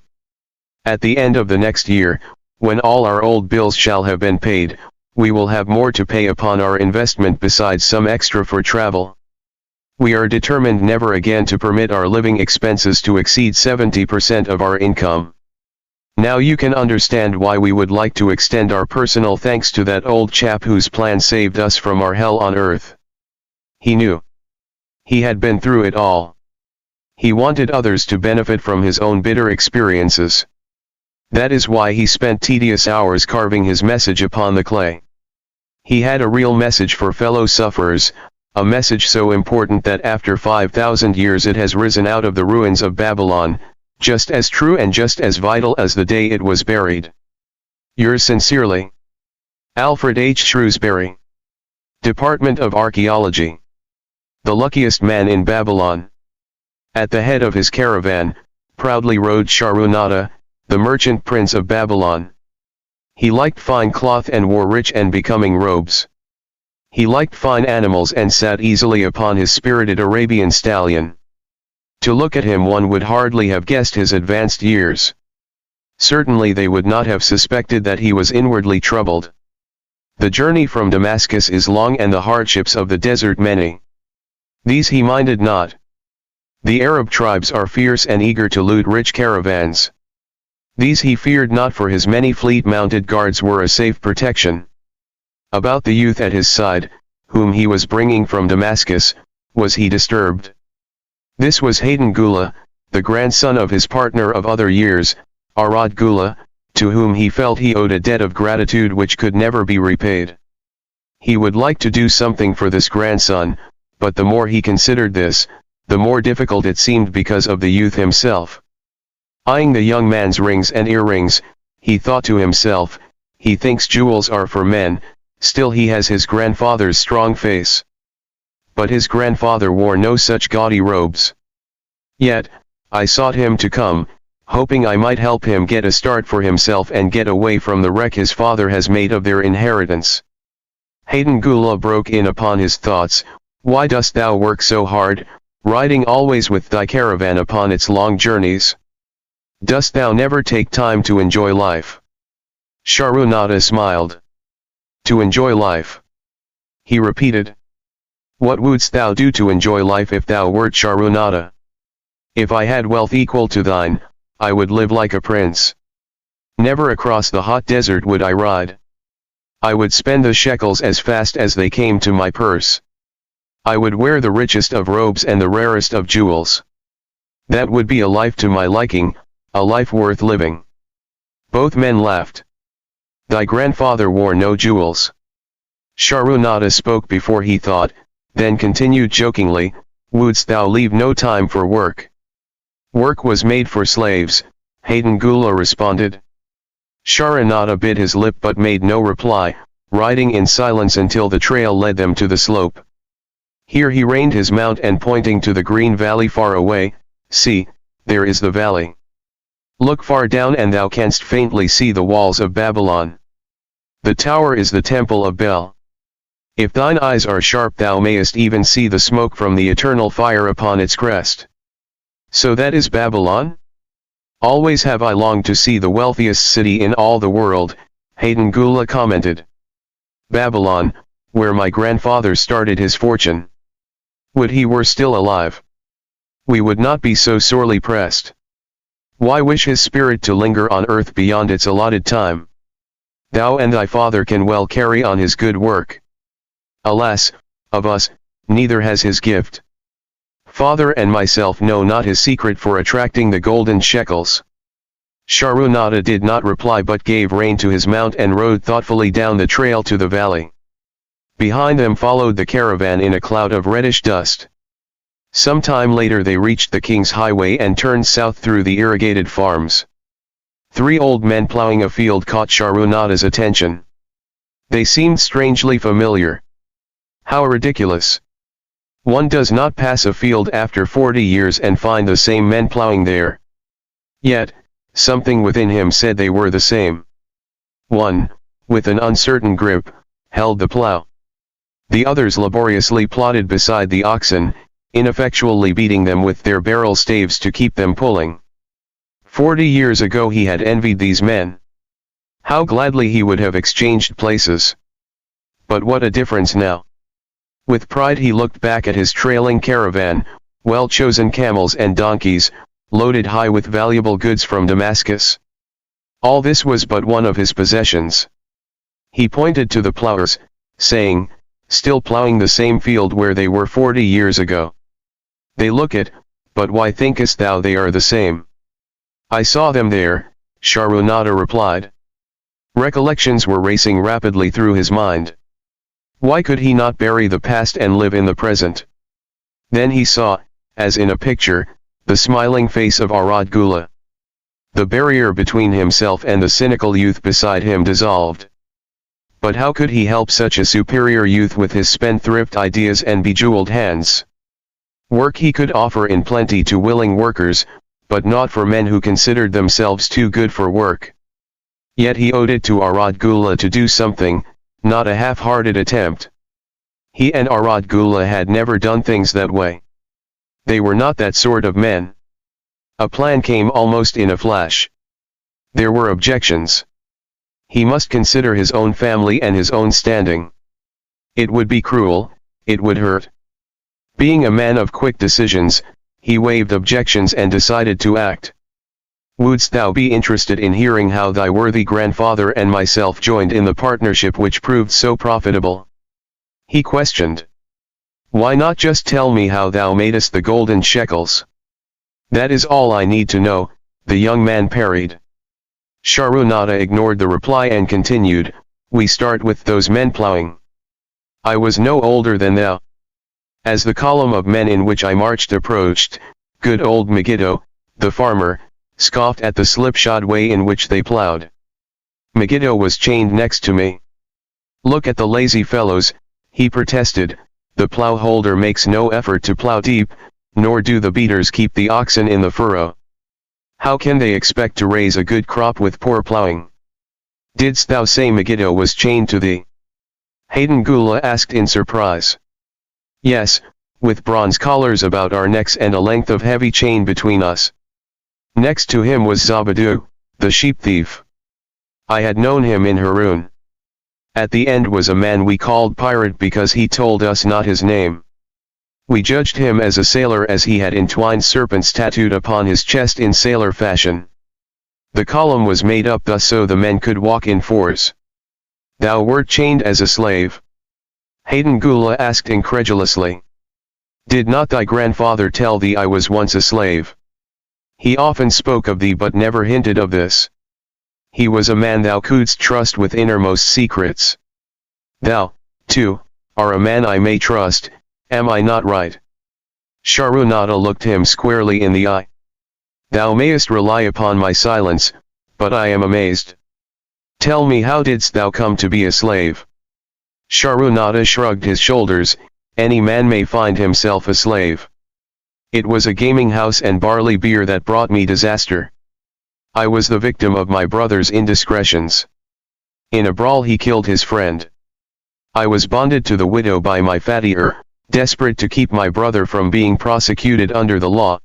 At the end of the next year, when all our old bills shall have been paid, we will have more to pay upon our investment besides some extra for travel. We are determined never again to permit our living expenses to exceed 70% of our income. Now you can understand why we would like to extend our personal thanks to that old chap whose plan saved us from our hell on earth. He knew. He had been through it all. He wanted others to benefit from his own bitter experiences. That is why he spent tedious hours carving his message upon the clay. He had a real message for fellow sufferers, a message so important that after 5,000 years it has risen out of the ruins of Babylon, just as true and just as vital as the day it was buried. Yours sincerely, Alfred H. Shrewsbury. Department of Archaeology. The luckiest man in Babylon. At the head of his caravan, proudly rode Shahrunata, the merchant prince of Babylon. He liked fine cloth and wore rich and becoming robes. He liked fine animals and sat easily upon his spirited Arabian stallion. To look at him one would hardly have guessed his advanced years. Certainly they would not have suspected that he was inwardly troubled. The journey from Damascus is long and the hardships of the desert many. These he minded not. The Arab tribes are fierce and eager to loot rich caravans. These he feared not, for his many fleet-mounted guards were a safe protection. About the youth at his side, whom he was bringing from Damascus, was he disturbed. This was Hayden Gula, the grandson of his partner of other years, Arad Gula, to whom he felt he owed a debt of gratitude which could never be repaid. He would like to do something for this grandson, but the more he considered this, the more difficult it seemed because of the youth himself. Eyeing the young man's rings and earrings, he thought to himself, he thinks jewels are for men, still he has his grandfather's strong face. But his grandfather wore no such gaudy robes. Yet, I sought him to come, hoping I might help him get a start for himself and get away from the wreck his father has made of their inheritance. Hayden Gula broke in upon his thoughts. Why dost thou work so hard, riding always with thy caravan upon its long journeys? Dost thou never take time to enjoy life? Shahrunata smiled. To enjoy life? He repeated. What wouldst thou do to enjoy life if thou wert Shahrunata? If I had wealth equal to thine, I would live like a prince. Never across the hot desert would I ride. I would spend the shekels as fast as they came to my purse. I would wear the richest of robes and the rarest of jewels. That would be a life to my liking, a life worth living. Both men laughed. Thy grandfather wore no jewels. Sharunata spoke before he thought, then continued jokingly, wouldst thou leave no time for work? Work was made for slaves, Hayden Gula responded. Sharunata bit his lip but made no reply, riding in silence until the trail led them to the slope. Here he reined his mount and pointing to the green valley far away, see, there is the valley. Look far down and thou canst faintly see the walls of Babylon. The tower is the temple of Bel. If thine eyes are sharp thou mayest even see the smoke from the eternal fire upon its crest. So that is Babylon? Always have I longed to see the wealthiest city in all the world, Hayden Gula commented. Babylon, where my grandfather started his fortune. Would he were still alive. We would not be so sorely pressed. Why wish his spirit to linger on earth beyond its allotted time? Thou and thy father can well carry on his good work. Alas, of us, neither has his gift. Father and myself know not his secret for attracting the golden shekels. Sharunata did not reply but gave rein to his mount and rode thoughtfully down the trail to the valley. Behind them followed the caravan in a cloud of reddish dust. Some time later they reached the King's Highway and turned south through the irrigated farms. 3 old men plowing a field caught Sharunata's attention. They seemed strangely familiar. How ridiculous. One does not pass a field after 40 years and find the same men plowing there. Yet, something within him said they were the same. One, with an uncertain grip, held the plow. The others laboriously plodded beside the oxen, ineffectually beating them with their barrel staves to keep them pulling. 40 years ago he had envied these men. How gladly he would have exchanged places. But what a difference now. With pride he looked back at his trailing caravan, well-chosen camels and donkeys, loaded high with valuable goods from Damascus. All this was but one of his possessions. He pointed to the plowers, saying, still plowing the same field where they were 40 years ago. They look it, but why thinkest thou they are the same? I saw them there, Sharunata replied. Recollections were racing rapidly through his mind. Why could he not bury the past and live in the present? Then he saw, as in a picture, the smiling face of Arad Gula. The barrier between himself and the cynical youth beside him dissolved. But how could he help such a superior youth with his spendthrift ideas and bejeweled hands? Work he could offer in plenty to willing workers, but not for men who considered themselves too good for work. Yet he owed it to Arad Gula to do something, not a half-hearted attempt. He and Arad Gula had never done things that way. They were not that sort of men. A plan came almost in a flash. There were objections. He must consider his own family and his own standing. It would be cruel, it would hurt. Being a man of quick decisions, he waived objections and decided to act. Wouldst thou be interested in hearing how thy worthy grandfather and myself joined in the partnership which proved so profitable? He questioned. Why not just tell me how thou madest the golden shekels? That is all I need to know, the young man parried. Sharunata ignored the reply and continued, we start with those men plowing. I was no older than thou. As the column of men in which I marched approached, good old Megiddo, the farmer, scoffed at the slipshod way in which they plowed. Megiddo was chained next to me. Look at the lazy fellows, he protested, the plow holder makes no effort to plow deep, nor do the beaters keep the oxen in the furrow. How can they expect to raise a good crop with poor plowing? Didst thou say Megiddo was chained to thee? Hayden Gula asked in surprise. Yes, with bronze collars about our necks and a length of heavy chain between us. Next to him was Zabadu, the sheep thief. I had known him in Harun. At the end was a man we called Pirate because he told us not his name. We judged him as a sailor as he had entwined serpents tattooed upon his chest in sailor fashion. The column was made up thus so the men could walk in fours. Thou wert chained as a slave? Hayden Gula asked incredulously. Did not thy grandfather tell thee I was once a slave? He often spoke of thee but never hinted of this. He was a man thou couldst trust with innermost secrets. Thou, too, are a man I may trust, am I not right? Sharunata looked him squarely in the eye. Thou mayest rely upon my silence, but I am amazed. Tell me, how didst thou come to be a slave? Sharunata shrugged his shoulders. Any man may find himself a slave. It was a gaming house and barley beer that brought me disaster. I was the victim of my brother's indiscretions. In a brawl he killed his friend. I was bonded to the widow by my fattier, desperate to keep my brother from being prosecuted under the law.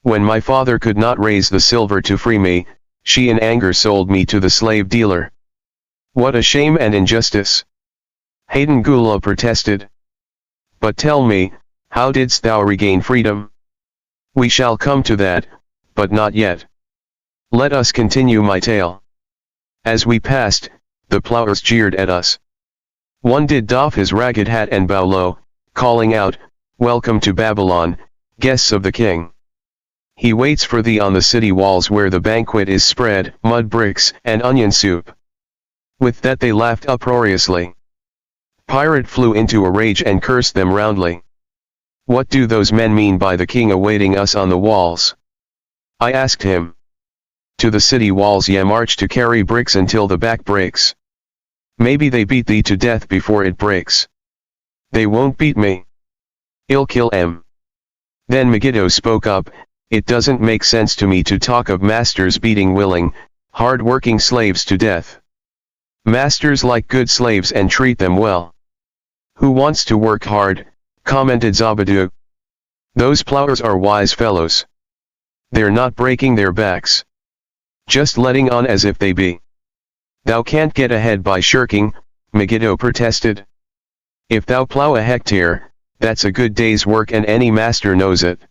When my father could not raise the silver to free me, she in anger sold me to the slave dealer. What a shame and injustice! Hayden Gula protested. But tell me, how didst thou regain freedom? We shall come to that, but not yet. Let us continue my tale. As we passed, the plowers jeered at us. One did doff his ragged hat and bow low, calling out, "Welcome to Babylon, guests of the king. He waits for thee on the city walls where the banquet is spread, mud bricks and onion soup." With that they laughed uproariously. Pirate flew into a rage and cursed them roundly. What do those men mean by the king awaiting us on the walls? I asked him. To the city walls ye march to carry bricks until the back breaks. Maybe they beat thee to death before it breaks. They won't beat me. I'll kill 'em. Then Megiddo spoke up. It doesn't make sense to me to talk of masters beating willing, hard-working slaves to death. Masters like good slaves and treat them well. Who wants to work hard? Commented Zabadu. Those plowers are wise fellows. They're not breaking their backs. Just letting on as if they be. Thou can't get ahead by shirking, Megiddo protested. If thou plow a hectare, that's a good day's work and any master knows it.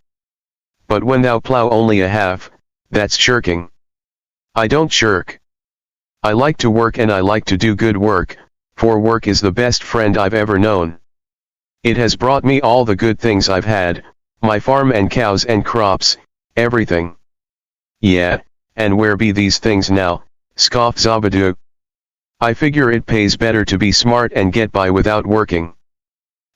But when thou plow only a half, that's shirking. I don't shirk. I like to work and I like to do good work, for work is the best friend I've ever known. It has brought me all the good things I've had, my farm and cows and crops, everything. Yeah, and where be these things now, scoffed Zabadu. I figure it pays better to be smart and get by without working.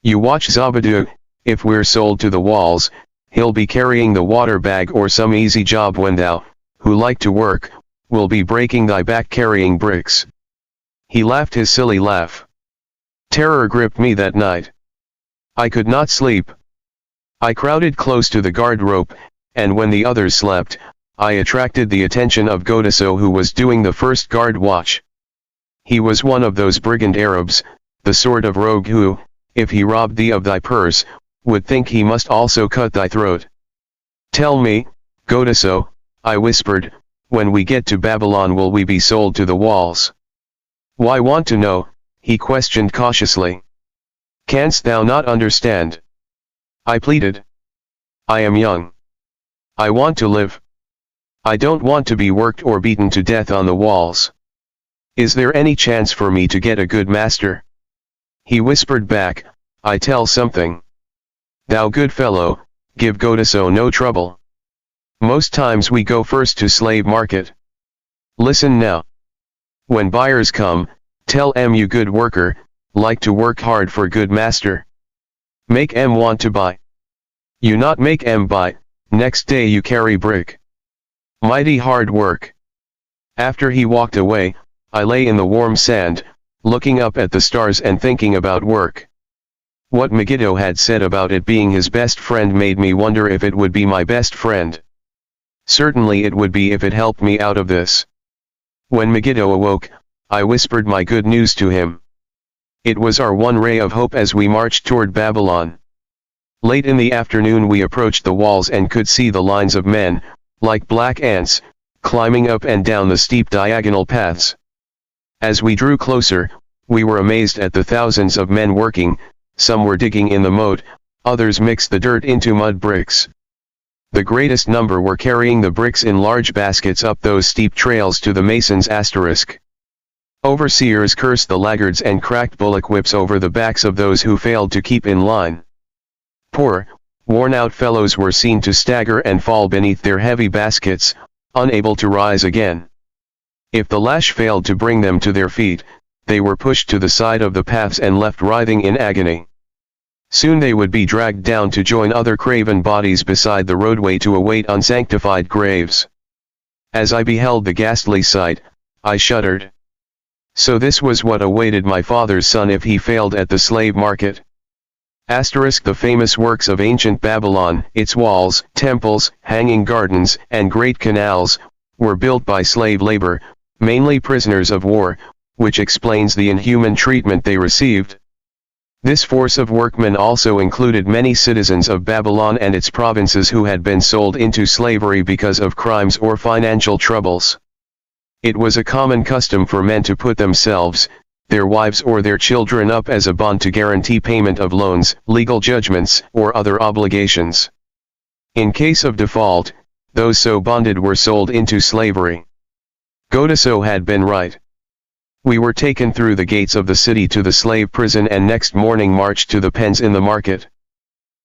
You watch Zabadu, if we're sold to the walls, he'll be carrying the water bag or some easy job when thou, who like to work, will be breaking thy back carrying bricks. He laughed his silly laugh. Terror gripped me that night. I could not sleep. I crowded close to the guard rope, and when the others slept, I attracted the attention of Godaso, who was doing the first guard watch. He was one of those brigand Arabs, the sort of rogue who, if he robbed thee of thy purse, would think he must also cut thy throat. Tell me, Godaso, I whispered, when we get to Babylon will we be sold to the walls? Why want to know? He questioned cautiously. Canst thou not understand? I pleaded. I am young. I want to live. I don't want to be worked or beaten to death on the walls. Is there any chance for me to get a good master? He whispered back, I tell something. Thou good fellow, give Godaso no trouble. Most times we go first to slave market. Listen now. When buyers come, tell 'em you good worker, like to work hard for good master. Make 'em want to buy. You not make 'em buy, next day you carry brick. Mighty hard work. After he walked away, I lay in the warm sand, looking up at the stars and thinking about work. What Megiddo had said about it being his best friend made me wonder if it would be my best friend. Certainly it would be if it helped me out of this. When Megiddo awoke, I whispered my good news to him. It was our one ray of hope as we marched toward Babylon. Late in the afternoon we approached the walls and could see the lines of men, like black ants, climbing up and down the steep diagonal paths. As we drew closer, we were amazed at the thousands of men working. Some were digging in the moat, others mixed the dirt into mud bricks. The greatest number were carrying the bricks in large baskets up those steep trails to the mason's asterisk. Overseers cursed the laggards and cracked bullock whips over the backs of those who failed to keep in line. Poor, worn-out fellows were seen to stagger and fall beneath their heavy baskets, unable to rise again. If the lash failed to bring them to their feet, they were pushed to the side of the paths and left writhing in agony. Soon they would be dragged down to join other craven bodies beside the roadway to await unsanctified graves. As I beheld the ghastly sight, I shuddered. So this was what awaited my father's son if he failed at the slave market. The famous works of ancient Babylon, its walls, temples, hanging gardens, and great canals, were built by slave labor, mainly prisoners of war, which explains the inhuman treatment they received. This force of workmen also included many citizens of Babylon and its provinces who had been sold into slavery because of crimes or financial troubles. It was a common custom for men to put themselves, their wives or their children up as a bond to guarantee payment of loans, legal judgments, or other obligations. In case of default, those so bonded were sold into slavery. Dostoevsky had been right. We were taken through the gates of the city to the slave prison and next morning marched to the pens in the market.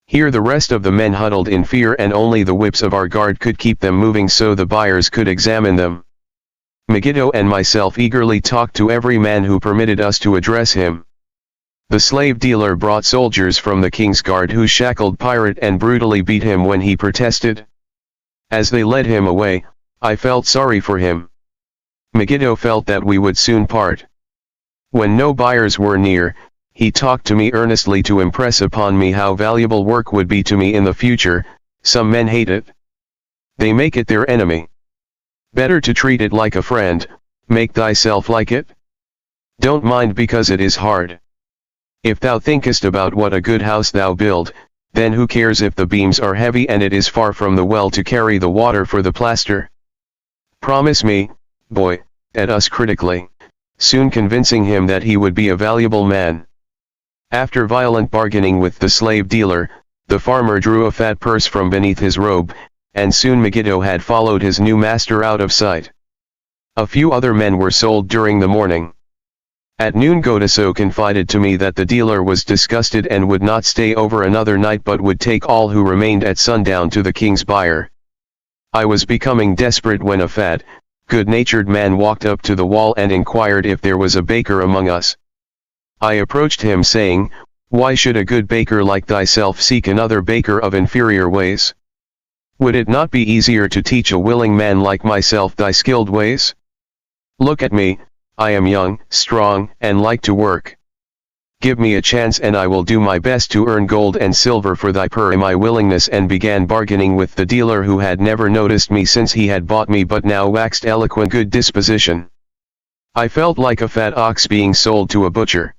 Here the rest of the men huddled in fear and only the whips of our guard could keep them moving so the buyers could examine them. Megiddo and myself eagerly talked to every man who permitted us to address him. The slave dealer brought soldiers from the king's guard who shackled pirate and brutally beat him when he protested. As they led him away, I felt sorry for him. Megiddo felt that we would soon part. When no buyers were near, he talked to me earnestly to impress upon me how valuable work would be to me in the future. Some men hate it. They make it their enemy. Better to treat it like a friend, make thyself like it. Don't mind because it is hard. If thou thinkest about what a good house thou build, then who cares if the beams are heavy and it is far from the well to carry the water for the plaster? Promise me, boy, at us critically, soon convincing him that he would be a valuable man. After violent bargaining with the slave dealer, the farmer drew a fat purse from beneath his robe, and soon Megiddo had followed his new master out of sight. A few other men were sold during the morning. At noon Dostoevsky confided to me that the dealer was disgusted and would not stay over another night but would take all who remained at sundown to the king's buyer. I was becoming desperate when a fat, good-natured man walked up to the wall and inquired if there was a baker among us. I approached him saying, "Why should a good baker like thyself seek another baker of inferior ways? Would it not be easier to teach a willing man like myself thy skilled ways? Look at me, I am young, strong, and like to work. Give me a chance and I will do my best to earn gold and silver for thy per my willingness," and began bargaining with the dealer who had never noticed me since he had bought me but now waxed eloquent good disposition. I felt like a fat ox being sold to a butcher.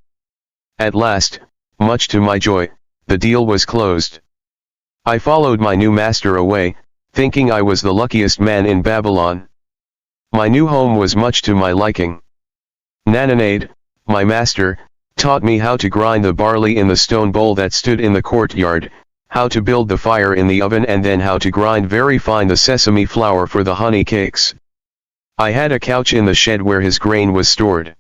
At last, much to my joy, the deal was closed. I followed my new master away, thinking I was the luckiest man in Babylon. My new home was much to my liking. Nananade, my master, taught me how to grind the barley in the stone bowl that stood in the courtyard, how to build the fire in the oven and then how to grind very fine the sesame flour for the honey cakes. I had a couch in the shed where his grain was stored.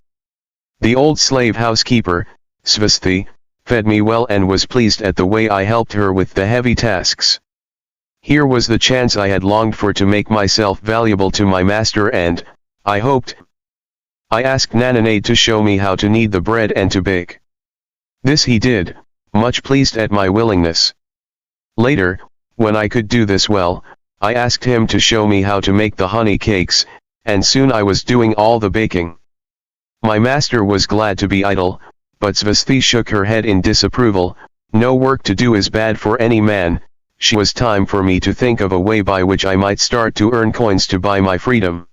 The old slave housekeeper, Svasthi, fed me well and was pleased at the way I helped her with the heavy tasks. Here was the chance I had longed for to make myself valuable to my master and, I hoped, I asked Nananade to show me how to knead the bread and to bake. This he did, much pleased at my willingness. Later, when I could do this well, I asked him to show me how to make the honey cakes, and soon I was doing all the baking. My master was glad to be idle, but Svasthi shook her head in disapproval. No work to do is bad for any man. She was time for me to think of a way by which I might start to earn coins to buy my freedom.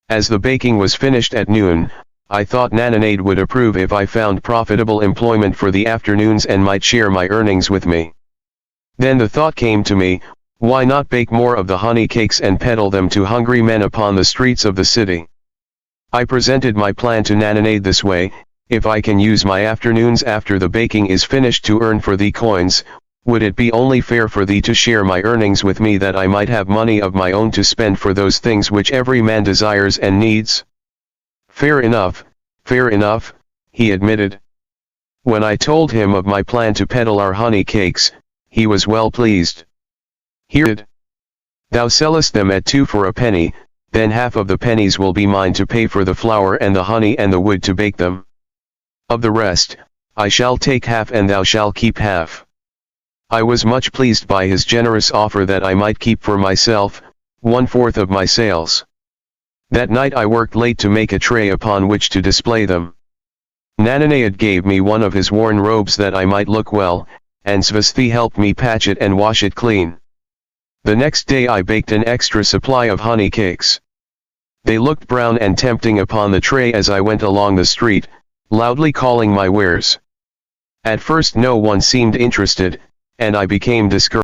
As the baking was finished at noon, I thought Nananade would approve if I found profitable employment for the afternoons and might share my earnings with me. Then the thought came to me, why not bake more of the honey cakes and peddle them to hungry men upon the streets of the city? I presented my plan to Nananade this way: if I can use my afternoons after the baking is finished to earn for thee coins, would it be only fair for thee to share my earnings with me that I might have money of my own to spend for those things which every man desires and needs? Fair enough, Fair enough, he admitted. When I told him of my plan to peddle our honey cakes, he was well pleased. Here, thou sellest them at 2 for a penny, then half of the pennies will be mine to pay for the flour and the honey and the wood to bake them. Of the rest, I shall take half and thou shalt keep half. I was much pleased by his generous offer that I might keep for myself 1/4 of my sales. That night I worked late to make a tray upon which to display them. Nananead gave me one of his worn robes that I might look well, and Svasthi helped me patch it and wash it clean. The next day I baked an extra supply of honey cakes. They looked brown and tempting upon the tray as I went along the street, loudly calling my wares. At first no one seemed interested, and I became discouraged.